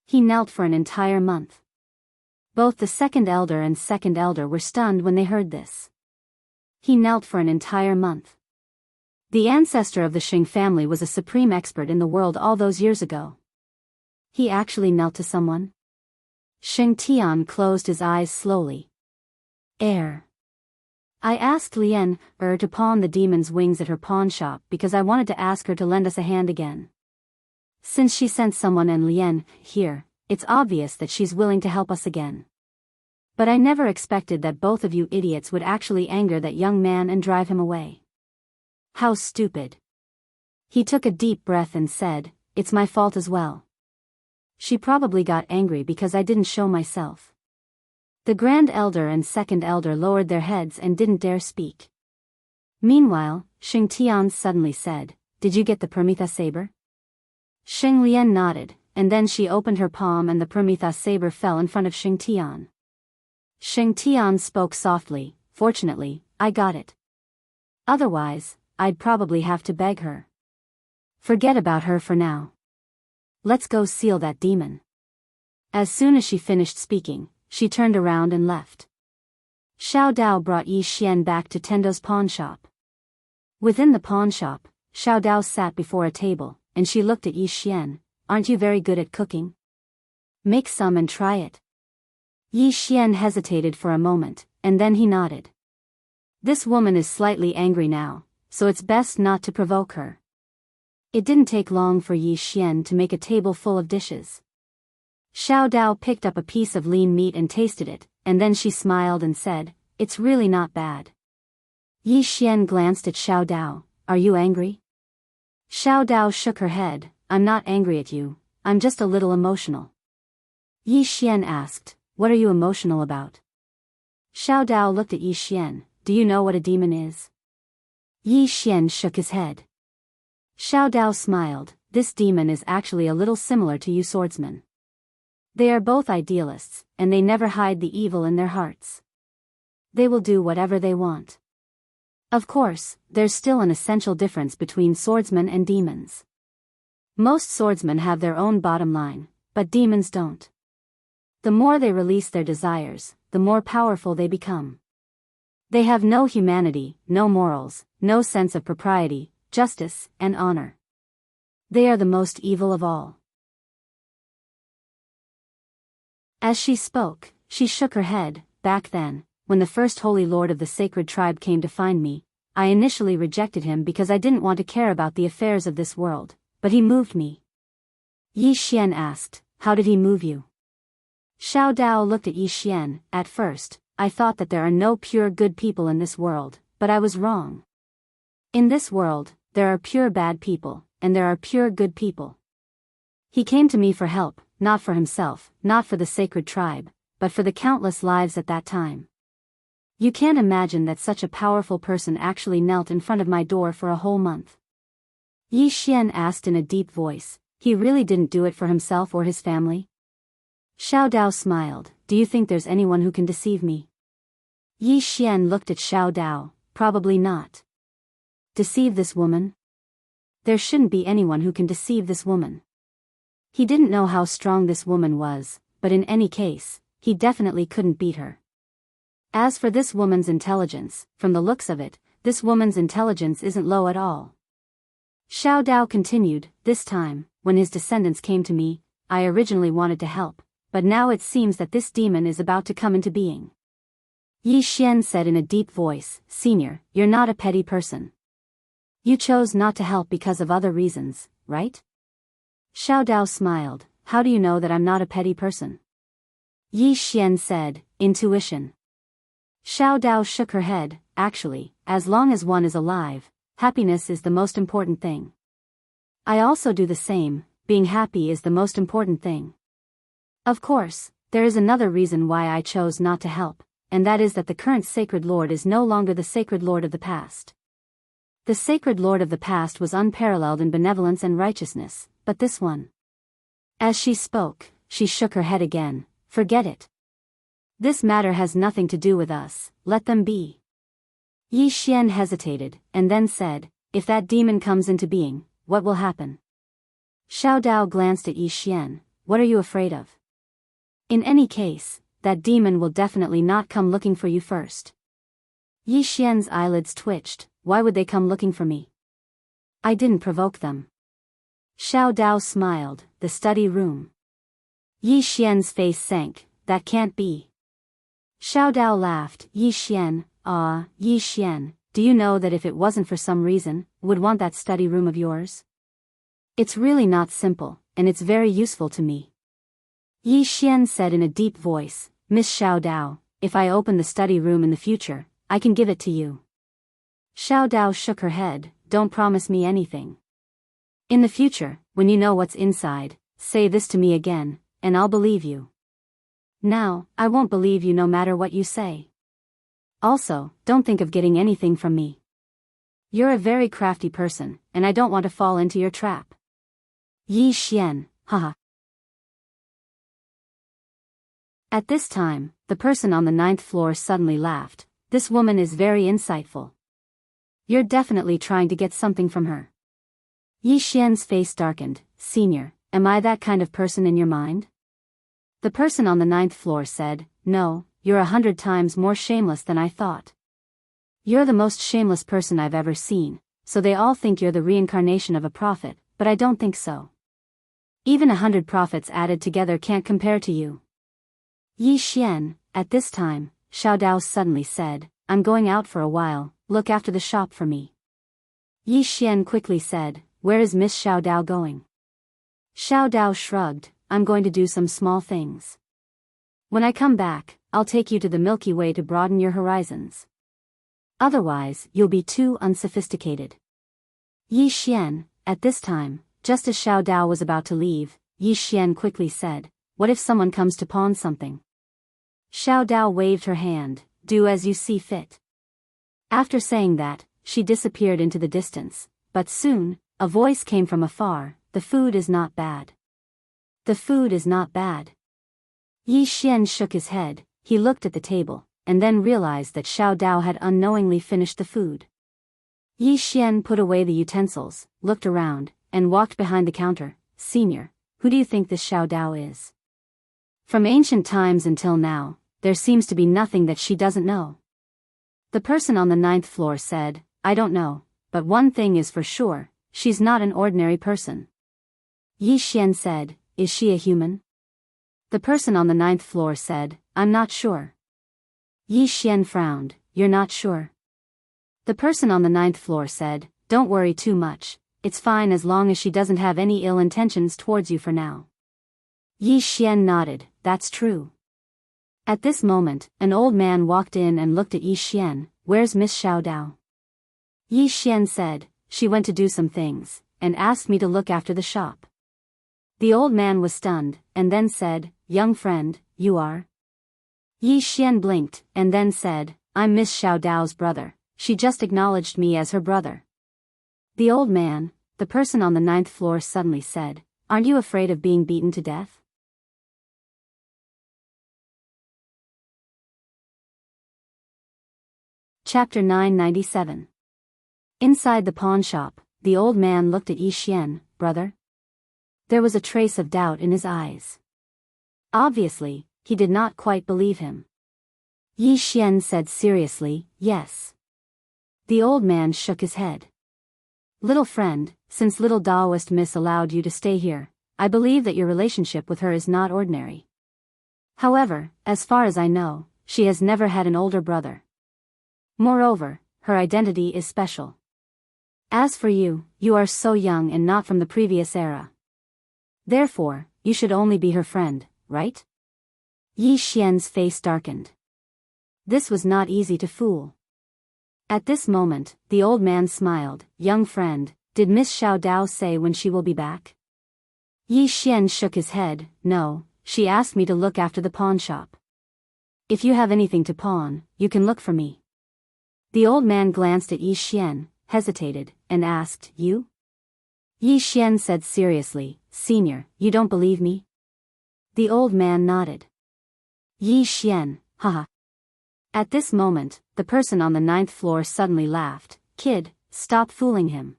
He knelt for an entire month." Both the Second Elder and Second Elder were stunned when they heard this. He knelt for an entire month. The ancestor of the Xing family was a supreme expert in the world all those years ago. He actually knelt to someone? Xing Tian closed his eyes slowly. I asked Lien to pawn the demon's wings at her pawn shop because I wanted to ask her to lend us a hand again. Since she sent someone and Lien here, it's obvious that she's willing to help us again. But I never expected that both of you idiots would actually anger that young man and drive him away. How stupid. He took a deep breath and said, "It's my fault as well." She probably got angry because I didn't show myself. The Grand Elder and Second Elder lowered their heads and didn't dare speak. Meanwhile, Xing Tian suddenly said, "Did you get the Prometheus saber?" Xing Lian nodded, and then she opened her palm and the Prometheus saber fell in front of Xing Tian. Xing Tian spoke softly, "Fortunately, I got it. Otherwise, I'd probably have to beg her. Forget about her for now. Let's go seal that demon." As soon as she finished speaking, she turned around and left. Xiao Dao brought Yi Xian back to Tendo's pawn shop. Within the pawn shop, Xiao Dao sat before a table, and she looked at Yi Xian. "Aren't you very good at cooking? Make some and try it." Yi Xian hesitated for a moment, and then he nodded. This woman is slightly angry now, so it's best not to provoke her. It didn't take long for Yi Xian to make a table full of dishes. Xiao Dao picked up a piece of lean meat and tasted it, and then she smiled and said, "It's really not bad." Yi Xian glanced at Xiao Dao. "Are you angry?" Xiao Dao shook her head. "I'm not angry at you, I'm just a little emotional." Yi Xian asked, "What are you emotional about?" Xiao Dao looked at Yi Xian. "Do you know what a demon is?" Yi Xian shook his head. Xiao Dao smiled. "This demon is actually a little similar to you swordsmen. They are both idealists, and they never hide the evil in their hearts. They will do whatever they want. Of course, there's still an essential difference between swordsmen and demons. Most swordsmen have their own bottom line, but demons don't. The more they release their desires, the more powerful they become. They have no humanity, no morals, no sense of propriety, justice, and honor. They are the most evil of all." As she spoke, she shook her head. "Back then, when the first Holy Lord of the Sacred Tribe came to find me, I initially rejected him because I didn't want to care about the affairs of this world, but he moved me." Yi Xian asked, "How did he move you?" Xiao Dao looked at Yi Xian. "At first, I thought that there are no pure good people in this world, but I was wrong. In this world, there are pure bad people, and there are pure good people. He came to me for help, not for himself, not for the sacred tribe, but for the countless lives at that time. You can't imagine that such a powerful person actually knelt in front of my door for a whole month." Yi Xian asked in a deep voice, "He really didn't do it for himself or his family?" Xiao Dao smiled. "Do you think there's anyone who can deceive me?" Yi Xian looked at Xiao Dao. "Probably not." "Deceive this woman? There shouldn't be anyone who can deceive this woman." He didn't know how strong this woman was, but in any case, he definitely couldn't beat her. As for this woman's intelligence, from the looks of it, this woman's intelligence isn't low at all. Xiao Dao continued, "This time, when his descendants came to me, I originally wanted to help, but now it seems that this demon is about to come into being." Yi Xian said in a deep voice, "Senior, you're not a petty person. You chose not to help because of other reasons, right?" Xiao Dao smiled. "How do you know that I'm not a petty person?" Yi Xian said, "Intuition." Xiao Dao shook her head. "Actually, as long as one is alive, happiness is the most important thing. I also do the same, being happy is the most important thing. Of course, there is another reason why I chose not to help, and that is that the current Sacred Lord is no longer the Sacred Lord of the past. The Sacred Lord of the past was unparalleled in benevolence and righteousness, but this one..." As she spoke, she shook her head again. "Forget it. This matter has nothing to do with us, let them be." Yi Xian hesitated, and then said, "If that demon comes into being, what will happen?" Xiao Dao glanced at Yi Xian. "What are you afraid of? In any case, that demon will definitely not come looking for you first." Yi Xian's eyelids twitched. "Why would they come looking for me? I didn't provoke them." Xiao Dao smiled. "The study room." Yi Xian's face sank. "That can't be." Xiao Dao laughed. Yi Xian, do you know that if it wasn't for some reason, would want that study room of yours? It's really not simple, and it's very useful to me. Yi Xian said in a deep voice, Miss Xiao Dao, if I open the study room in the future, I can give it to you. Xiao Dao shook her head, don't promise me anything. In the future, when you know what's inside, say this to me again, and I'll believe you. Now, I won't believe you no matter what you say. Also, don't think of getting anything from me. You're a very crafty person, and I don't want to fall into your trap. Yi Xian, haha. At this time, the person on the 9th floor suddenly laughed. This woman is very insightful. You're definitely trying to get something from her. Yi Xian's face darkened. Senior, am I that kind of person in your mind? The person on the 9th floor said, no, you're 100 times more shameless than I thought. You're the most shameless person I've ever seen, so they all think you're the reincarnation of a prophet, but I don't think so. Even 100 prophets added together can't compare to you. Yi Xian, at this time, Xiao Dao suddenly said, I'm going out for a while, look after the shop for me. Yi Xian quickly said, where is Miss Xiao Dao going? Xiao Dao shrugged, I'm going to do some small things. When I come back, I'll take you to the Milky Way to broaden your horizons. Otherwise, you'll be too unsophisticated. Yi Xian, at this time, just as Xiao Dao was about to leave, Yi Xian quickly said, what if someone comes to pawn something? Xiao Dao waved her hand, do as you see fit. After saying that, she disappeared into the distance, but soon, a voice came from afar, the food is not bad. The food is not bad. Yi Xian shook his head, he looked at the table, and then realized that Xiao Dao had unknowingly finished the food. Yi Xian put away the utensils, looked around, and walked behind the counter. Senior, who do you think this Xiao Dao is? From ancient times until now, there seems to be nothing that she doesn't know. The person on the 9th floor said, I don't know, but one thing is for sure, she's not an ordinary person. Yi Xian said, is she a human? The person on the 9th floor said, I'm not sure. Yi Xian frowned, you're not sure? The person on the 9th floor said, don't worry too much, it's fine as long as she doesn't have any ill intentions towards you for now. Yi Xian nodded, that's true. At this moment, an old man walked in and looked at Yi Xian, where's Miss Xiao Dao? Yi Xian said, she went to do some things, and asked me to look after the shop. The old man was stunned, and then said, young friend, you are? Yi Xian blinked, and then said, I'm Miss Xiao Dao's brother, she just acknowledged me as her brother. The old man, the person on the 9th floor suddenly said, aren't you afraid of being beaten to death? Chapter 997. Inside the pawn shop, the old man looked at Yi Xian, brother? There was a trace of doubt in his eyes. Obviously, he did not quite believe him. Yi Xian said seriously, yes. The old man shook his head. Little friend, since little Daoist Miss allowed you to stay here, I believe that your relationship with her is not ordinary. However, as far as I know, she has never had an older brother. Moreover, her identity is special. As for you, you are so young and not from the previous era. Therefore, you should only be her friend, right? Yi Xian's face darkened. This was not easy to fool. At this moment, the old man smiled, young friend, did Miss Xiao Dao say when she will be back? Yi Xian shook his head, no, she asked me to look after the pawn shop. If you have anything to pawn, you can look for me. The old man glanced at Yi Xian, hesitated, and asked, you? Yi Xian said seriously, Senior, you don't believe me? The old man nodded. Yi Xian, haha. At this moment, the person on the 9th floor suddenly laughed, kid, stop fooling him.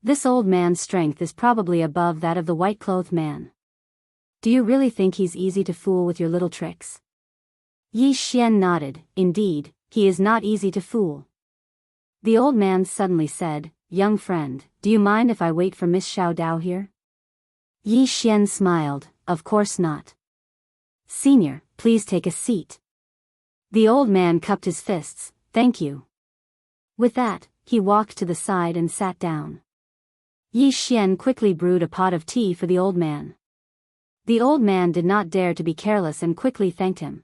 This old man's strength is probably above that of the white-clothed man. Do you really think he's easy to fool with your little tricks? Yi Xian nodded, indeed, he is not easy to fool. The old man suddenly said, young friend, do you mind if I wait for Miss Xiao Dao here? Yi Xian smiled, of course not. Senior, please take a seat. The old man cupped his fists. Thank you. With that, he walked to the side and sat down. Yi Xian quickly brewed a pot of tea for the old man. The old man did not dare to be careless and quickly thanked him.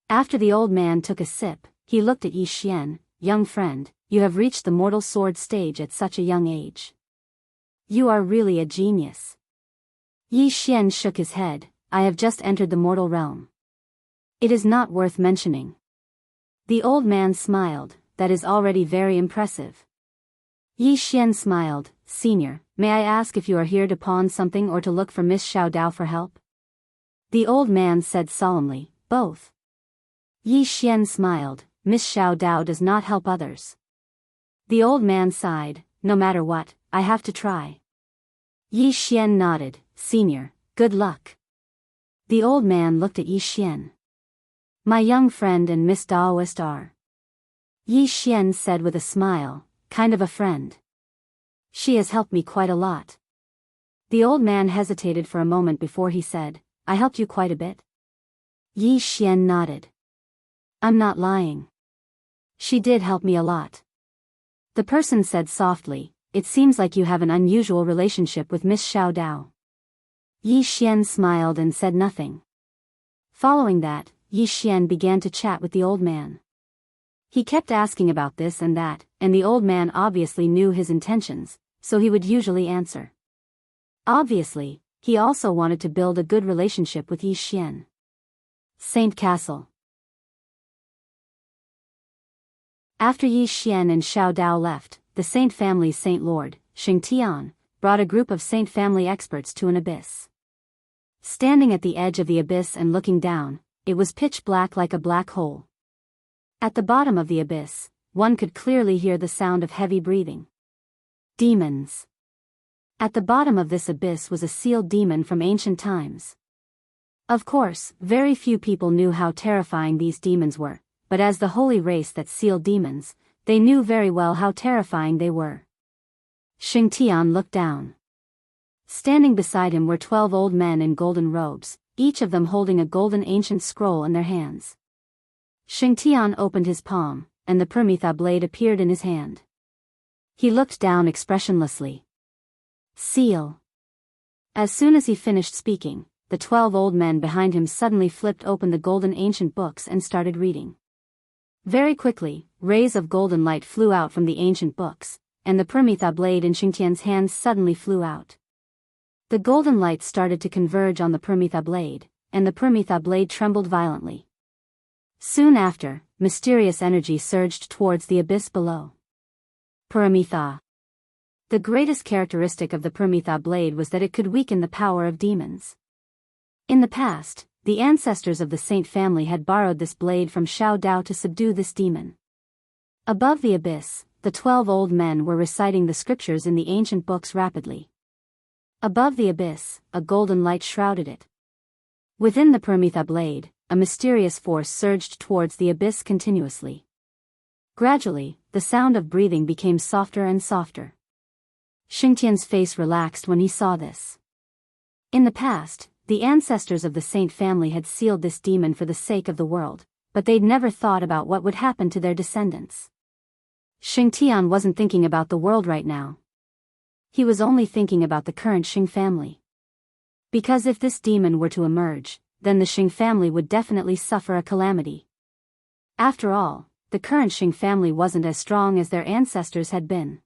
After the old man took a sip, he looked at Yi Xian. Young friend, you have reached the mortal sword stage at such a young age. You are really a genius. Yi Xian shook his head. I have just entered the mortal realm. It is not worth mentioning. The old man smiled. That is already very impressive. Yi Xian smiled. Senior, may I ask if you are here to pawn something or to look for Miss Xiao Dao for help? The old man said solemnly, both. Yi Xian smiled. Miss Xiao Dao does not help others. The old man sighed. No matter what, I have to try. Yi Xian nodded. Senior, good luck. The old man looked at Yi Xian. My young friend and Miss Daoist are. Yi Xian said with a smile, kind of a friend. She has helped me quite a lot. The old man hesitated for a moment before he said, I helped you quite a bit? Yi Xian nodded. I'm not lying. She did help me a lot. The person said softly, it seems like you have an unusual relationship with Miss Xiao Dao. Yi Xian smiled and said nothing. Following that, Yi Xian began to chat with the old man. He kept asking about this and that, and the old man obviously knew his intentions, so he would usually answer. Obviously, he also wanted to build a good relationship with Yi Xian. Saint Castle. After Yi Xian and Xiao Dao left, the Saint family's Saint Lord, Xing Tian, brought a group of Saint family experts to an abyss. Standing at the edge of the abyss and looking down, it was pitch black like a black hole. At the bottom of the abyss, one could clearly hear the sound of heavy breathing. Demons. At the bottom of this abyss was a sealed demon from ancient times. Of course, very few people knew how terrifying these demons were, but as the holy race that sealed demons, they knew very well how terrifying they were. Xing Tian looked down. Standing beside him were 12 old men in golden robes, each of them holding a golden ancient scroll in their hands. Xing Tian opened his palm, and the Permitha blade appeared in his hand. He looked down expressionlessly. Seal. As soon as he finished speaking, the 12 old men behind him suddenly flipped open the golden ancient books and started reading. Very quickly, rays of golden light flew out from the ancient books, and the Permitha blade in Xing Tian's hands suddenly flew out. The golden light started to converge on the Permitha blade, and the Permitha blade trembled violently. Soon after, mysterious energy surged towards the abyss below. Paramitha. The greatest characteristic of the Permitha blade was that it could weaken the power of demons. In the past, the ancestors of the Saint family had borrowed this blade from Xiao Dao to subdue this demon. Above the abyss, the 12 old men were reciting the scriptures in the ancient books rapidly. Above the abyss, a golden light shrouded it. Within the Permitha blade, a mysterious force surged towards the abyss continuously. Gradually, the sound of breathing became softer and softer. Xing Tian's face relaxed when he saw this. In the past, the ancestors of the Saint family had sealed this demon for the sake of the world, but they'd never thought about what would happen to their descendants. Xing Tian wasn't thinking about the world right now. He was only thinking about the current Xing family. Because if this demon were to emerge, then the Xing family would definitely suffer a calamity. After all, the current Xing family wasn't as strong as their ancestors had been.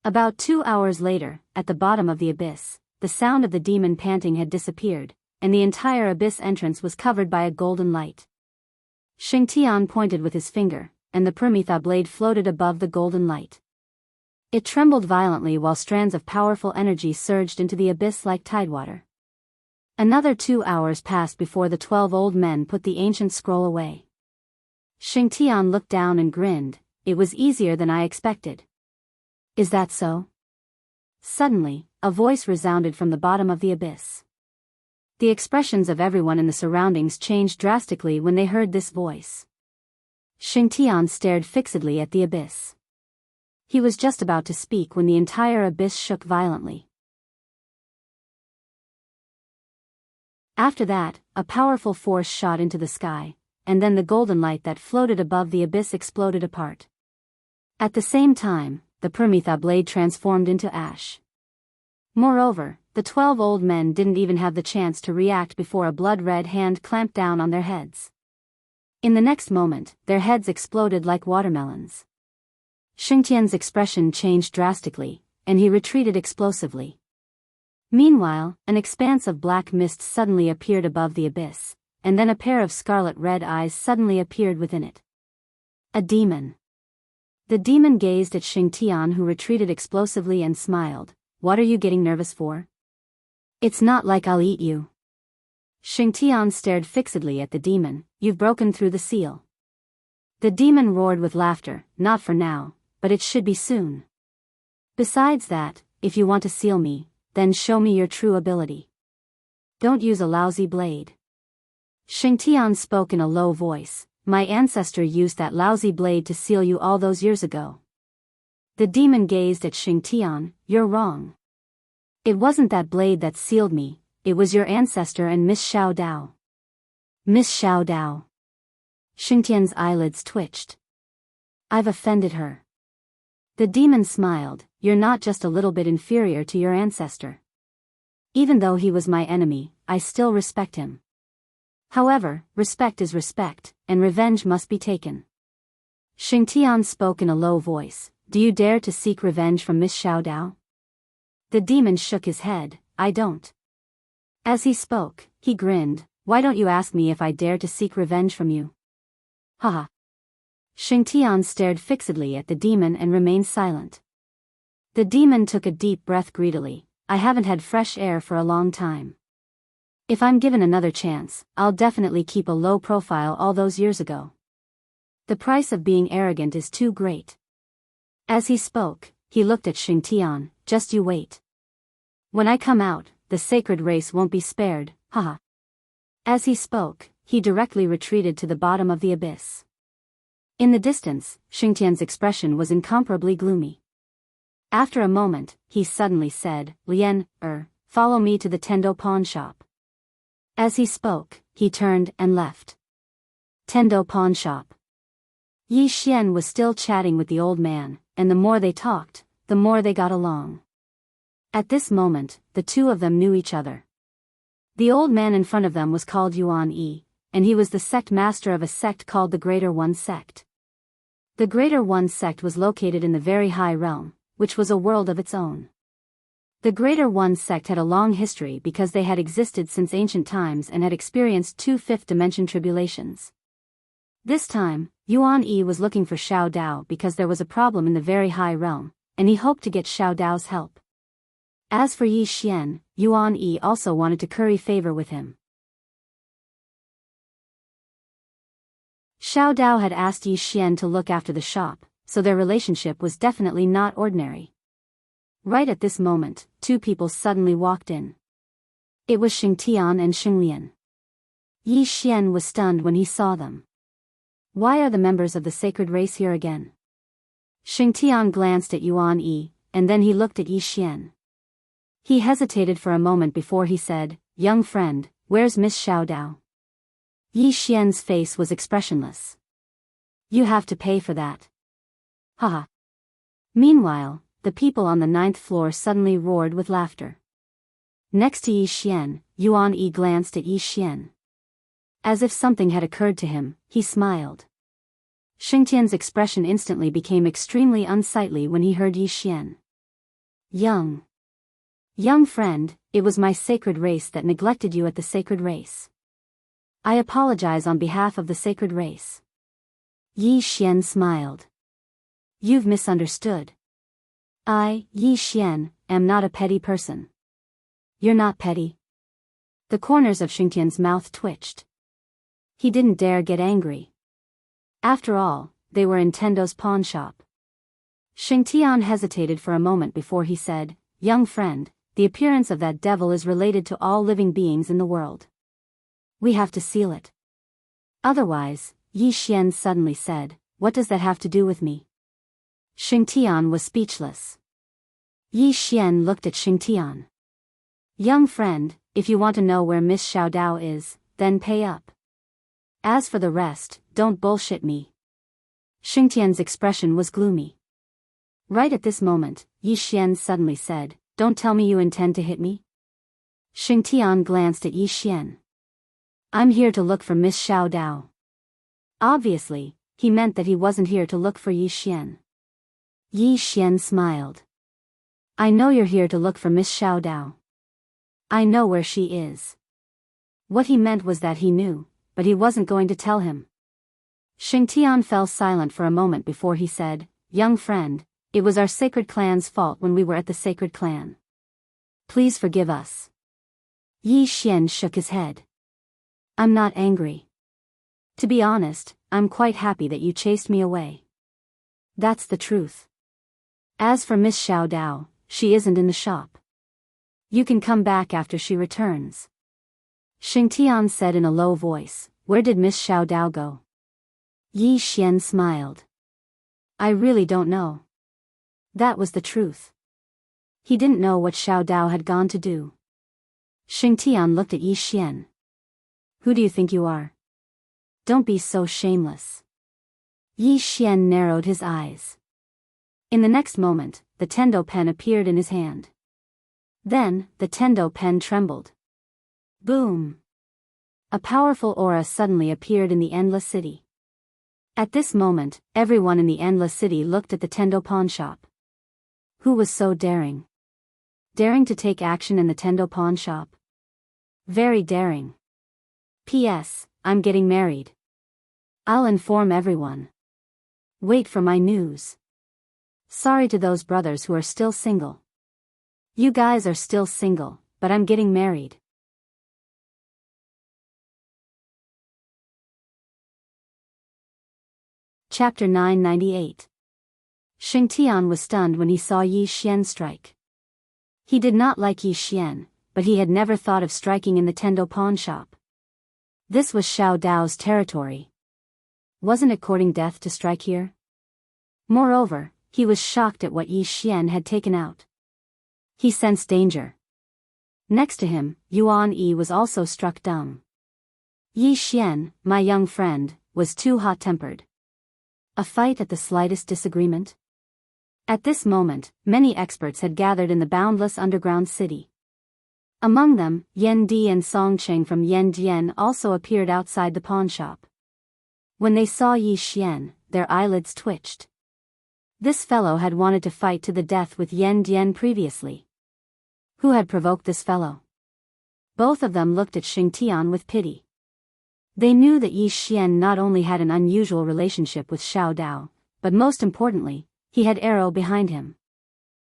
About 2 hours later, at the bottom of the abyss, the sound of the demon panting had disappeared, and the entire abyss entrance was covered by a golden light. Xing Tian pointed with his finger, and the Permitha blade floated above the golden light. It trembled violently while strands of powerful energy surged into the abyss like tidewater. Another 2 hours passed before the 12 old men put the ancient scroll away. Xing Tian looked down and grinned. It was easier than I expected. Is that so? Suddenly, a voice resounded from the bottom of the abyss. The expressions of everyone in the surroundings changed drastically when they heard this voice. Xing Tian stared fixedly at the abyss. He was just about to speak when the entire abyss shook violently. After that, a powerful force shot into the sky, and then the golden light that floated above the abyss exploded apart. At the same time, the Permitha blade transformed into ash. Moreover, the 12 old men didn't even have the chance to react before a blood-red hand clamped down on their heads. In the next moment, their heads exploded like watermelons. Xingtian's expression changed drastically, and he retreated explosively. Meanwhile, an expanse of black mist suddenly appeared above the abyss, and then a pair of scarlet-red eyes suddenly appeared within it. A demon. The demon gazed at Xingtian, who retreated explosively and smiled. "What are you getting nervous for? It's not like I'll eat you." Xingtian stared fixedly at the demon. "You've broken through the seal." The demon roared with laughter. "Not for now, but it should be soon. Besides that, if you want to seal me, then show me your true ability. Don't use a lousy blade." Xingtian spoke in a low voice. "My ancestor used that lousy blade to seal you all those years ago." The demon gazed at Xingtian. "You're wrong. It wasn't that blade that sealed me, it was your ancestor and Miss Xiao Dao." "Miss Xiao Dao?" Xingtian's eyelids twitched. "I've offended her." The demon smiled. "You're not just a little bit inferior to your ancestor. Even though he was my enemy, I still respect him. However, respect is respect, and revenge must be taken." Xingtian spoke in a low voice. "Do you dare to seek revenge from Miss Xiao Dao?" The demon shook his head. "I don't." As he spoke, he grinned. "Why don't you ask me if I dare to seek revenge from you?" Haha. Xingtian stared fixedly at the demon and remained silent. The demon took a deep breath greedily. "I haven't had fresh air for a long time. If I'm given another chance, I'll definitely keep a low profile all those years ago. The price of being arrogant is too great." As he spoke, he looked at Xingtian. "Just you wait. When I come out, the sacred race won't be spared, haha." As he spoke, he directly retreated to the bottom of the abyss. In the distance, Xingtian's expression was incomparably gloomy. After a moment, he suddenly said, "Lian, follow me to the Tendo pawn shop." As he spoke, he turned and left. Tendo pawn shop. Yi Xian was still chatting with the old man, and the more they talked, the more they got along. At this moment, the two of them knew each other. The old man in front of them was called Yuan Yi, and he was the sect master of a sect called the Greater One Sect. The Greater One Sect was located in the very high realm, which was a world of its own. The Greater One Sect had a long history because they had existed since ancient times and had experienced 2 fifth-dimension tribulations. This time, Yuan Yi was looking for Xiao Dao because there was a problem in the very high realm, and he hoped to get Xiao Dao's help. As for Yi Xian, Yuan Yi also wanted to curry favor with him. Xiao Dao had asked Yi Xian to look after the shop, so their relationship was definitely not ordinary. Right at this moment, 2 people suddenly walked in. It was Xingtian and Xinglian. Yi Xian was stunned when he saw them. "Why are the members of the sacred race here again?" Xingtian glanced at Yuan Yi, and then he looked at Yi Xian. He hesitated for a moment before he said, "Young friend, where's Miss Xiao Dao?" Yi Xian's face was expressionless. "You have to pay for that." Haha. Meanwhile, the people on the 9th floor suddenly roared with laughter. Next to Yi Xian, Yuan Yi glanced at Yi Xian. As if something had occurred to him, he smiled. Xingtian's expression instantly became extremely unsightly when he heard Yi Xian. Young friend, it was my sacred race that neglected you at the sacred race. I apologize on behalf of the sacred race." Yi Xian smiled. "You've misunderstood. I, Yi Xian, am not a petty person." "You're not petty?" The corners of Xingtian's mouth twitched. He didn't dare get angry. After all, they were in Tendo's pawn shop. Xingtian hesitated for a moment before he said, "Young friend, the appearance of that devil is related to all living beings in the world. We have to seal it. Otherwise," Yi Xian suddenly said, "what does that have to do with me?" Xingtian was speechless. Yi Xian looked at Xingtian. "Young friend, if you want to know where Miss Xiao Dao is, then pay up." As for the rest, don't bullshit me. Xingtian's expression was gloomy. Right at this moment, Yi Xian suddenly said, "Don't tell me you intend to hit me?" Xingtian glanced at Yi Xian. "I'm here to look for Miss Xiao Dao." Obviously, he meant that he wasn't here to look for Yi Xian. Yi Xian smiled. "I know you're here to look for Miss Xiao Dao. I know where she is." What he meant was that he knew, but he wasn't going to tell him. Xingtian fell silent for a moment before he said, "Young friend, it was our sacred clan's fault when we were at the sacred clan. Please forgive us." Yi Xian shook his head. "I'm not angry. To be honest, I'm quite happy that you chased me away. That's the truth. As for Miss Xiao Dao, she isn't in the shop. You can come back after she returns." Xingtian said in a low voice, "Where did Miss Xiao Dao go?" Yi Xian smiled. "I really don't know." That was the truth. He didn't know what Xiao Dao had gone to do. Xingtian looked at Yi Xian. "Who do you think you are? Don't be so shameless." Yi Xian narrowed his eyes. In the next moment, the Tendo pen appeared in his hand. Then, the Tendo pen trembled. Boom! A powerful aura suddenly appeared in the Endless City. At this moment, everyone in the Endless City looked at the Tendo pawn shop. Who was so daring? Daring to take action in the Tendo pawn shop? Very daring. P.S. I'm getting married. I'll inform everyone. Wait for my news. Sorry to those brothers who are still single. You guys are still single, but I'm getting married. Chapter 998. Xingtian was stunned when he saw Yi Xian strike. He did not like Yi Xian, but he had never thought of striking in the Tendo pawn shop. This was Xiao Dao's territory. Wasn't it courting death to strike here? Moreover, he was shocked at what Yi Xian had taken out. He sensed danger. Next to him, Yuan Yi was also struck dumb. Yi Xian, my young friend, was too hot-tempered. A fight at the slightest disagreement? At this moment, many experts had gathered in the boundless underground city. Among them, Yan Di and Song Cheng from Yan Dian also appeared outside the pawn shop. When they saw Yi Xian, their eyelids twitched. This fellow had wanted to fight to the death with Yan Dian previously. Who had provoked this fellow? Both of them looked at Xingtian with pity. They knew that Yi Xian not only had an unusual relationship with Xiao Dao, but most importantly, he had arrow behind him.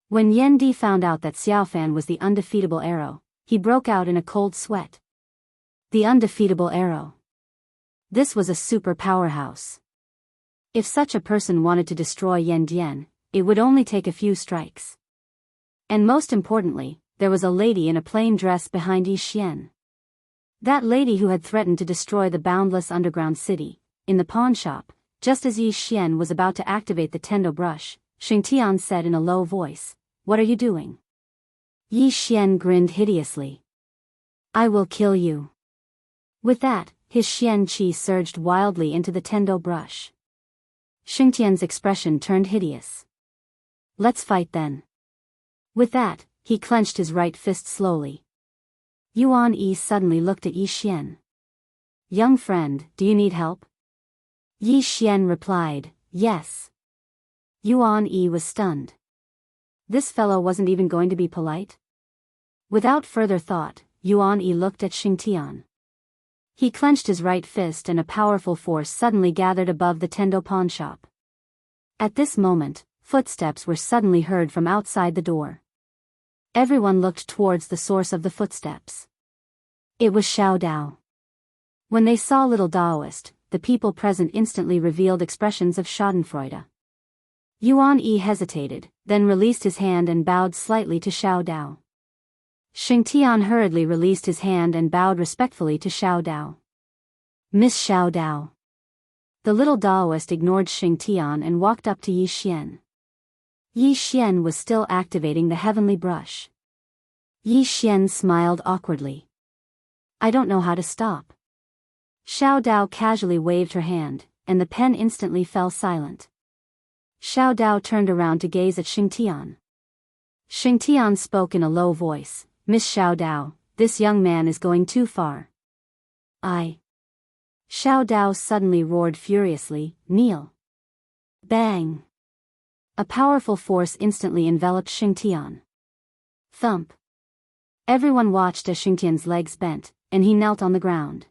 When Yan Di found out that Xiaofan was the undefeatable arrow, he broke out in a cold sweat. The undefeatable arrow. This was a super powerhouse. If such a person wanted to destroy Yan Dian, it would only take a few strikes. And most importantly, there was a lady in a plain dress behind Yi Xian. That lady who had threatened to destroy the boundless underground city, in the pawn shop, just as Yi Xian was about to activate the Tendo brush, Xingtian said in a low voice, "What are you doing?" Yi Xian grinned hideously. "I will kill you." With that, his Xian qi surged wildly into the Tendo brush. Xingtian's expression turned hideous. "Let's fight then." With that, he clenched his right fist slowly. Yuan Yi suddenly looked at Yi Xian. "Young friend, do you need help?" Yi Xian replied, "Yes." Yuan Yi was stunned. This fellow wasn't even going to be polite? Without further thought, Yuan Yi looked at Xingtian. He clenched his right fist and a powerful force suddenly gathered above the Tendo pawn shop. At this moment, footsteps were suddenly heard from outside the door. Everyone looked towards the source of the footsteps. It was Xiao Dao. When they saw little Daoist, the people present instantly revealed expressions of schadenfreude. Yuan Yi hesitated, then released his hand and bowed slightly to Xiao Dao. Xingtian hurriedly released his hand and bowed respectfully to Xiao Dao. "Miss Xiao Dao." The little Daoist ignored Xingtian and walked up to Yi Xian. Yi Xian was still activating the heavenly brush. Yi Xian smiled awkwardly. "I don't know how to stop." Xiao Dao casually waved her hand, and the pen instantly fell silent. Xiao Dao turned around to gaze at Xingtian. Xingtian spoke in a low voice, "Miss Xiao Dao, this young man is going too far." Xiao Dao suddenly roared furiously, "Kneel!" Bang! A powerful force instantly enveloped Xingtian. Thump! Everyone watched as Xingtian's legs bent, and he knelt on the ground.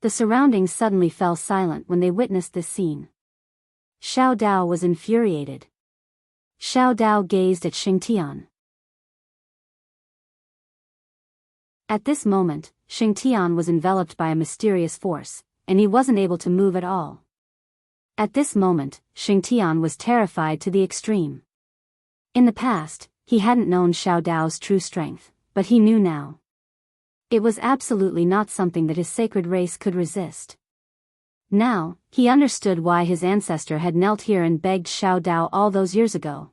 The surroundings suddenly fell silent when they witnessed this scene. Xiao Dao was infuriated. Xiao Dao gazed at Xingtian. At this moment, Xingtian was enveloped by a mysterious force, and he wasn't able to move at all. At this moment, Xingtian was terrified to the extreme. In the past, he hadn't known Xiao Dao's true strength, but he knew now. It was absolutely not something that his sacred race could resist. Now, he understood why his ancestor had knelt here and begged Xiao Dao all those years ago.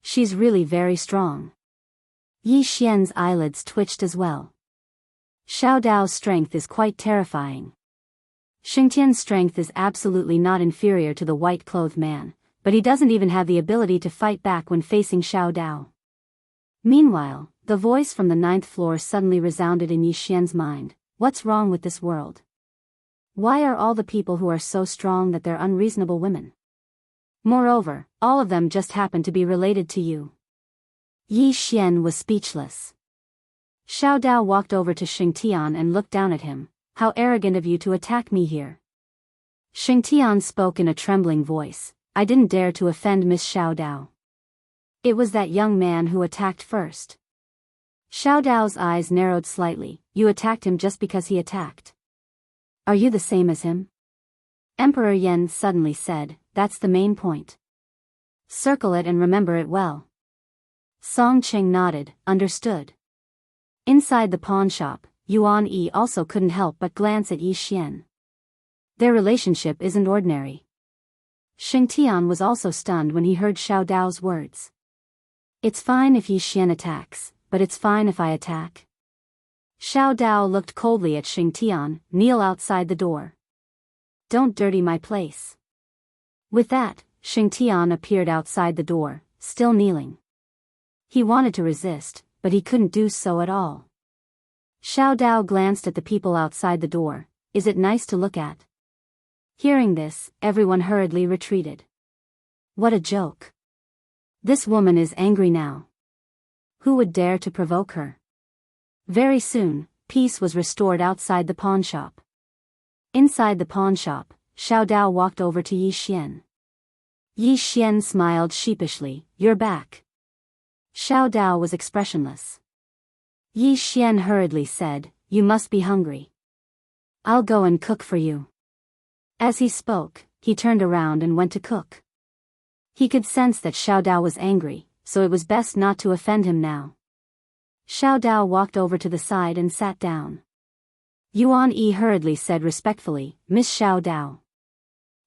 She's really very strong. Yi Xian's eyelids twitched as well. Xiao Dao's strength is quite terrifying. Xingtian's strength is absolutely not inferior to the white-clothed man, but he doesn't even have the ability to fight back when facing Xiao Dao. Meanwhile, the voice from the 9th floor suddenly resounded in Yi Xian's mind, "What's wrong with this world? Why are all the people who are so strong that they're unreasonable women? Moreover, all of them just happen to be related to you." Yi Xian was speechless. Xiao Dao walked over to Xingtian and looked down at him. "How arrogant of you to attack me here." Xingtian spoke in a trembling voice, "I didn't dare to offend Miss Xiao Dao. It was that young man who attacked first." Xiao Dao's eyes narrowed slightly. "You attacked him just because he attacked? Are you the same as him?" Emperor Yan suddenly said, "That's the main point. Circle it and remember it well." Song Qing nodded, "Understood." Inside the pawn shop, Yuan Yi also couldn't help but glance at Yi Xian. Their relationship isn't ordinary. Xingtian was also stunned when he heard Xiao Dao's words. "It's fine if Yi Xian attacks, but it's fine if I attack." Xiao Dao looked coldly at Xingtian, "Kneel outside the door. Don't dirty my place." With that, Xingtian appeared outside the door, still kneeling. He wanted to resist, but he couldn't do so at all. Xiao Dao glanced at the people outside the door. "Is it nice to look at?" Hearing this, everyone hurriedly retreated. What a joke. This woman is angry now. Who would dare to provoke her? Very soon, peace was restored outside the pawn shop. Inside the pawn shop, Xiao Dao walked over to Yi Xian. Yi Xian smiled sheepishly, "You're back." Xiao Dao was expressionless. Yi Xian hurriedly said, "You must be hungry. I'll go and cook for you." As he spoke, he turned around and went to cook. He could sense that Xiao Dao was angry, so it was best not to offend him now. Xiao Dao walked over to the side and sat down. Yuan Yi hurriedly said respectfully, "Miss Xiao Dao."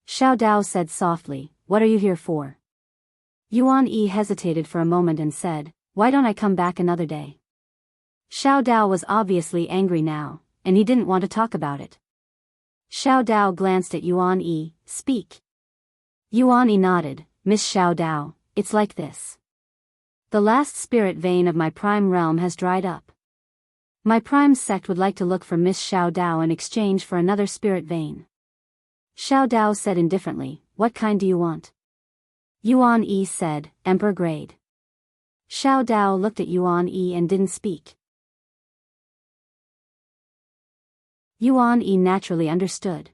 Xiao Dao said softly, "What are you here for?" Yuan Yi hesitated for a moment and said, "Why don't I come back another day?" Xiao Dao was obviously angry now, and he didn't want to talk about it. Xiao Dao glanced at Yuan Yi, "Speak." Yuan Yi nodded, "Miss Xiao Dao, it's like this. The last spirit vein of my prime realm has dried up. My prime sect would like to look for Miss Xiao Dao in exchange for another spirit vein." Xiao Dao said indifferently, "What kind do you want?" Yuan Yi said, "Emperor grade." Xiao Dao looked at Yuan Yi and didn't speak. Yuan Yi naturally understood.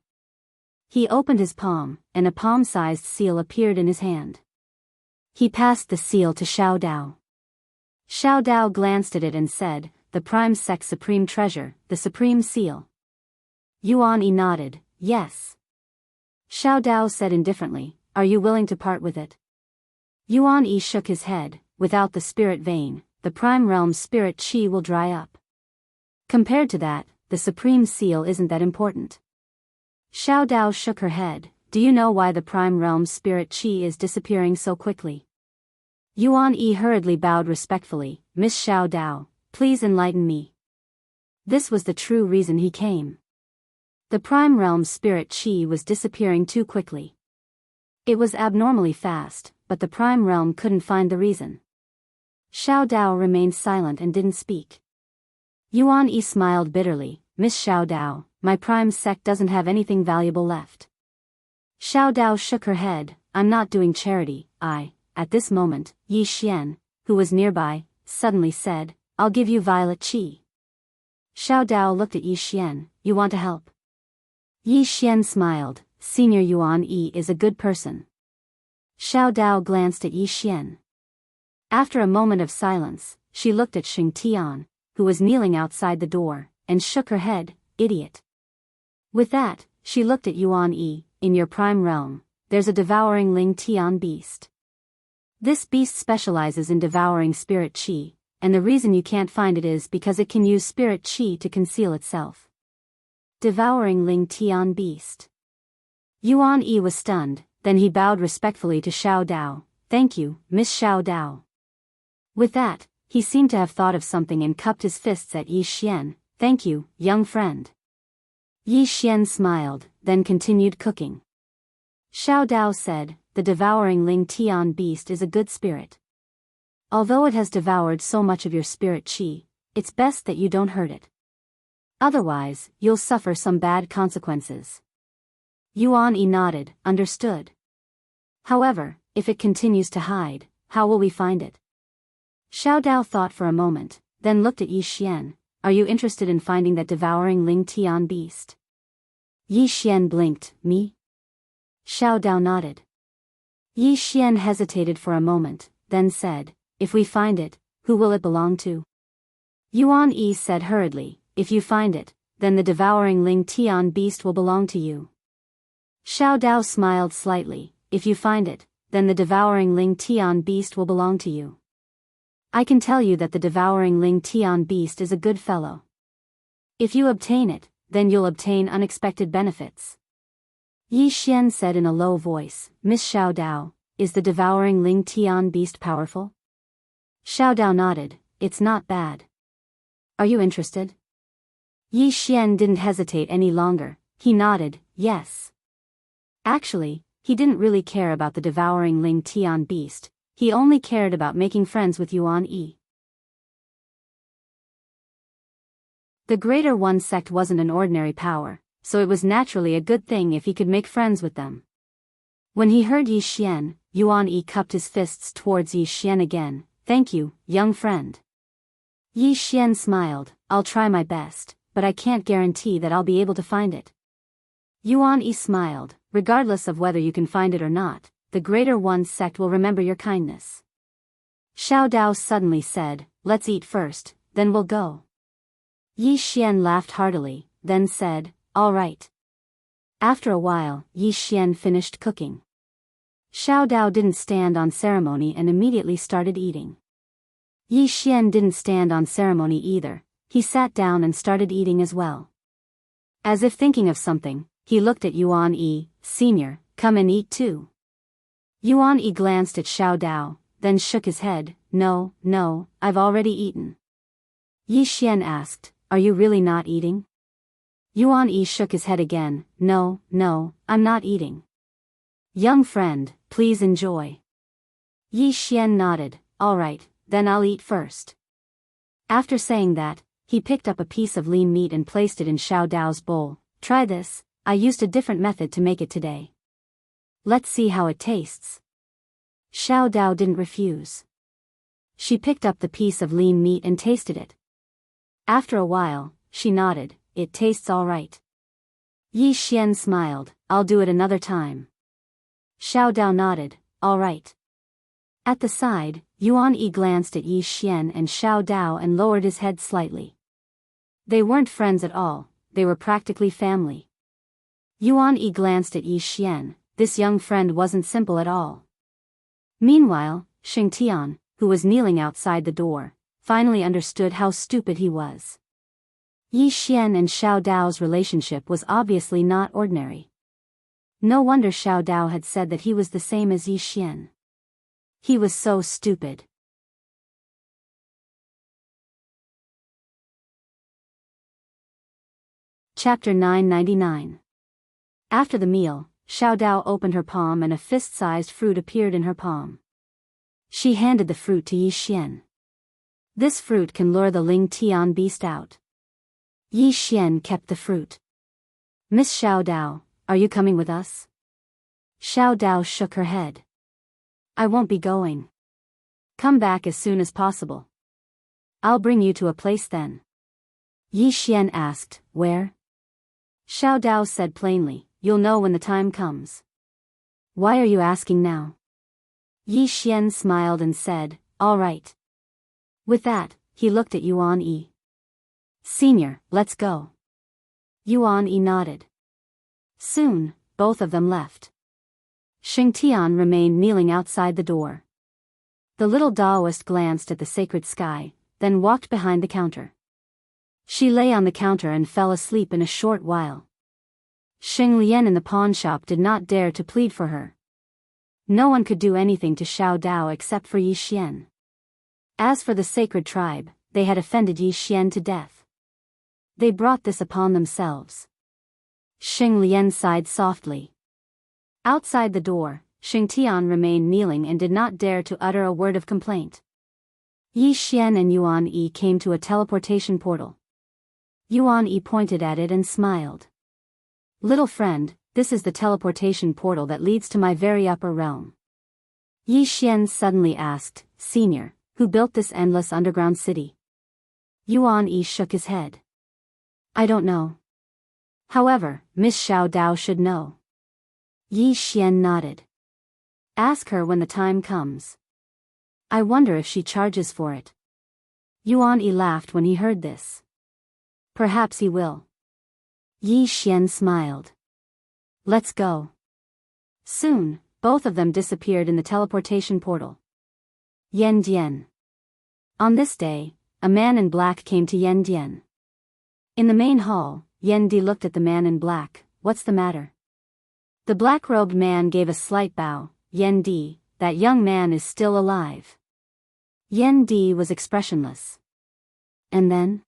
He opened his palm, and a palm-sized seal appeared in his hand. He passed the seal to Xiao Dao. Xiao Dao glanced at it and said, "The prime sect's supreme treasure, the supreme seal." Yuan Yi nodded, "Yes." Xiao Dao said indifferently, "Are you willing to part with it?" Yuan Yi shook his head, "Without the spirit vein, the prime realm's spirit qi will dry up. Compared to that, the supreme seal isn't that important." Xiao Dao shook her head, "Do you know why the prime realm's spirit qi is disappearing so quickly?" Yuan Yi hurriedly bowed respectfully, "Miss Xiao Dao, please enlighten me." This was the true reason he came. The Prime Realm's spirit chi was disappearing too quickly. It was abnormally fast, but the Prime Realm couldn't find the reason. Xiao Dao remained silent and didn't speak. Yuan Yi smiled bitterly. Miss Xiao Dao, my Prime sect doesn't have anything valuable left. Xiao Dao shook her head. I'm not doing charity. At this moment, Yi Xian, who was nearby, suddenly said, I'll give you violet qi. Xiao Dao looked at Yi Xian. You want to help? Yi Xian smiled. Senior Yuan Yi is a good person. Xiao Dao glanced at Yi Xian. After a moment of silence, she looked at Xing Tian, who was kneeling outside the door, and shook her head. Idiot. With that, she looked at Yuan Yi. In your Prime Realm, there's a devouring Ling Tian beast. This beast specializes in devouring spirit qi, and the reason you can't find it is because it can use spirit qi to conceal itself. Devouring Ling Tian beast. Yuan Yi was stunned, then he bowed respectfully to Xiao Dao. Thank you, Miss Xiao Dao. With that, he seemed to have thought of something and cupped his fists at Yi Xian. Thank you, young friend. Yi Xian smiled, then continued cooking. Xiao Dao said, the devouring Ling Tian beast is a good spirit. Although it has devoured so much of your spirit qi, it's best that you don't hurt it. Otherwise, you'll suffer some bad consequences. Yuan Yi nodded, understood. However, if it continues to hide, how will we find it? Xiao Dao thought for a moment, then looked at Yi Xian. Are you interested in finding that devouring Ling Tian beast? Yi Xian blinked. Me? Xiao Dao nodded. Yi Xian hesitated for a moment, then said, if we find it, who will it belong to? Yuan Yi said hurriedly, if you find it, then the devouring Ling Tian beast will belong to you. Xiao Dao smiled slightly. If you find it, then the devouring Ling Tian beast will belong to you. I can tell you that the devouring Ling Tian beast is a good fellow. If you obtain it, then you'll obtain unexpected benefits. Yi Xian said in a low voice, Miss Xiao Dao, is the devouring Ling Tian beast powerful? Xiao Dao nodded. It's not bad. Are you interested? Yi Xian didn't hesitate any longer. He nodded, yes. Actually, he didn't really care about the devouring Ling Tian beast. He only cared about making friends with Yuan Yi. The Greater One sect wasn't an ordinary power, so it was naturally a good thing if he could make friends with them. When he heard Yi Xian, Yuan Yi cupped his fists towards Yi Xian again. Thank you, young friend. Yi Xian smiled. I'll try my best, but I can't guarantee that I'll be able to find it. Yuan Yi smiled. Regardless of whether you can find it or not, the Greater One sect will remember your kindness. Xiao Dao suddenly said, let's eat first, then we'll go. Yi Xian laughed heartily, then said, all right. After a while, Yi Xian finished cooking. Xiao Dao didn't stand on ceremony and immediately started eating. Yi Xian didn't stand on ceremony either. He sat down and started eating as well. As if thinking of something, he looked at Yuan Yi. Senior, come and eat too. Yuan Yi glanced at Xiao Dao, then shook his head. No, I've already eaten. Yi Xian asked, are you really not eating? Yuan Yi shook his head again. No, I'm not eating. Young friend, please enjoy. Yi Xian nodded. All right, then I'll eat first. After saying that, he picked up a piece of lean meat and placed it in Xiao Dao's bowl. Try this. I used a different method to make it today. Let's see how it tastes. Xiao Dao didn't refuse. She picked up the piece of lean meat and tasted it. After a while, she nodded. It tastes all right. Yi Xian smiled. I'll do it another time. Xiao Dao nodded. All right. At the side, Yuan Yi glanced at Yi Xian and Xiao Dao and lowered his head slightly. They weren't friends at all, they were practically family. Yuan Yi glanced at Yi Xian. This young friend wasn't simple at all. Meanwhile, Xing Tian, who was kneeling outside the door, finally understood how stupid he was. Yi Xian and Xiao Dao's relationship was obviously not ordinary. No wonder Xiao Dao had said that he was the same as Yi Xian. He was so stupid. Chapter 999. After the meal, Xiao Dao opened her palm and a fist-sized fruit appeared in her palm. She handed the fruit to Yi Xian. This fruit can lure the Ling Tian beast out. Yi Xian kept the fruit. Miss Xiao Dao, are you coming with us? Xiao Dao shook her head. I won't be going. Come back as soon as possible. I'll bring you to a place then. Yi Xian asked, where? Xiao Dao said plainly, you'll know when the time comes. Why are you asking now? Yi Xian smiled and said, all right. With that, he looked at Yuan Yi. Senior, let's go. Yuan Yi nodded. Soon, both of them left. Xingtian remained kneeling outside the door. The little Taoist glanced at the sacred sky, then walked behind the counter. She lay on the counter and fell asleep in a short while. Xing Lian in the pawnshop did not dare to plead for her. No one could do anything to Xiao Dao except for Yi Xian. As for the sacred tribe, they had offended Yi Xian to death. They brought this upon themselves. Xing Lian sighed softly. Outside the door, Xingtian remained kneeling and did not dare to utter a word of complaint. Yi Xian and Yuan Yi came to a teleportation portal. Yuan Yi pointed at it and smiled. Little friend, this is the teleportation portal that leads to my very upper realm. Yi Xian suddenly asked, Senior, who built this endless underground city? Yuan Yi shook his head. I don't know. However, Miss Xiao Dao should know. Yi Xian nodded. Ask her when the time comes. I wonder if she charges for it. Yuan Yi laughed when he heard this. Perhaps he will. Yi Xian smiled. Let's go. Soon, both of them disappeared in the teleportation portal. Yan Dian. On this day, a man in black came to Yan Dian. In the main hall, Yan Di looked at the man in black. What's the matter? The black-robed man gave a slight bow. Yan Di, that young man is still alive. Yan Di was expressionless. And then?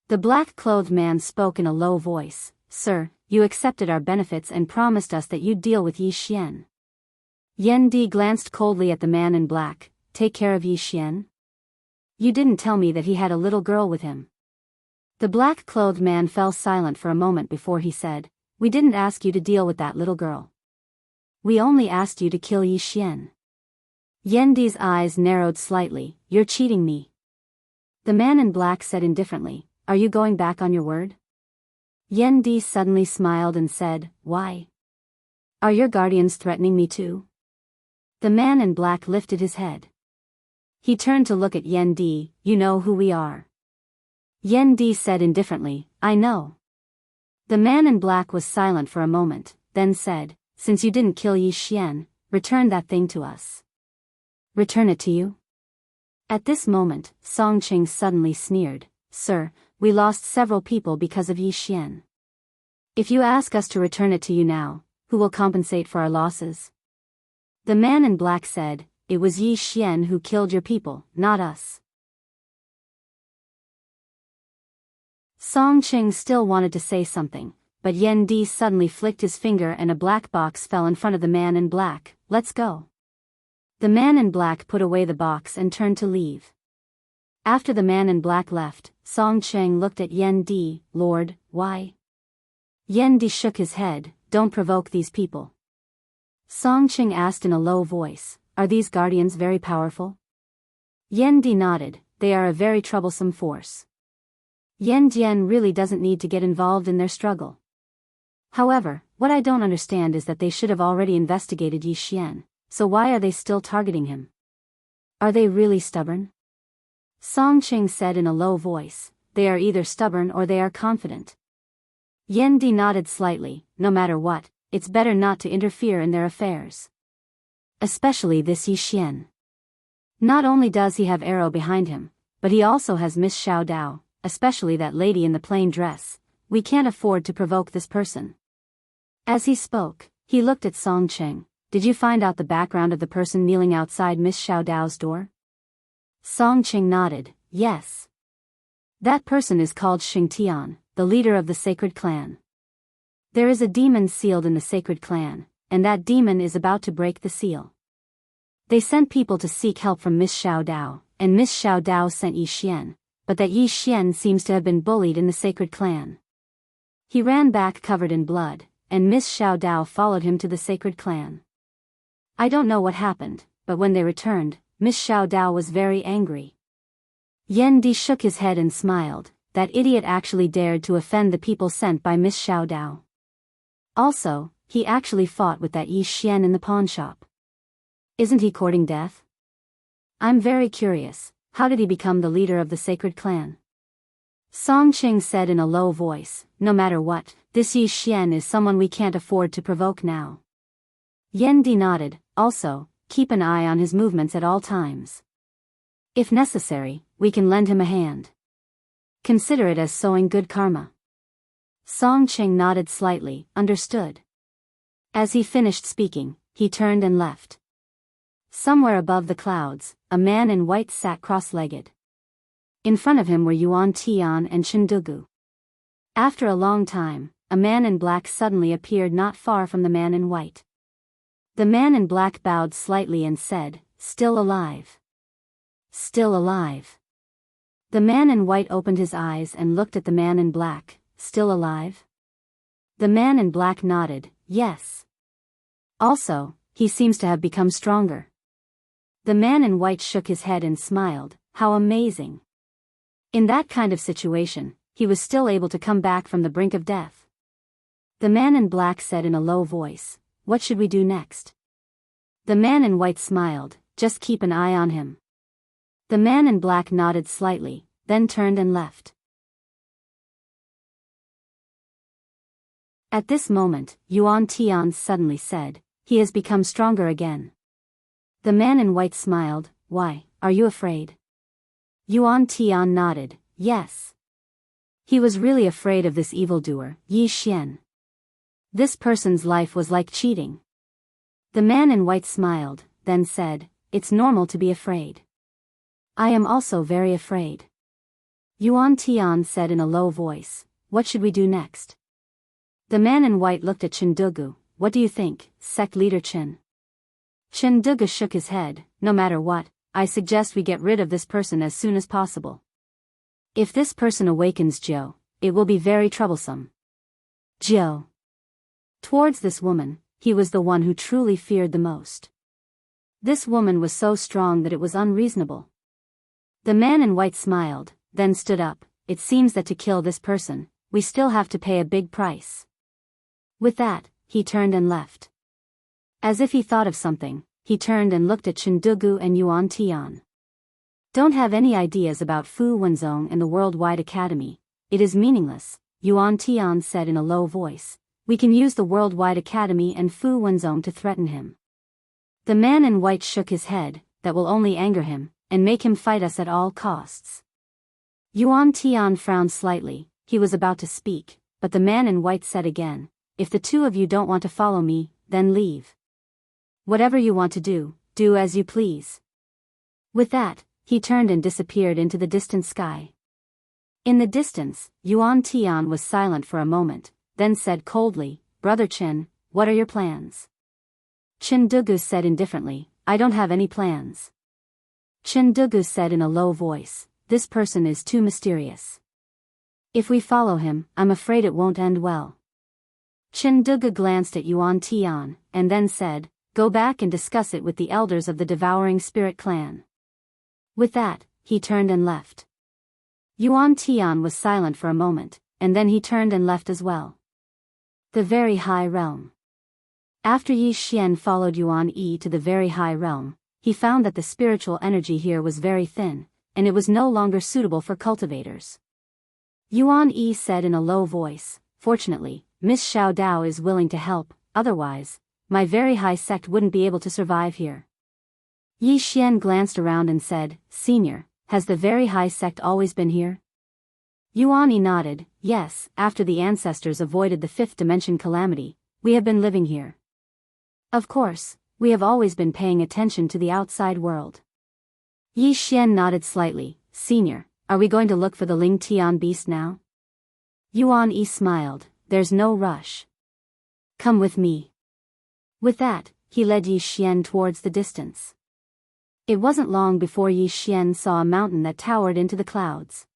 The black-clothed man spoke in a low voice. Sir, you accepted our benefits and promised us that you'd deal with Yi Xian. Yan Di glanced coldly at the man in black. Take care of Yi Xian? You didn't tell me that he had a little girl with him. The black-clothed man fell silent for a moment before he said, We didn't ask you to deal with that little girl. We only asked you to kill Yi Xian. Yan Di's eyes narrowed slightly. You're cheating me. The man in black said indifferently, Are you going back on your word? Yan Di suddenly smiled and said, Why? Are your guardians threatening me too? The man in black lifted his head. He turned to look at Yan Di. You know who we are. Yan Di said indifferently, I know. The man in black was silent for a moment, then said, Since you didn't kill Yi Xian, return that thing to us. Return it to you? At this moment, Song Qing suddenly sneered, Sir, we lost several people because of Yi Xian. If you ask us to return it to you now, who will compensate for our losses? The man in black said, It was Yi Xian who killed your people, not us. Song Qing still wanted to say something, but Yan Di suddenly flicked his finger and a black box fell in front of the man in black. Let's go. The man in black put away the box and turned to leave. After the man in black left, Song Qing looked at Yan Di. Lord, why? Yan Di shook his head. Don't provoke these people. Song Qing asked in a low voice, Are these guardians very powerful? Yan Di nodded. They are a very troublesome force. Yan Dian really doesn't need to get involved in their struggle. However, what I don't understand is that they should have already investigated Yi Xian, so why are they still targeting him? Are they really stubborn? Song Qing said in a low voice, They are either stubborn or they are confident. Yan Di nodded slightly. No matter what, it's better not to interfere in their affairs. Especially this Yi Xian. Not only does he have arrow behind him, but he also has Miss Xiao Dao, especially that lady in the plain dress. We can't afford to provoke this person. As he spoke, he looked at Song Qing. Did you find out the background of the person kneeling outside Miss Xiao Dao's door? Song Qing nodded, yes. That person is called Xingtian, the leader of the sacred clan. There is a demon sealed in the sacred clan, and that demon is about to break the seal. They sent people to seek help from Miss Xiao Dao, and Miss Xiao Dao sent Yi Xian, but that Yi Xian seems to have been bullied in the sacred clan. He ran back covered in blood, and Miss Xiao Dao followed him to the sacred clan. I don't know what happened, but when they returned, Miss Xiao Dao was very angry. Yan Di shook his head and smiled. That idiot actually dared to offend the people sent by Miss Xiao Dao. Also, he actually fought with that Yi Xian in the pawn shop. Isn't he courting death? I'm very curious, how did he become the leader of the sacred clan? Song Qing said in a low voice, no matter what, this Yi Xian is someone we can't afford to provoke now. Yan Di nodded, also, keep an eye on his movements at all times. If necessary, we can lend him a hand. Consider it as sowing good karma. Song Qing nodded slightly, understood. As he finished speaking, he turned and left. Somewhere above the clouds, a man in white sat cross-legged. In front of him were Yuan Tian and Chindugu. After a long time, a man in black suddenly appeared not far from the man in white. The man in black bowed slightly and said, "Still alive. Still alive." The man in white opened his eyes and looked at the man in black. Still alive? The man in black nodded, yes. Also, he seems to have become stronger. The man in white shook his head and smiled, how amazing. In that kind of situation, he was still able to come back from the brink of death. The man in black said in a low voice, what should we do next? The man in white smiled, just keep an eye on him. The man in black nodded slightly, then turned and left. At this moment, Yuan Tian suddenly said, he has become stronger again. The man in white smiled, why, are you afraid? Yuan Tian nodded, yes. He was really afraid of this evildoer, Yi Xian. This person's life was like cheating. The man in white smiled, then said, it's normal to be afraid. I am also very afraid. Yuan Tian said in a low voice, what should we do next? The man in white looked at Chindugu, what do you think, sect leader Chin? Chindugu shook his head, no matter what, I suggest we get rid of this person as soon as possible. If this person awakens Jiao, it will be very troublesome. Jiao. Towards this woman, he was the one who truly feared the most. This woman was so strong that it was unreasonable. The man in white smiled, then stood up, it seems that to kill this person, we still have to pay a big price. With that, he turned and left. As if he thought of something, he turned and looked at Chindugu and Yuan Tian. Don't have any ideas about Fu Wenzong and the Worldwide Academy, it is meaningless, Yuan Tian said in a low voice, we can use the Worldwide Academy and Fu Wenzong to threaten him. The man in white shook his head, that will only anger him, and make him fight us at all costs. Yuan Tian frowned slightly, he was about to speak, but the man in white said again, if the two of you don't want to follow me, then leave. Whatever you want to do, do as you please. With that, he turned and disappeared into the distant sky. In the distance, Yuan Tian was silent for a moment, then said coldly, Brother Chen, what are your plans? Chindugu said indifferently, I don't have any plans. Chindugu said in a low voice, this person is too mysterious. If we follow him, I'm afraid it won't end well. Chindugu glanced at Yuan Tian, and then said, go back and discuss it with the elders of the Devouring Spirit clan. With that, he turned and left. Yuan Tian was silent for a moment, and then he turned and left as well. The Very High Realm. After Yi Xian followed Yuan Yi to the Very High Realm, he found that the spiritual energy here was very thin, and it was no longer suitable for cultivators. Yuan Yi said in a low voice, fortunately, Miss Xiao Dao is willing to help, otherwise, my very high sect wouldn't be able to survive here. Yi Xian glanced around and said, Senior, has the very high sect always been here? Yuan Yi nodded, yes, after the ancestors avoided the fifth dimension calamity, we have been living here. Of course, we have always been paying attention to the outside world. Yi Xian nodded slightly, Senior, are we going to look for the Ling Tian beast now? Yuan Yi smiled, there's no rush. Come with me. With that, he led Yi Xian towards the distance. It wasn't long before Yi Xian saw a mountain that towered into the clouds.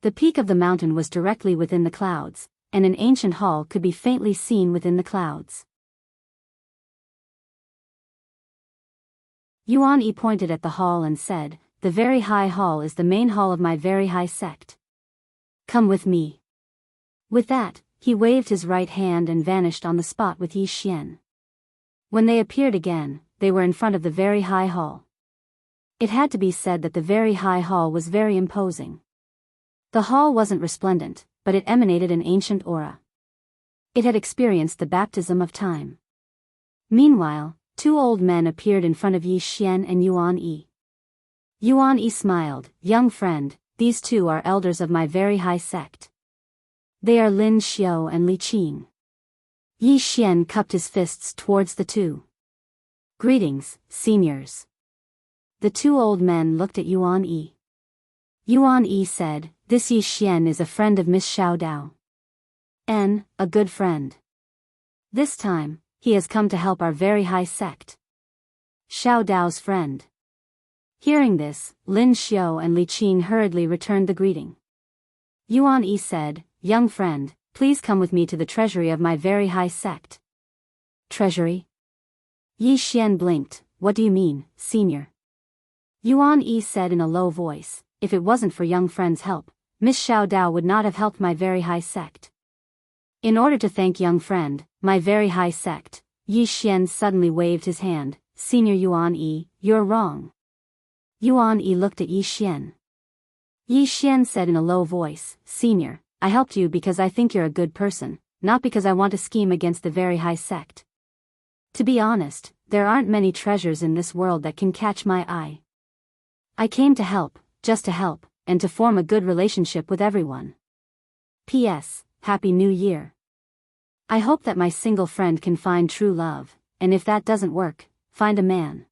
The peak of the mountain was directly within the clouds, and an ancient hall could be faintly seen within the clouds. Yuan Yi pointed at the hall and said, "The very high hall is the main hall of my very high sect. Come with me." With that, he waved his right hand and vanished on the spot with Yi Xian. When they appeared again, they were in front of the very high hall. It had to be said that the very high hall was very imposing. The hall wasn't resplendent, but it emanated an ancient aura. It had experienced the baptism of time. Meanwhile, two old men appeared in front of Yi Xian and Yuan Yi. Yuan Yi smiled, "Young friend, these two are elders of my very high sect. They are Lin Xiao and Li Qing." Yi Xian cupped his fists towards the two. "Greetings, seniors." The two old men looked at Yuan Yi. Yuan Yi said, "This Yi Xian is a friend of Miss Xiao Dao. A good friend. This time, he has come to help our very high sect. Xiao Dao's friend." Hearing this, Lin Xiao and Li Qing hurriedly returned the greeting. Yuan Yi said, "Young friend, please come with me to the treasury of my very high sect." "Treasury?" Yi Xian blinked, "What do you mean, senior?" Yuan Yi said in a low voice, "If it wasn't for young friend's help, Miss Xiao Dao would not have helped my very high sect. In order to thank young friend, my very high sect," Yi Xian suddenly waved his hand, "Senior Yuan Yi, you're wrong." Yuan Yi looked at Yi Xian. Yi Xian said in a low voice, "Senior, I helped you because I think you're a good person, not because I want to scheme against the very high sect. To be honest, there aren't many treasures in this world that can catch my eye. I came to help, just to help, and to form a good relationship with everyone. P.S. Happy New Year. I hope that my single friend can find true love, and if that doesn't work, find a man."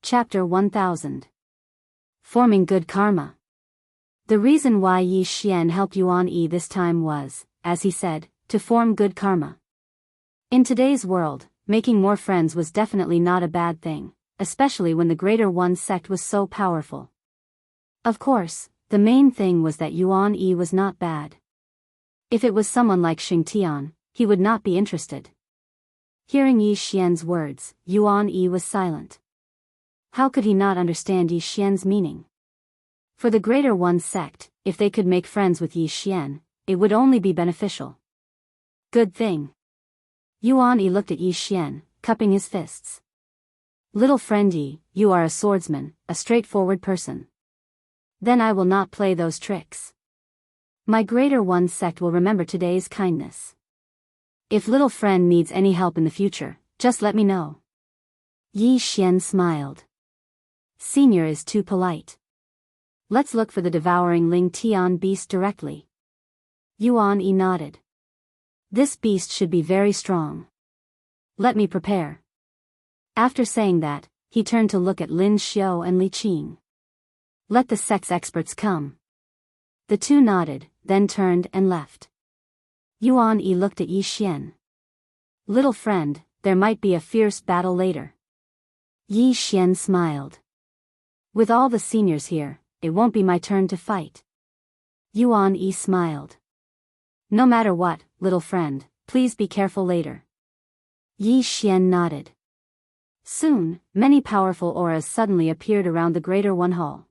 Chapter 1000. Forming Good Karma. The reason why Yi Xian helped Yuan Yi this time was, as he said, to form good karma. In today's world, making more friends was definitely not a bad thing, especially when the Greater One sect was so powerful. Of course, the main thing was that Yuan Yi was not bad. If it was someone like Xing Tian, he would not be interested. Hearing Yi Xian's words, Yuan Yi was silent. How could he not understand Yi Xian's meaning? For the Greater One sect, if they could make friends with Yi Xian, it would only be beneficial. Good thing. Yuan Yi looked at Yi Xian, cupping his fists. "Little friend Yi, you are a swordsman, a straightforward person. Then I will not play those tricks. My Greater One sect will remember today's kindness. If little friend needs any help in the future, just let me know." Yi Xian smiled. "Senior is too polite. Let's look for the devouring Ling Tian beast directly." Yuan Yi nodded. "This beast should be very strong. Let me prepare." After saying that, he turned to look at Lin Xiao and Li Qing. "Let the sect's experts come." The two nodded, then turned and left. Yuan Yi looked at Yi Xian. "Little friend, there might be a fierce battle later." Yi Xian smiled. "With all the seniors here, it won't be my turn to fight." Yuan Yi smiled. "No matter what, little friend, please be careful later." Yi Xian nodded. Soon, many powerful auras suddenly appeared around the Greater One Hall.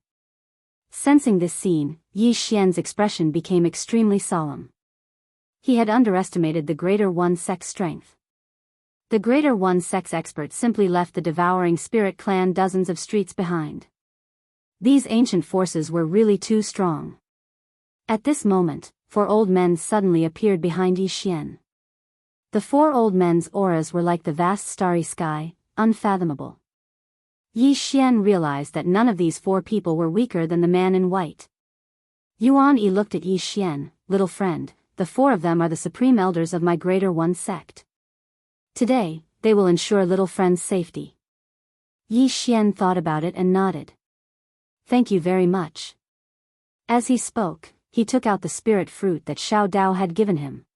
Sensing this scene, Yi Xian's expression became extremely solemn. He had underestimated the Greater One sect's strength. The Greater One sect's experts simply left the devouring spirit clan dozens of streets behind. These ancient forces were really too strong. At this moment, 4 old men suddenly appeared behind Yi Xian. The 4 old men's auras were like the vast starry sky, unfathomable. Yi Xian realized that none of these 4 people were weaker than the man in white. Yuan Yi looked at Yi Xian, "Little friend, the 4 of them are the supreme elders of my Greater One sect. Today, they will ensure little friend's safety." Yi Xian thought about it and nodded. Thank you very much. As he spoke, he took out the spirit fruit that Xiao Dao had given him.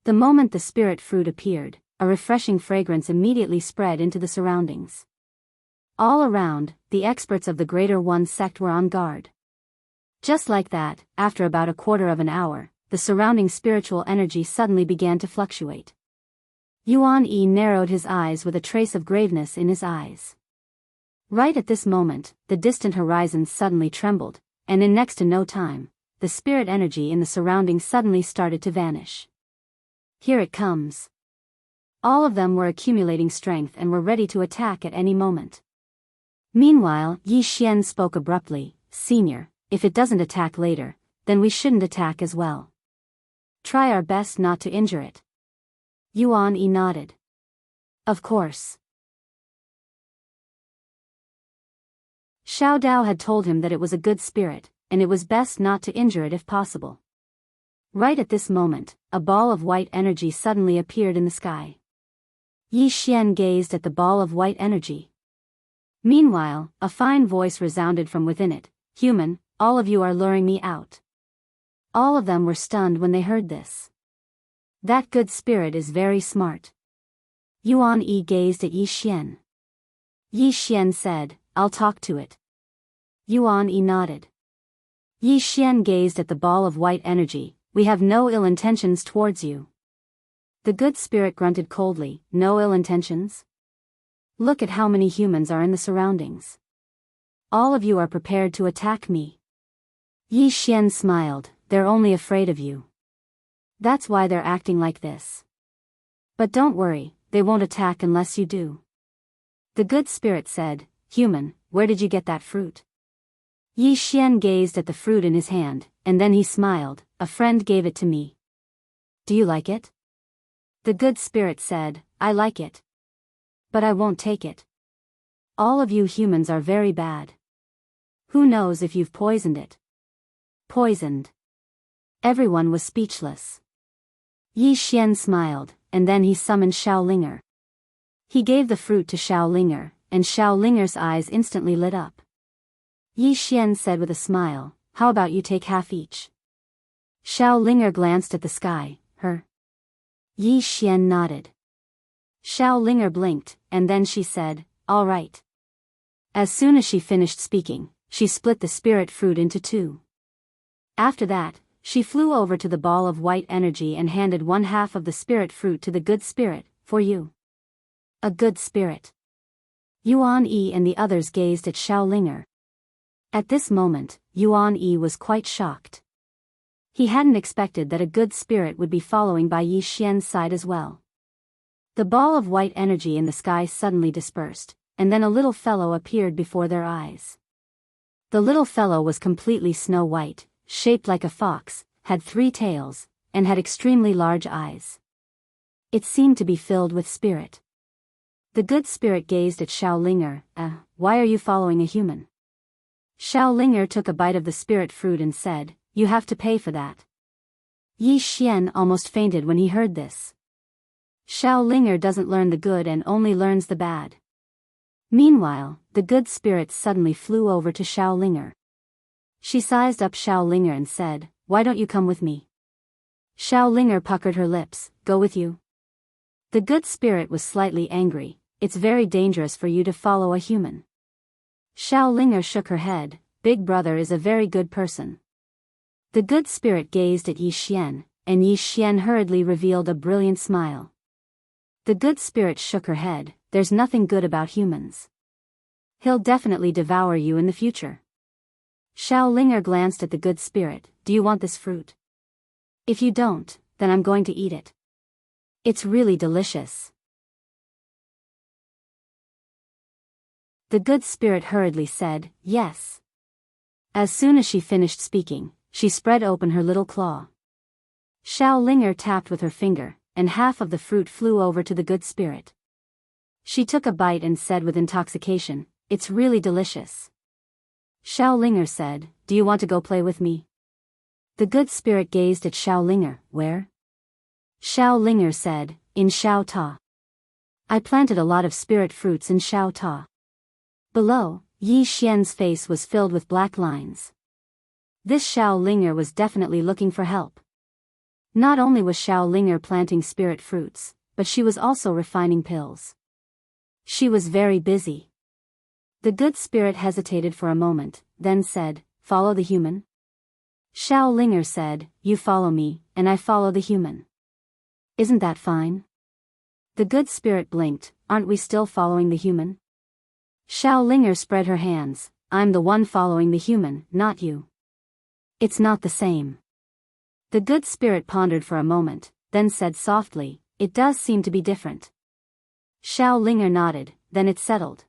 The moment the spirit fruit appeared, a refreshing fragrance immediately spread into the surroundings. All around, the experts of the Greater One sect were on guard. Just like that, after about a quarter of an hour, the surrounding spiritual energy suddenly began to fluctuate. Yuan Yi narrowed his eyes with a trace of graveness in his eyes. Right at this moment, the distant horizon suddenly trembled, and in next to no time, the spirit energy in the surroundings suddenly started to vanish. Here it comes. All of them were accumulating strength and were ready to attack at any moment. Meanwhile, Yi Xian spoke abruptly, Senior, if it doesn't attack later, then we shouldn't attack as well. Try our best not to injure it. Yuan Yi nodded. Of course. Xiao Dao had told him that it was a good spirit, and it was best not to injure it if possible. Right at this moment, a ball of white energy suddenly appeared in the sky. Yi Xian gazed at the ball of white energy. Meanwhile, a fine voice resounded from within it, Human, all of you are luring me out. All of them were stunned when they heard this. That good spirit is very smart. Yuan Yi gazed at Yi Xian. Yi Xian said, I'll talk to it. Yuan Yi nodded. Yi Xian gazed at the ball of white energy, we have no ill intentions towards you. The good spirit grunted coldly, no ill intentions? Look at how many humans are in the surroundings. All of you are prepared to attack me. Yi Xian smiled, they're only afraid of you. That's why they're acting like this. But don't worry, they won't attack unless you do. The good spirit said, Human, where did you get that fruit? Yi Xian gazed at the fruit in his hand, and then he smiled, a friend gave it to me. Do you like it? The good spirit said, I like it. But I won't take it. All of you humans are very bad. Who knows if you've poisoned it? Poisoned. Everyone was speechless. Yi Xian smiled, and then he summoned Xiaolinger. He gave the fruit to Xiaolinger, and Xiaolinger's eyes instantly lit up. Yi Xian said with a smile, how about you take half each? Xiaolinger glanced at the sky, her. Yi Xian nodded. Xiaolinger blinked, and then she said, all right. As soon as she finished speaking, she split the spirit fruit into two. After that, she flew over to the ball of white energy and handed one half of the spirit fruit to the good spirit, for you. A good spirit. Yuan Yi and the others gazed at Xiaolinger. At this moment, Yuan Yi was quite shocked. He hadn't expected that a good spirit would be following by Yi Xian's side as well. The ball of white energy in the sky suddenly dispersed, and then a little fellow appeared before their eyes. The little fellow was completely snow white, shaped like a fox, had 3 tails, and had extremely large eyes. It seemed to be filled with spirit. The good spirit gazed at Xiaolinger, why are you following a human? Xiaolinger took a bite of the spirit fruit and said, you have to pay for that. Yi Xian almost fainted when he heard this. Xiaolinger doesn't learn the good and only learns the bad. Meanwhile, the good spirit suddenly flew over to Xiaolinger. She sized up Xiaolinger and said, why don't you come with me? Xiaolinger puckered her lips, go with you? The good spirit was slightly angry, it's very dangerous for you to follow a human. Xiaolinger shook her head, Big Brother is a very good person. The good spirit gazed at Yi Xian, and Yi Xian hurriedly revealed a brilliant smile. The good spirit shook her head, there's nothing good about humans. He'll definitely devour you in the future. Xiaolinger glanced at the good spirit, do you want this fruit? If you don't, then I'm going to eat it. It's really delicious. The good spirit hurriedly said, yes. As soon as she finished speaking, she spread open her little claw. Xiaolinger tapped with her finger, and half of the fruit flew over to the good spirit. She took a bite and said with intoxication, it's really delicious. Xiaolinger said, do you want to go play with me? The good spirit gazed at Xiaolinger, where? Xiaolinger said, in Xiao Ta. I planted a lot of spirit fruits in Xiao Ta. Below, Yi Xian's face was filled with black lines. This Xiao Linger was definitely looking for help. Not only was Xiao Linger planting spirit fruits, but she was also refining pills. She was very busy. The good spirit hesitated for a moment, then said, "Follow the human?" Xiao Linger said, "You follow me, and I follow the human. Isn't that fine?" The good spirit blinked, "Aren't we still following the human?" Xiao Linger spread her hands, "I'm the one following the human, not you. It's not the same." The good spirit pondered for a moment, then said softly, "It does seem to be different." Xiao Linger nodded, "Then it's settled."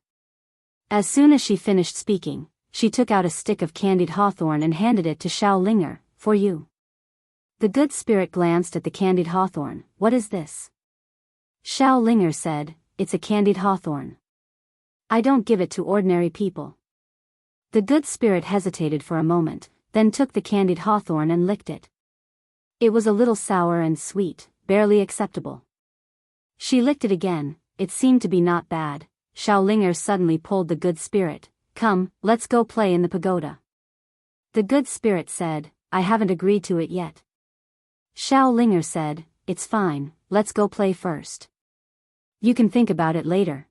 As soon as she finished speaking, she took out a stick of candied hawthorn and handed it to Xiao Linger, "For you." The good spirit glanced at the candied hawthorn. "What is this?" Xiao Linger said, "It's a candied hawthorn. I don't give it to ordinary people." The good spirit hesitated for a moment, then took the candied hawthorn and licked it. It was a little sour and sweet, barely acceptable. She licked it again, it seemed to be not bad. Xiao Linger suddenly pulled the good spirit. "Come, let's go play in the pagoda." The good spirit said, "I haven't agreed to it yet." Xiao Linger said, "It's fine, let's go play first. You can think about it later."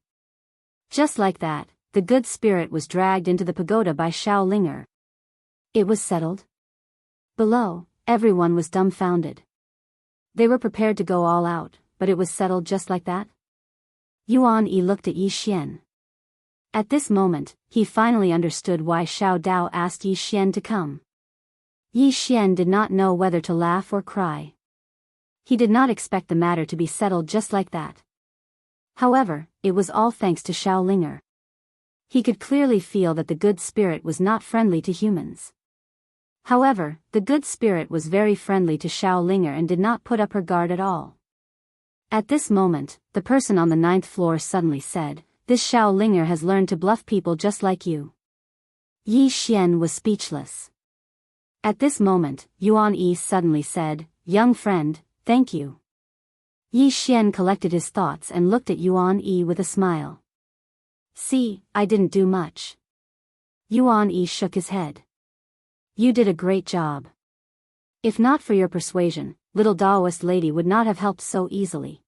Just like that, the good spirit was dragged into the pagoda by Xiao Linger. It was settled. Below, everyone was dumbfounded. They were prepared to go all out, but it was settled just like that? Yuan Yi looked at Yi Xian. At this moment, he finally understood why Xiao Dao asked Yi Xian to come. Yi Xian did not know whether to laugh or cry. He did not expect the matter to be settled just like that. However, it was all thanks to Xiao Linger. He could clearly feel that the good spirit was not friendly to humans. However, the good spirit was very friendly to Xiao Linger and did not put up her guard at all. At this moment, the person on the 9th floor suddenly said, "This Xiao Linger has learned to bluff people just like you." Yi Xian was speechless. At this moment, Yuan Yi suddenly said, "Young friend, thank you." Yi Xian collected his thoughts and looked at Yuan Yi with a smile. "See, I didn't do much." Yuan Yi shook his head. "You did a great job. If not for your persuasion, little Taoist lady would not have helped so easily."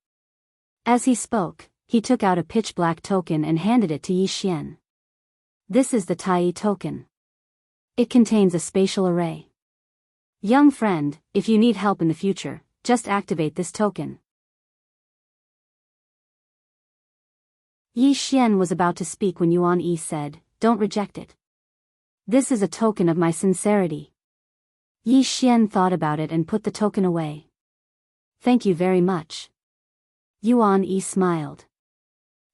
As he spoke, he took out a pitch-black token and handed it to Yi Xian. "This is the Tai token. It contains a spatial array. Young friend, if you need help in the future, just activate this token." Yi Xian was about to speak when Yuan Yi said, "Don't reject it. This is a token of my sincerity." Yi Xian thought about it and put the token away. "Thank you very much." Yuan Yi smiled.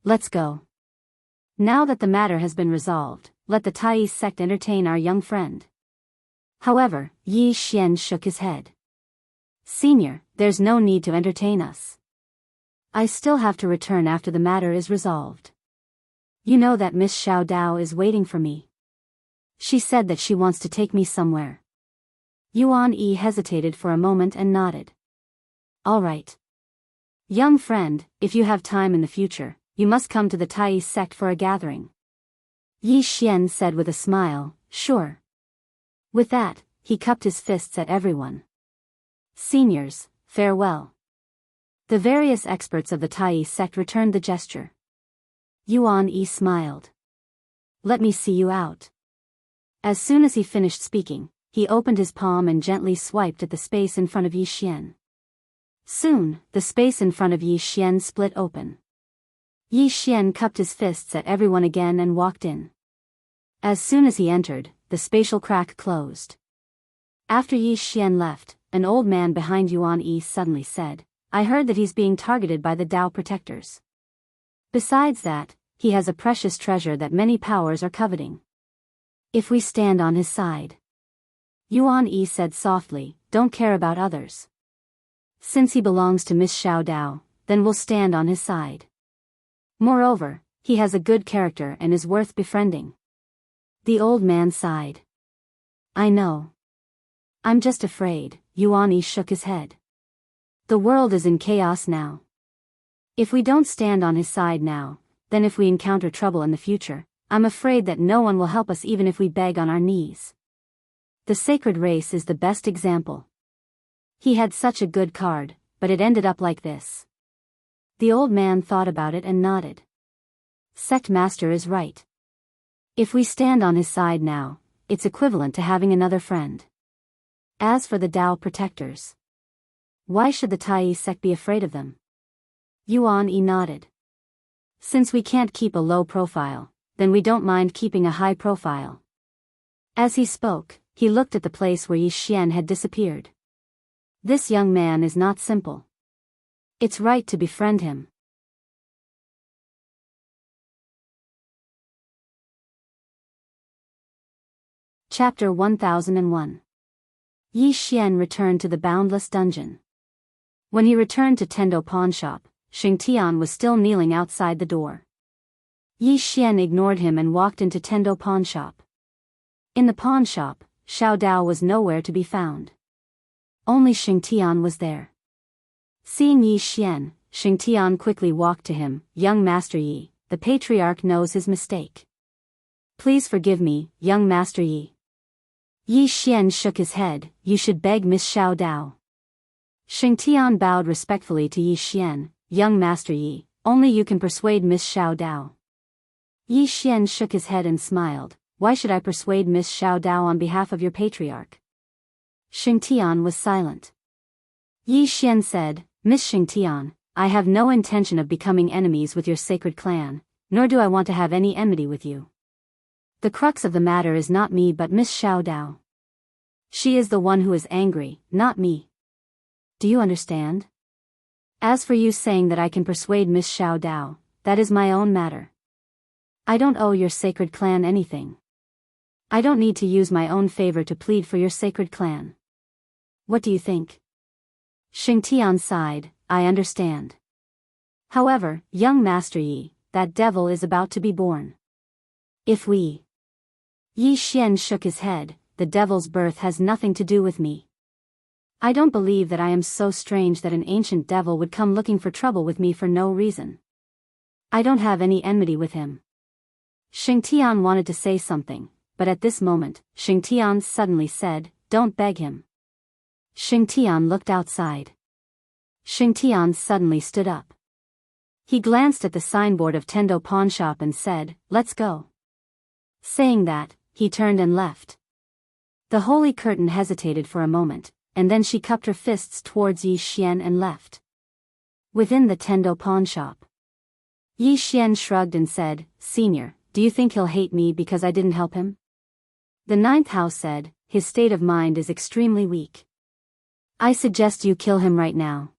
"Let's go. Now that the matter has been resolved, let the Tai sect entertain our young friend." However, Yi Xian shook his head. "Senior, there's no need to entertain us. I still have to return after the matter is resolved. You know that Miss Xiao Dao is waiting for me. She said that she wants to take me somewhere." Yuan Yi hesitated for a moment and nodded. "All right. Young friend, if you have time in the future, you must come to the Tai sect for a gathering." Yi Xian said with a smile, "Sure." With that, he cupped his fists at everyone. "Seniors, farewell." The various experts of the Tai sect returned the gesture. Yuan Yi smiled. "Let me see you out." As soon as he finished speaking, he opened his palm and gently swiped at the space in front of Yi Xian. Soon, the space in front of Yi Xian split open. Yi Xian cupped his fists at everyone again and walked in. As soon as he entered, the spatial crack closed. After Yi Xian left, an old man behind Yuan Yi suddenly said, "I heard that he's being targeted by the Tao protectors. Besides that, he has a precious treasure that many powers are coveting. If we stand on his side." Yuan Yi said softly, "Don't care about others. Since he belongs to Miss Xiao Dao, then we'll stand on his side. Moreover, he has a good character and is worth befriending." The old man sighed. "I know. I'm just afraid." Yuan Yi shook his head. "The world is in chaos now. If we don't stand on his side now, then if we encounter trouble in the future, I'm afraid that no one will help us even if we beg on our knees. The sacred race is the best example. He had such a good card, but it ended up like this. The old man thought about it and nodded. Sect Master is right. If we stand on his side now, it's equivalent to having another friend. As for the Tao protectors, why should the Tai sect be afraid of them? Yuan Yi nodded. Since we can't keep a low profile, then we don't mind keeping a high profile. As he spoke, he looked at the place where Yi Xian had disappeared. This young man is not simple. It's right to befriend him. Chapter 1001. Yi Xian returned to the boundless dungeon. When he returned to Tendo pawnshop, Xingtian was still kneeling outside the door. Yi Xian ignored him and walked into Tendo pawnshop. In the pawnshop, Xiao Dao was nowhere to be found. Only Xingtian was there. Seeing Yi Xian, Xingtian quickly walked to him. Young Master Yi, the patriarch knows his mistake. Please forgive me, young Master Yi. Yi Xian shook his head. You should beg Miss Xiao Dao. Xingtian bowed respectfully to Yi Xian. Young Master Yi, only you can persuade Miss Xiao Dao. Yi Xian shook his head and smiled. Why should I persuade Miss Xiao Dao on behalf of your patriarch? Xingtian was silent. Yi Xian said, Miss Xingtian, I have no intention of becoming enemies with your sacred clan, nor do I want to have any enmity with you. The crux of the matter is not me but Miss Xiao Dao. She is the one who is angry, not me. Do you understand? As for you saying that I can persuade Miss Xiao Dao, that is my own matter. I don't owe your sacred clan anything. I don't need to use my own favor to plead for your sacred clan. What do you think? Xingtian sighed. I understand. However, young Master Yi, that devil is about to be born. If we... Yi Xian shook his head. The devil's birth has nothing to do with me. I don't believe that I am so strange that an ancient devil would come looking for trouble with me for no reason. I don't have any enmity with him. Xingtian wanted to say something, but at this moment, Xingtian suddenly said, Don't beg him. Xingtian looked outside. Xingtian suddenly stood up. He glanced at the signboard of Tendo pawnshop and said, Let's go. Saying that, he turned and left. The holy curtain hesitated for a moment, and then she cupped her fists towards Yi Xian and left. Within the Tendo pawnshop, Yi Xian shrugged and said, Senior, do you think he'll hate me because I didn't help him? The ninth house said, his state of mind is extremely weak. I suggest you kill him right now.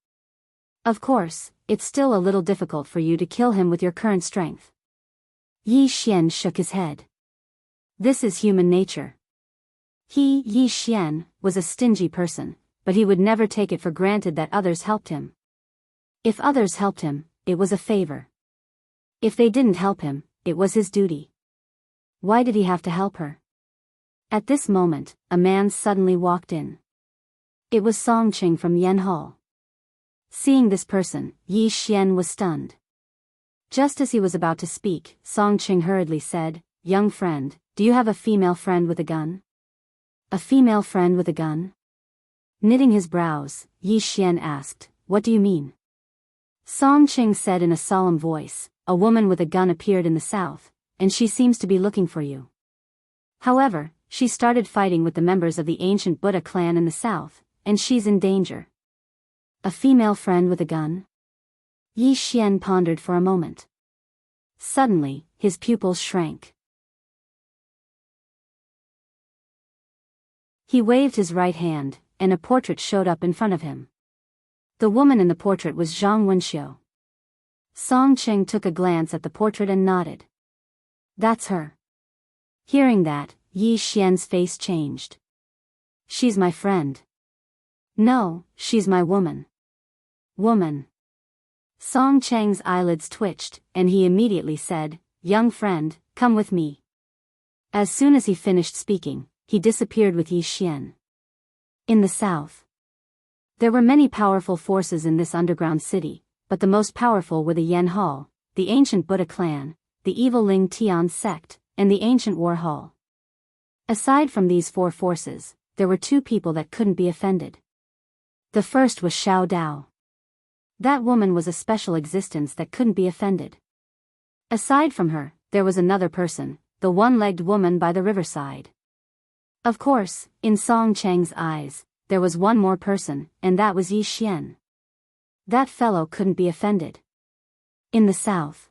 Of course, it's still a little difficult for you to kill him with your current strength. Yi Xian shook his head. This is human nature. He, Yi Xian, was a stingy person, but he would never take it for granted that others helped him. If others helped him, it was a favor. If they didn't help him, it was his duty. Why did he have to help her? At this moment, a man suddenly walked in. It was Song Qing from Yen Hall. Seeing this person, Yi Xian was stunned. Just as he was about to speak, Song Qing hurriedly said, Young friend, do you have a female friend with a gun? A female friend with a gun? Knitting his brows, Yi Xian asked, What do you mean? Song Qing said in a solemn voice, A woman with a gun appeared in the south, and she seems to be looking for you. However, she started fighting with the members of the ancient Buddha clan in the south, and she's in danger. A female friend with a gun? Yi Xian pondered for a moment. Suddenly, his pupils shrank. He waved his right hand, and a portrait showed up in front of him. The woman in the portrait was Zhang Wenxiu. Song Qing took a glance at the portrait and nodded. That's her. Hearing that, Yi Xian's face changed. She's my friend. No, she's my woman. Woman. Song Cheng's eyelids twitched, and he immediately said, Young friend, come with me. As soon as he finished speaking, he disappeared with Yi Xian. In the south, there were many powerful forces in this underground city, but the most powerful were the Yen Hall, the ancient Buddha clan, the evil Ling Tian sect, and the ancient war hall. Aside from these four forces, there were two people that couldn't be offended. The first was Xiao Dao. That woman was a special existence that couldn't be offended. Aside from her, there was another person, the one-legged woman by the riverside. Of course, in Song Chang's eyes, there was one more person, and that was Yi Xian. That fellow couldn't be offended. In the south,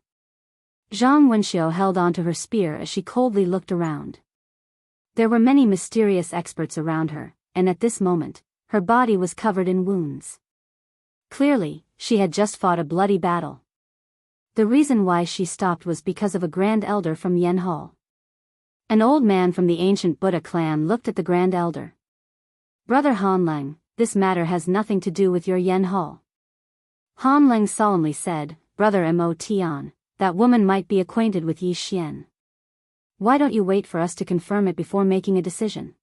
Zhang Wenxiu held onto her spear as she coldly looked around. There were many mysterious experts around her, and at this moment, her body was covered in wounds. Clearly, she had just fought a bloody battle. The reason why she stopped was because of a Grand Elder from Yen Hall. An old man from the ancient Buddha clan looked at the Grand Elder. "Brother Han Leng, this matter has nothing to do with your Yen Hall." Han Leng solemnly said, "Brother Mo Tian, that woman might be acquainted with Yi Xian. Why don't you wait for us to confirm it before making a decision?"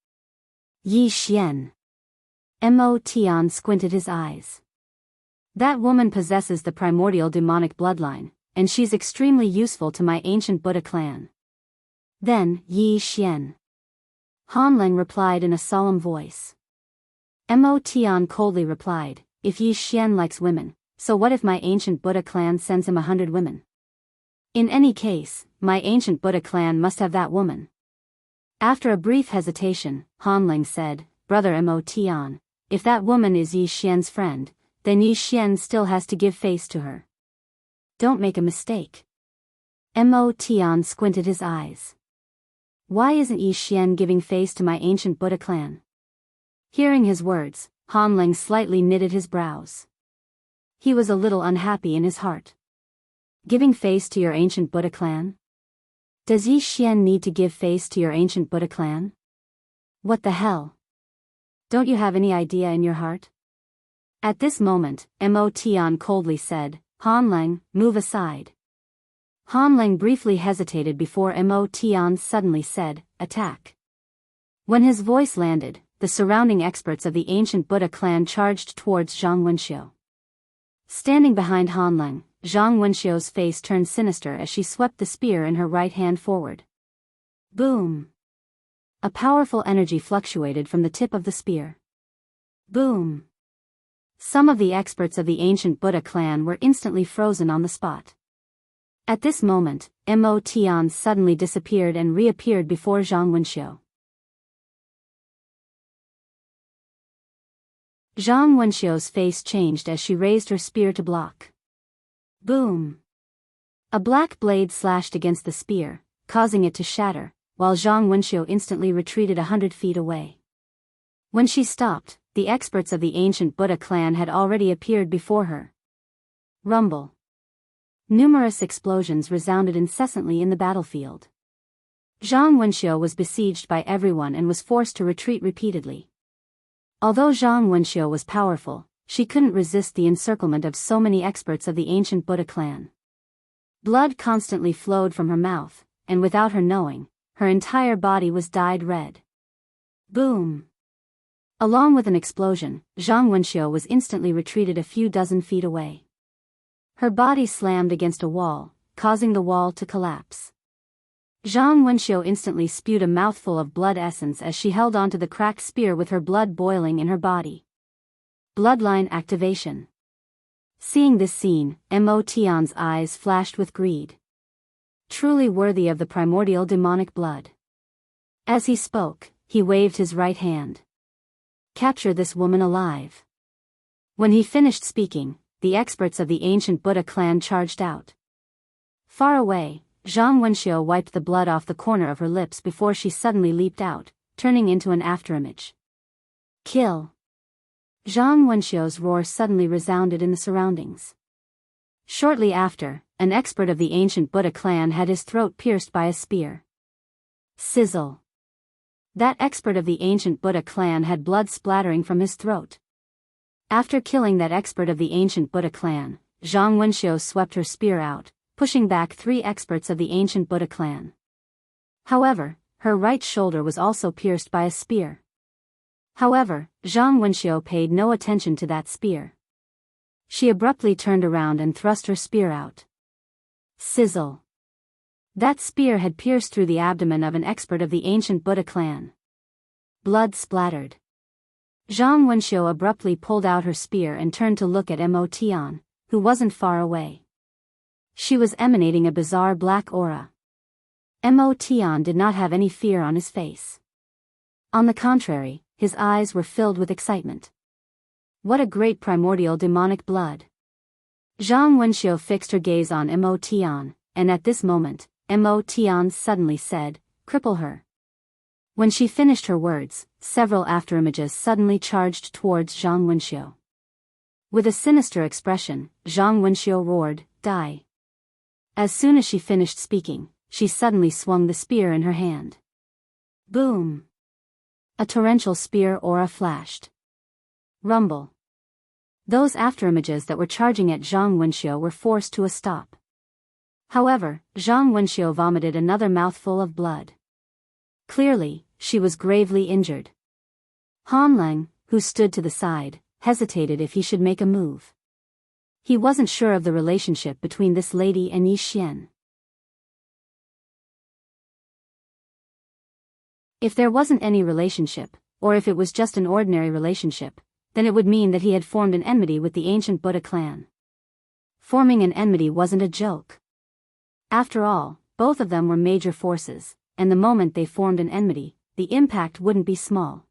Yi Xian. Mo Tian squinted his eyes. "That woman possesses the primordial demonic bloodline, and she's extremely useful to my ancient Buddha clan." "Then, Yi Xian." Han Leng replied in a solemn voice. Mo Tian coldly replied, "If Yi Xian likes women, so what if my ancient Buddha clan sends him 100 women? In any case, my ancient Buddha clan must have that woman." After a brief hesitation, Han Leng said, "Brother Mo Tian, if that woman is Yi Xian's friend, then Yi Xian still has to give face to her. Don't make a mistake." Mo Tian squinted his eyes. "Why isn't Yi Xian giving face to my ancient Buddha clan?" Hearing his words, Han Leng slightly knitted his brows. He was a little unhappy in his heart. Giving face to your ancient Buddha clan? Does Yi Xian need to give face to your ancient Buddha clan? What the hell? Don't you have any idea in your heart? At this moment, Mo Tian coldly said, "Han Leng, move aside." Han Leng briefly hesitated before Mo Tian suddenly said, "Attack." When his voice landed, the surrounding experts of the ancient Buddha clan charged towards Zhang Wenxiu. Standing behind Han Leng, Zhang Wenxiu's face turned sinister as she swept the spear in her right hand forward. Boom! A powerful energy fluctuated from the tip of the spear. Boom! Some of the experts of the ancient Buddha clan were instantly frozen on the spot. At this moment, Mo Tian suddenly disappeared and reappeared before Zhang Wenxiu. Zhang Wenxiu's face changed as she raised her spear to block. Boom! A black blade slashed against the spear, causing it to shatter, while Zhang Wenxiu instantly retreated 100 feet away. When she stopped, the experts of the ancient Buddha clan had already appeared before her. Rumble. Numerous explosions resounded incessantly in the battlefield. Zhang Wenxiu was besieged by everyone and was forced to retreat repeatedly. Although Zhang Wenxiu was powerful, she couldn't resist the encirclement of so many experts of the ancient Buddha clan. Blood constantly flowed from her mouth, and without her knowing, her entire body was dyed red. Boom! Along with an explosion, Zhang Wenxiu was instantly retreated a few dozen feet away. Her body slammed against a wall, causing the wall to collapse. Zhang Wenxiu instantly spewed a mouthful of blood essence as she held onto the cracked spear with her blood boiling in her body. Bloodline activation. Seeing this scene, Mo Tian's eyes flashed with greed. Truly worthy of the primordial demonic blood. As he spoke, he waved his right hand. Capture this woman alive. When he finished speaking, the experts of the ancient Buddha clan charged out. Far away, Zhang Wenxiu wiped the blood off the corner of her lips before she suddenly leaped out, turning into an afterimage. Kill! Zhang Wenxiu's roar suddenly resounded in the surroundings. Shortly after, an expert of the ancient Buddha clan had his throat pierced by a spear. Sizzle! That expert of the ancient Buddha clan had blood splattering from his throat. After killing that expert of the ancient Buddha clan, Zhang Wenxiu swept her spear out, pushing back 3 experts of the ancient Buddha clan. However, her right shoulder was also pierced by a spear. However, Zhang Wenxiu paid no attention to that spear. She abruptly turned around and thrust her spear out. Sizzle! That spear had pierced through the abdomen of an expert of the ancient Buddha clan. Blood splattered. Zhang Wenxiu abruptly pulled out her spear and turned to look at Mo Tian, who wasn't far away. She was emanating a bizarre black aura. Mo Tian did not have any fear on his face. On the contrary, his eyes were filled with excitement. What a great primordial demonic blood! Zhang Wenxiu fixed her gaze on Mo Tian, and at this moment, Mo Tian suddenly said, "Cripple her." When she finished her words, several afterimages suddenly charged towards Zhang Wenxiu. With a sinister expression, Zhang Wenxiu roared, "Die!" As soon as she finished speaking, she suddenly swung the spear in her hand. Boom! A torrential spear aura flashed. Rumble. Those afterimages that were charging at Zhang Wenxiu were forced to a stop. However, Zhang Wenxiu vomited another mouthful of blood. Clearly, she was gravely injured. Han Leng, who stood to the side, hesitated if he should make a move. He wasn't sure of the relationship between this lady and Yi Xian. If there wasn't any relationship, or if it was just an ordinary relationship, then it would mean that he had formed an enmity with the ancient Buddha clan. Forming an enmity wasn't a joke. After all, both of them were major forces, and the moment they formed an enmity, the impact wouldn't be small.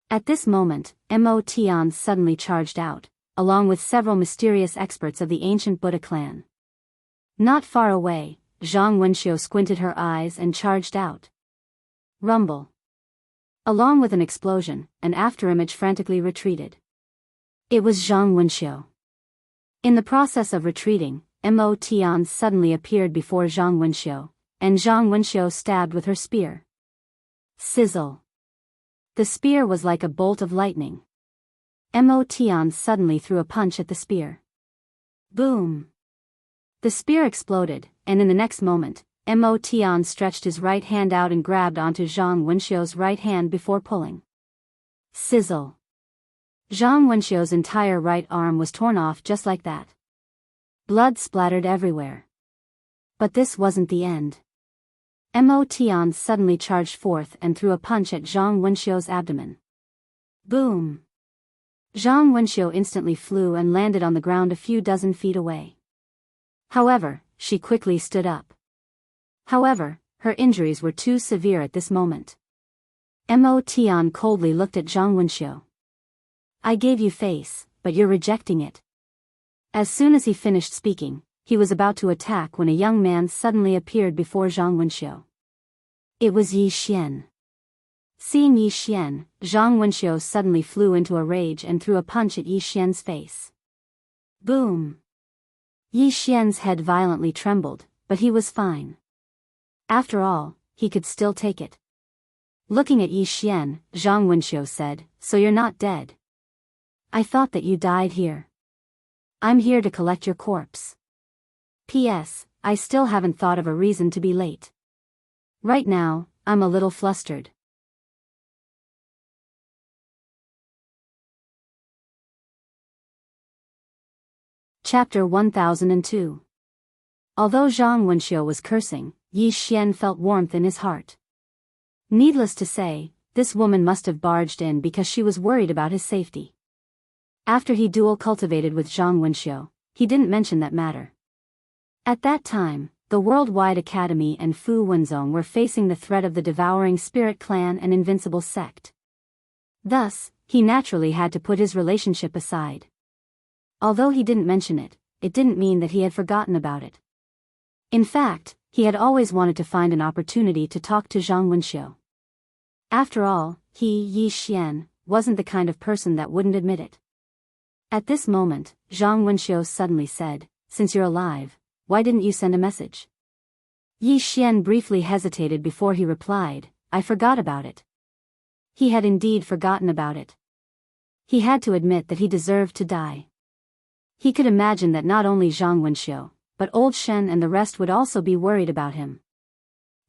At this moment, Mo Tian suddenly charged out, along with several mysterious experts of the ancient Buddha clan. Not far away, Zhang Wenxiu squinted her eyes and charged out. Rumble. Along with an explosion, an afterimage frantically retreated. It was Zhang Wenxiu. In the process of retreating, Mo Tian suddenly appeared before Zhang Wenxiu, and Zhang Wenxiu stabbed with her spear. Sizzle. The spear was like a bolt of lightning. Mo Tian suddenly threw a punch at the spear. Boom. The spear exploded, and in the next moment, Mo Tian stretched his right hand out and grabbed onto Zhang Wenxiu's right hand before pulling. Sizzle. Zhang Wenxiu's entire right arm was torn off just like that. Blood splattered everywhere. But this wasn't the end. Mo Tian suddenly charged forth and threw a punch at Zhang Wenxiu's abdomen. Boom. Zhang Wenxiu instantly flew and landed on the ground a few dozen feet away. However, she quickly stood up. However, her injuries were too severe at this moment. Mo Tian coldly looked at Zhang Wenxiu. "I gave you face, but you're rejecting it." As soon as he finished speaking, he was about to attack when a young man suddenly appeared before Zhang Wenxiu. It was Yi Xian. Seeing Yi Xian, Zhang Wenxiu suddenly flew into a rage and threw a punch at Yi Xian's face. Boom! Yi Xian's head violently trembled, but he was fine. After all, he could still take it. Looking at Yi Xian, Zhang Wenxiu said, "So you're not dead. I thought that you died here. I'm here to collect your corpse. P.S. I still haven't thought of a reason to be late. Right now, I'm a little flustered." Chapter 1002. Although Zhang Wenxiu was cursing, Yi Xian felt warmth in his heart. Needless to say, this woman must have barged in because she was worried about his safety. After he dual cultivated with Zhang Wenxiu, he didn't mention that matter. At that time, the Worldwide Academy and Fu Wenzong were facing the threat of the devouring spirit clan and invincible sect. Thus, he naturally had to put his relationship aside. Although he didn't mention it, it didn't mean that he had forgotten about it. In fact, he had always wanted to find an opportunity to talk to Zhang Wenxiu. After all, he, Yi Xian, wasn't the kind of person that wouldn't admit it. At this moment, Zhang Wenxiu suddenly said, "Since you're alive, why didn't you send a message?" Yi Xian briefly hesitated before he replied, "I forgot about it." He had indeed forgotten about it. He had to admit that he deserved to die. He could imagine that not only Zhang Wenxiu, but Old Shen and the rest would also be worried about him.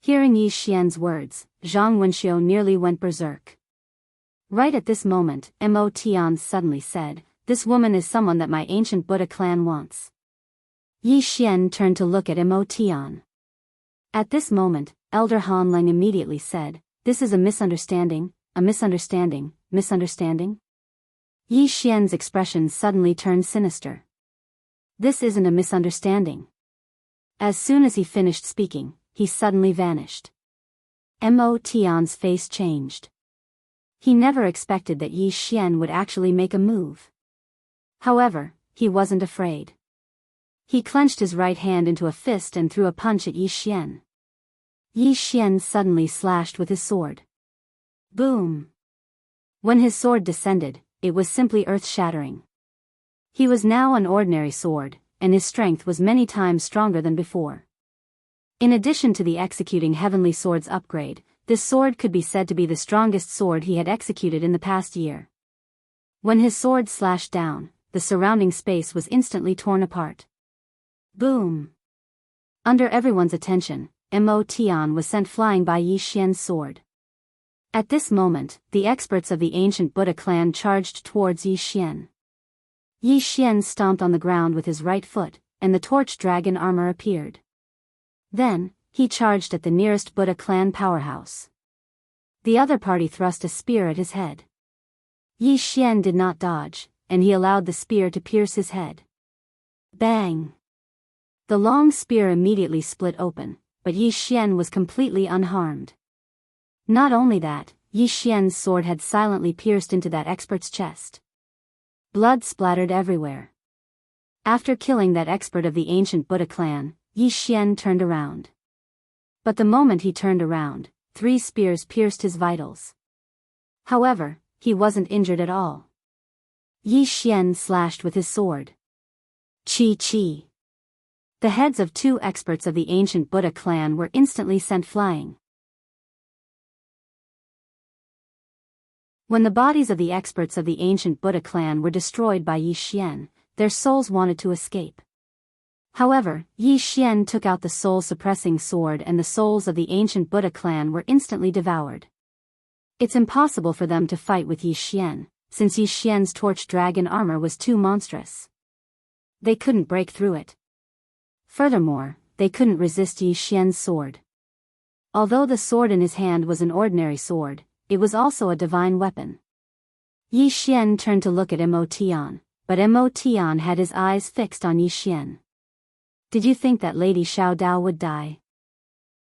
Hearing Yi Xian's words, Zhang Wenxiu nearly went berserk. Right at this moment, Mo Tian suddenly said, "This woman is someone that my ancient Buddha clan wants." Yi Xian turned to look at Mo Tian. At this moment, Elder Han Leng immediately said, "This is a misunderstanding, a misunderstanding, misunderstanding?" Yi Xian's expression suddenly turned sinister. "This isn't a misunderstanding." As soon as he finished speaking, he suddenly vanished. Mo Tian's face changed. He never expected that Yi Xian would actually make a move. However, he wasn't afraid. He clenched his right hand into a fist and threw a punch at Yi Xian. Yi Xian suddenly slashed with his sword. Boom! When his sword descended, it was simply earth-shattering. He was now an ordinary sword, and his strength was many times stronger than before. In addition to the executing heavenly swords upgrade, this sword could be said to be the strongest sword he had executed in the past year. When his sword slashed down, the surrounding space was instantly torn apart. Boom! Under everyone's attention, Mo Tian was sent flying by Yi Xian's sword. At this moment, the experts of the ancient Buddha clan charged towards Yi Xian. Yi Xian stomped on the ground with his right foot, and the torch dragon armor appeared. Then, he charged at the nearest Buddha clan powerhouse. The other party thrust a spear at his head. Yi Xian did not dodge, and he allowed the spear to pierce his head. Bang! The long spear immediately split open, but Yi Xian was completely unharmed. Not only that, Yi Xian's sword had silently pierced into that expert's chest. Blood splattered everywhere. After killing that expert of the ancient Buddha clan, Yi Xian turned around. But the moment he turned around, 3 spears pierced his vitals. However, he wasn't injured at all. Yi Xian slashed with his sword. Chi. The heads of 2 experts of the ancient Buddha clan were instantly sent flying. When the bodies of the experts of the ancient Buddha clan were destroyed by Yi Xian, their souls wanted to escape. However, Yi Xian took out the soul-suppressing sword and the souls of the ancient Buddha clan were instantly devoured. It's impossible for them to fight with Yi Xian, since Yi Xian's torch dragon armor was too monstrous. They couldn't break through it. Furthermore, they couldn't resist Yi Xian's sword. Although the sword in his hand was an ordinary sword, it was also a divine weapon. Yi Xian turned to look at Mo Tian, but Mo Tian had his eyes fixed on Yi Xian. Did you think that Lady Xiao Dao would die?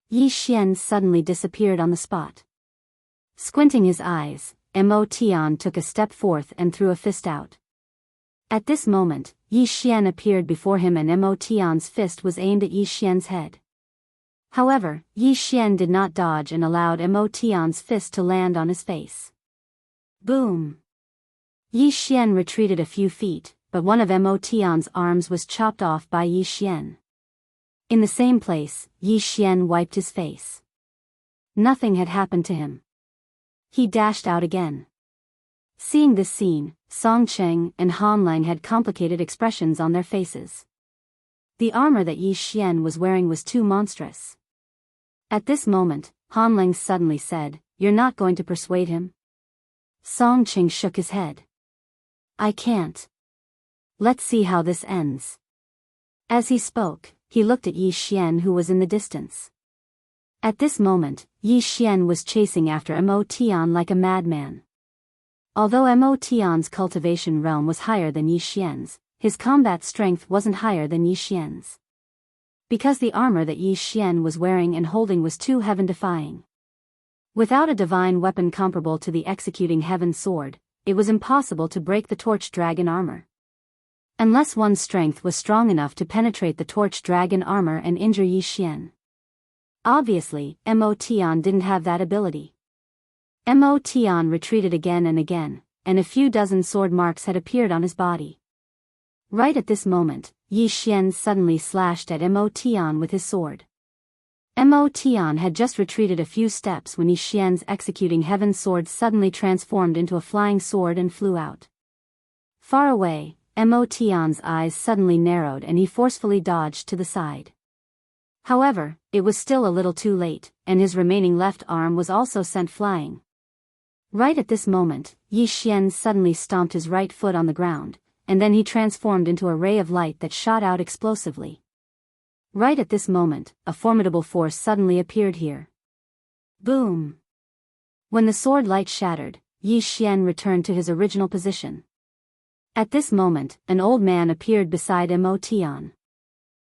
Yi Xian suddenly disappeared on the spot. Squinting his eyes, Mo Tian took a step forth and threw a fist out. At this moment, Yi Xian appeared before him and Mo Tian's fist was aimed at Yi Xian's head. However, Yi Xian did not dodge and allowed Mo Tian's fist to land on his face. Boom! Yi Xian retreated a few feet, but one of Mo Tian's arms was chopped off by Yi Xian. In the same place, Yi Xian wiped his face. Nothing had happened to him. He dashed out again. Seeing this scene, Song Cheng and Han Lang had complicated expressions on their faces. The armor that Yi Xian was wearing was too monstrous. At this moment, Han Lang suddenly said, "You're not going to persuade him?" Song Cheng shook his head. "I can't. Let's see how this ends." As he spoke, he looked at Yi Xian who was in the distance. At this moment, Yi Xian was chasing after Mo Tian like a madman. Although Mo Tian's cultivation realm was higher than Yi Xian's, his combat strength wasn't higher than Yi Xian's. Because the armor that Yi Xian was wearing and holding was too heaven-defying. Without a divine weapon comparable to the executing heaven sword, it was impossible to break the torch dragon armor. Unless one's strength was strong enough to penetrate the torch dragon armor and injure Yi Xian. Obviously, Mo Tian didn't have that ability. Mo Tian retreated again and again, and a few dozen sword marks had appeared on his body. Right at this moment, Yi Xian suddenly slashed at Mo Tian with his sword. Mo Tian had just retreated a few steps when Yi Xian's executing heaven sword suddenly transformed into a flying sword and flew out. Far away, Mo Tian's eyes suddenly narrowed and he forcefully dodged to the side. However, it was still a little too late, and his remaining left arm was also sent flying. Right at this moment, Yi Xian suddenly stomped his right foot on the ground, and then he transformed into a ray of light that shot out explosively. Right at this moment, a formidable force suddenly appeared here. Boom! When the sword light shattered, Yi Xian returned to his original position. At this moment, an old man appeared beside Mo.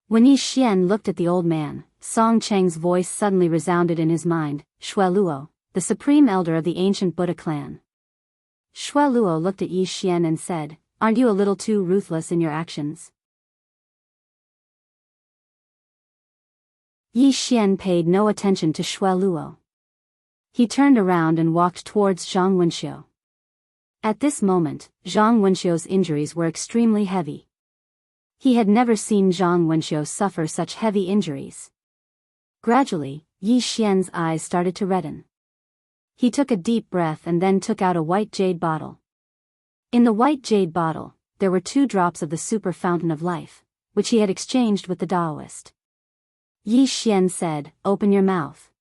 When Yi Xian looked at the old man, Song Cheng's voice suddenly resounded in his mind, Shui Luo, the supreme elder of the ancient Buddha clan. Shui Luo looked at Yi Xian and said, "Aren't you a little too ruthless in your actions?" Yi Xian paid no attention to Shui Luo. He turned around and walked towards Zhang Wenxiu. At this moment, Zhang Wenxiu's injuries were extremely heavy. He had never seen Zhang Wenxiu suffer such heavy injuries. Gradually, Yi Xian's eyes started to redden. He took a deep breath and then took out a white jade bottle. In the white jade bottle, there were 2 drops of the super fountain of life, which he had exchanged with the Taoist. Yi Xian said, "Open your mouth."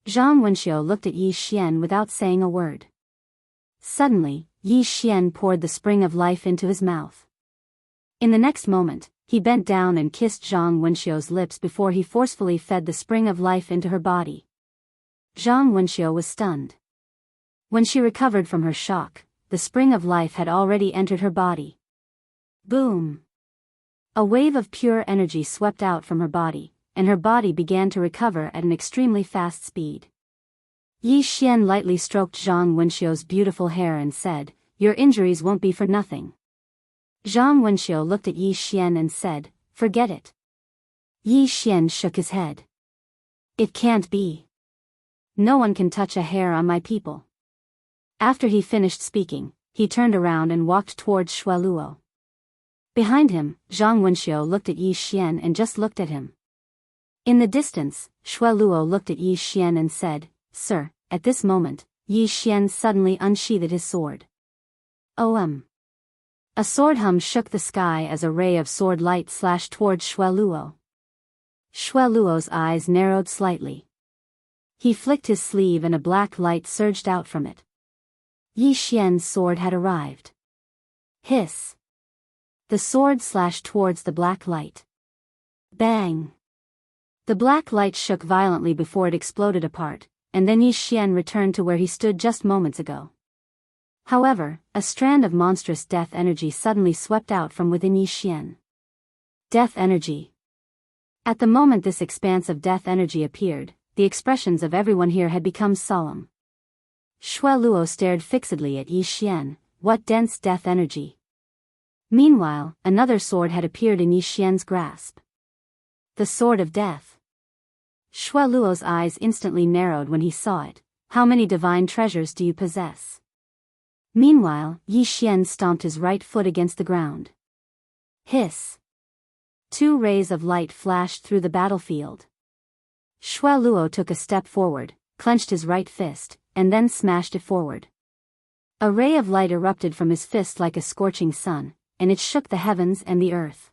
Zhang Wenxiu looked at Yi Xian without saying a word. Suddenly, Yi Xian poured the spring of life into his mouth. In the next moment, he bent down and kissed Zhang Wenxiu's lips before he forcefully fed the spring of life into her body. Zhang Wenxiu was stunned. When she recovered from her shock, the spring of life had already entered her body. Boom! A wave of pure energy swept out from her body, and her body began to recover at an extremely fast speed. Yi Xian lightly stroked Zhang Wenxiu's beautiful hair and said, "Your injuries won't be for nothing." Zhang Wenxiu looked at Yi Xian and said, "Forget it." Yi Xian shook his head. "It can't be. No one can touch a hair on my people." After he finished speaking, he turned around and walked towards Shui Luo. Behind him, Zhang Wenxiu looked at Yi Xian and just looked at him. In the distance, Shui Luo looked at Yi Xian and said, "Sir." At this moment, Yi Xian suddenly unsheathed his sword. OM. A sword hum shook the sky as a ray of sword light slashed towards Shui Luo. Shui Luo's eyes narrowed slightly. He flicked his sleeve and a black light surged out from it. Yi Xian's sword had arrived. Hiss! The sword slashed towards the black light. Bang! The black light shook violently before it exploded apart, and then Yi Xian returned to where he stood just moments ago. However, a strand of monstrous death energy suddenly swept out from within Yi Xian. Death energy. At the moment this expanse of death energy appeared, the expressions of everyone here had become solemn. Shui Luo stared fixedly at Yi Xian. What dense death energy! Meanwhile, another sword had appeared in Yi Xian's grasp. The Sword of Death. Shui Luo's eyes instantly narrowed when he saw it. "How many divine treasures do you possess?" Meanwhile, Yi Xian stomped his right foot against the ground. Hiss! 2 rays of light flashed through the battlefield. Shui Luo took a step forward, clenched his right fist, and then smashed it forward. A ray of light erupted from his fist like a scorching sun, and it shook the heavens and the earth.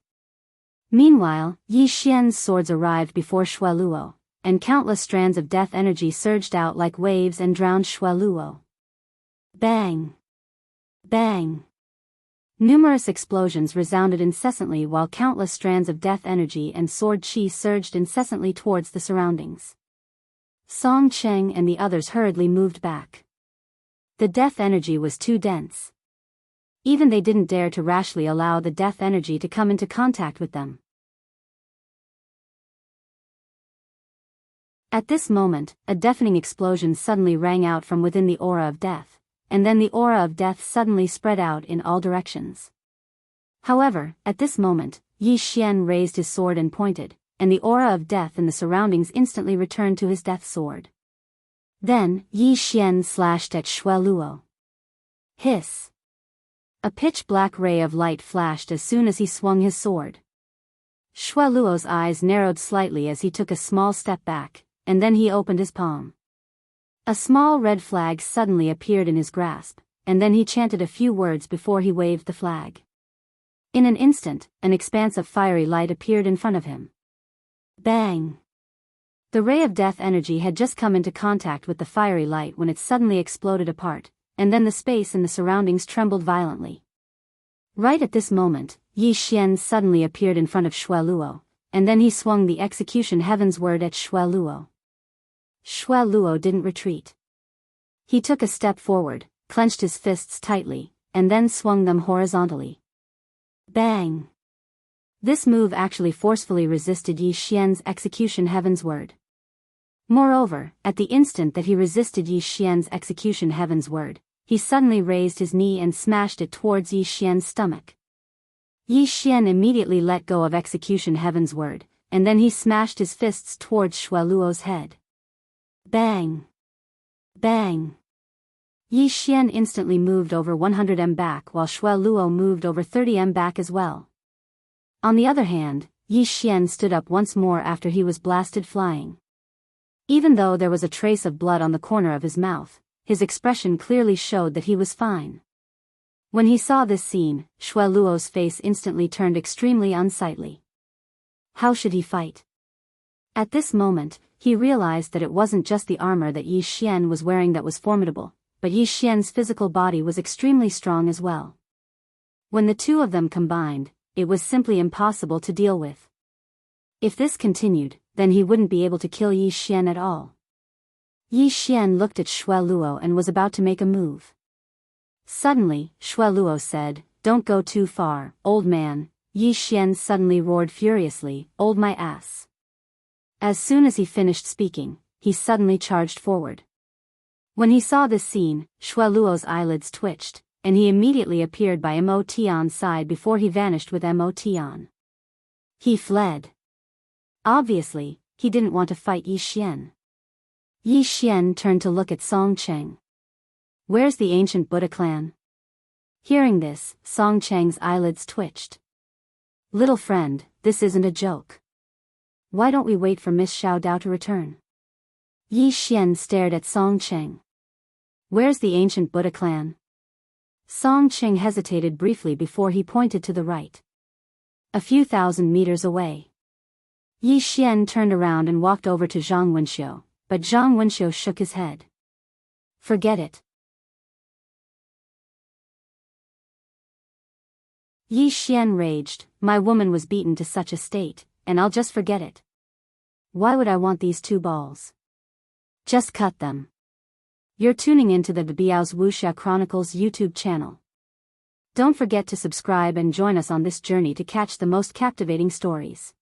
Meanwhile, Yi Xian's swords arrived before Shui Luo, and countless strands of death energy surged out like waves and drowned Shui Luo. Bang! Bang! Numerous explosions resounded incessantly while countless strands of death energy and sword chi surged incessantly towards the surroundings. Song Cheng and the others hurriedly moved back. The death energy was too dense. Even they didn't dare to rashly allow the death energy to come into contact with them. At this moment, a deafening explosion suddenly rang out from within the aura of death, and then the aura of death suddenly spread out in all directions. However, at this moment, Yi Xian raised his sword and pointed, and the aura of death in the surroundings instantly returned to his death sword. Then, Yi Xian slashed at Shui Luo. Hiss! A pitch-black ray of light flashed as soon as he swung his sword. Shui Luo's eyes narrowed slightly as he took a small step back, and then he opened his palm. A small red flag suddenly appeared in his grasp, and then he chanted a few words before he waved the flag. In an instant, an expanse of fiery light appeared in front of him. Bang! The ray of death energy had just come into contact with the fiery light when it suddenly exploded apart, and then the space in the surroundings trembled violently. Right at this moment, Yi Xian suddenly appeared in front of Shui Luo, and then he swung the execution heaven's word at Shui Luo. Shui Luo didn't retreat. He took a step forward, clenched his fists tightly, and then swung them horizontally. Bang! This move actually forcefully resisted Yi Xian's execution heaven's word. Moreover, at the instant that he resisted Yi Xian's execution heaven's word, he suddenly raised his knee and smashed it towards Yi Xian's stomach. Yi Xian immediately let go of execution heaven's word, and then he smashed his fists towards Shui Luo's head. Bang! Bang! Yi Xian instantly moved over 100 m back while Shui Luo moved over 30 m back as well. On the other hand, Yi Xian stood up once more after he was blasted flying. Even though there was a trace of blood on the corner of his mouth, his expression clearly showed that he was fine. When he saw this scene, Shui Luo's face instantly turned extremely unsightly. How should he fight? At this moment, he realized that it wasn't just the armor that Yi Xian was wearing that was formidable, but Yi Xian's physical body was extremely strong as well. When the two of them combined, it was simply impossible to deal with. If this continued, then he wouldn't be able to kill Yi Xian at all. Yi Xian looked at Shui Luo and was about to make a move. Suddenly, Shui Luo said, "Don't go too far, old man." Yi Xian suddenly roared furiously, "Hold my ass." As soon as he finished speaking, he suddenly charged forward. When he saw this scene, Shui Luo's eyelids twitched, and he immediately appeared by Mo Tian's side before he vanished with Mo Tian. He fled. Obviously, he didn't want to fight Yi Xian. Yi Xian turned to look at Song Cheng. "Where's the ancient Buddha clan?" Hearing this, Song Cheng's eyelids twitched. "Little friend, this isn't a joke. Why don't we wait for Miss Xiao Dao to return?" Yi Xian stared at Song Cheng. "Where's the ancient Buddha clan?" Song Cheng hesitated briefly before he pointed to the right. "A few thousand meters away." Yi Xian turned around and walked over to Zhang Wenxiu, but Zhang Wenxiu shook his head. "Forget it." Yi Xian raged, "My woman was beaten to such a state, and I'll just forget it. Why would I want these two balls? Just cut them." You're tuning into the Biyao's Wuxia Chronicles YouTube channel. Don't forget to subscribe and join us on this journey to catch the most captivating stories.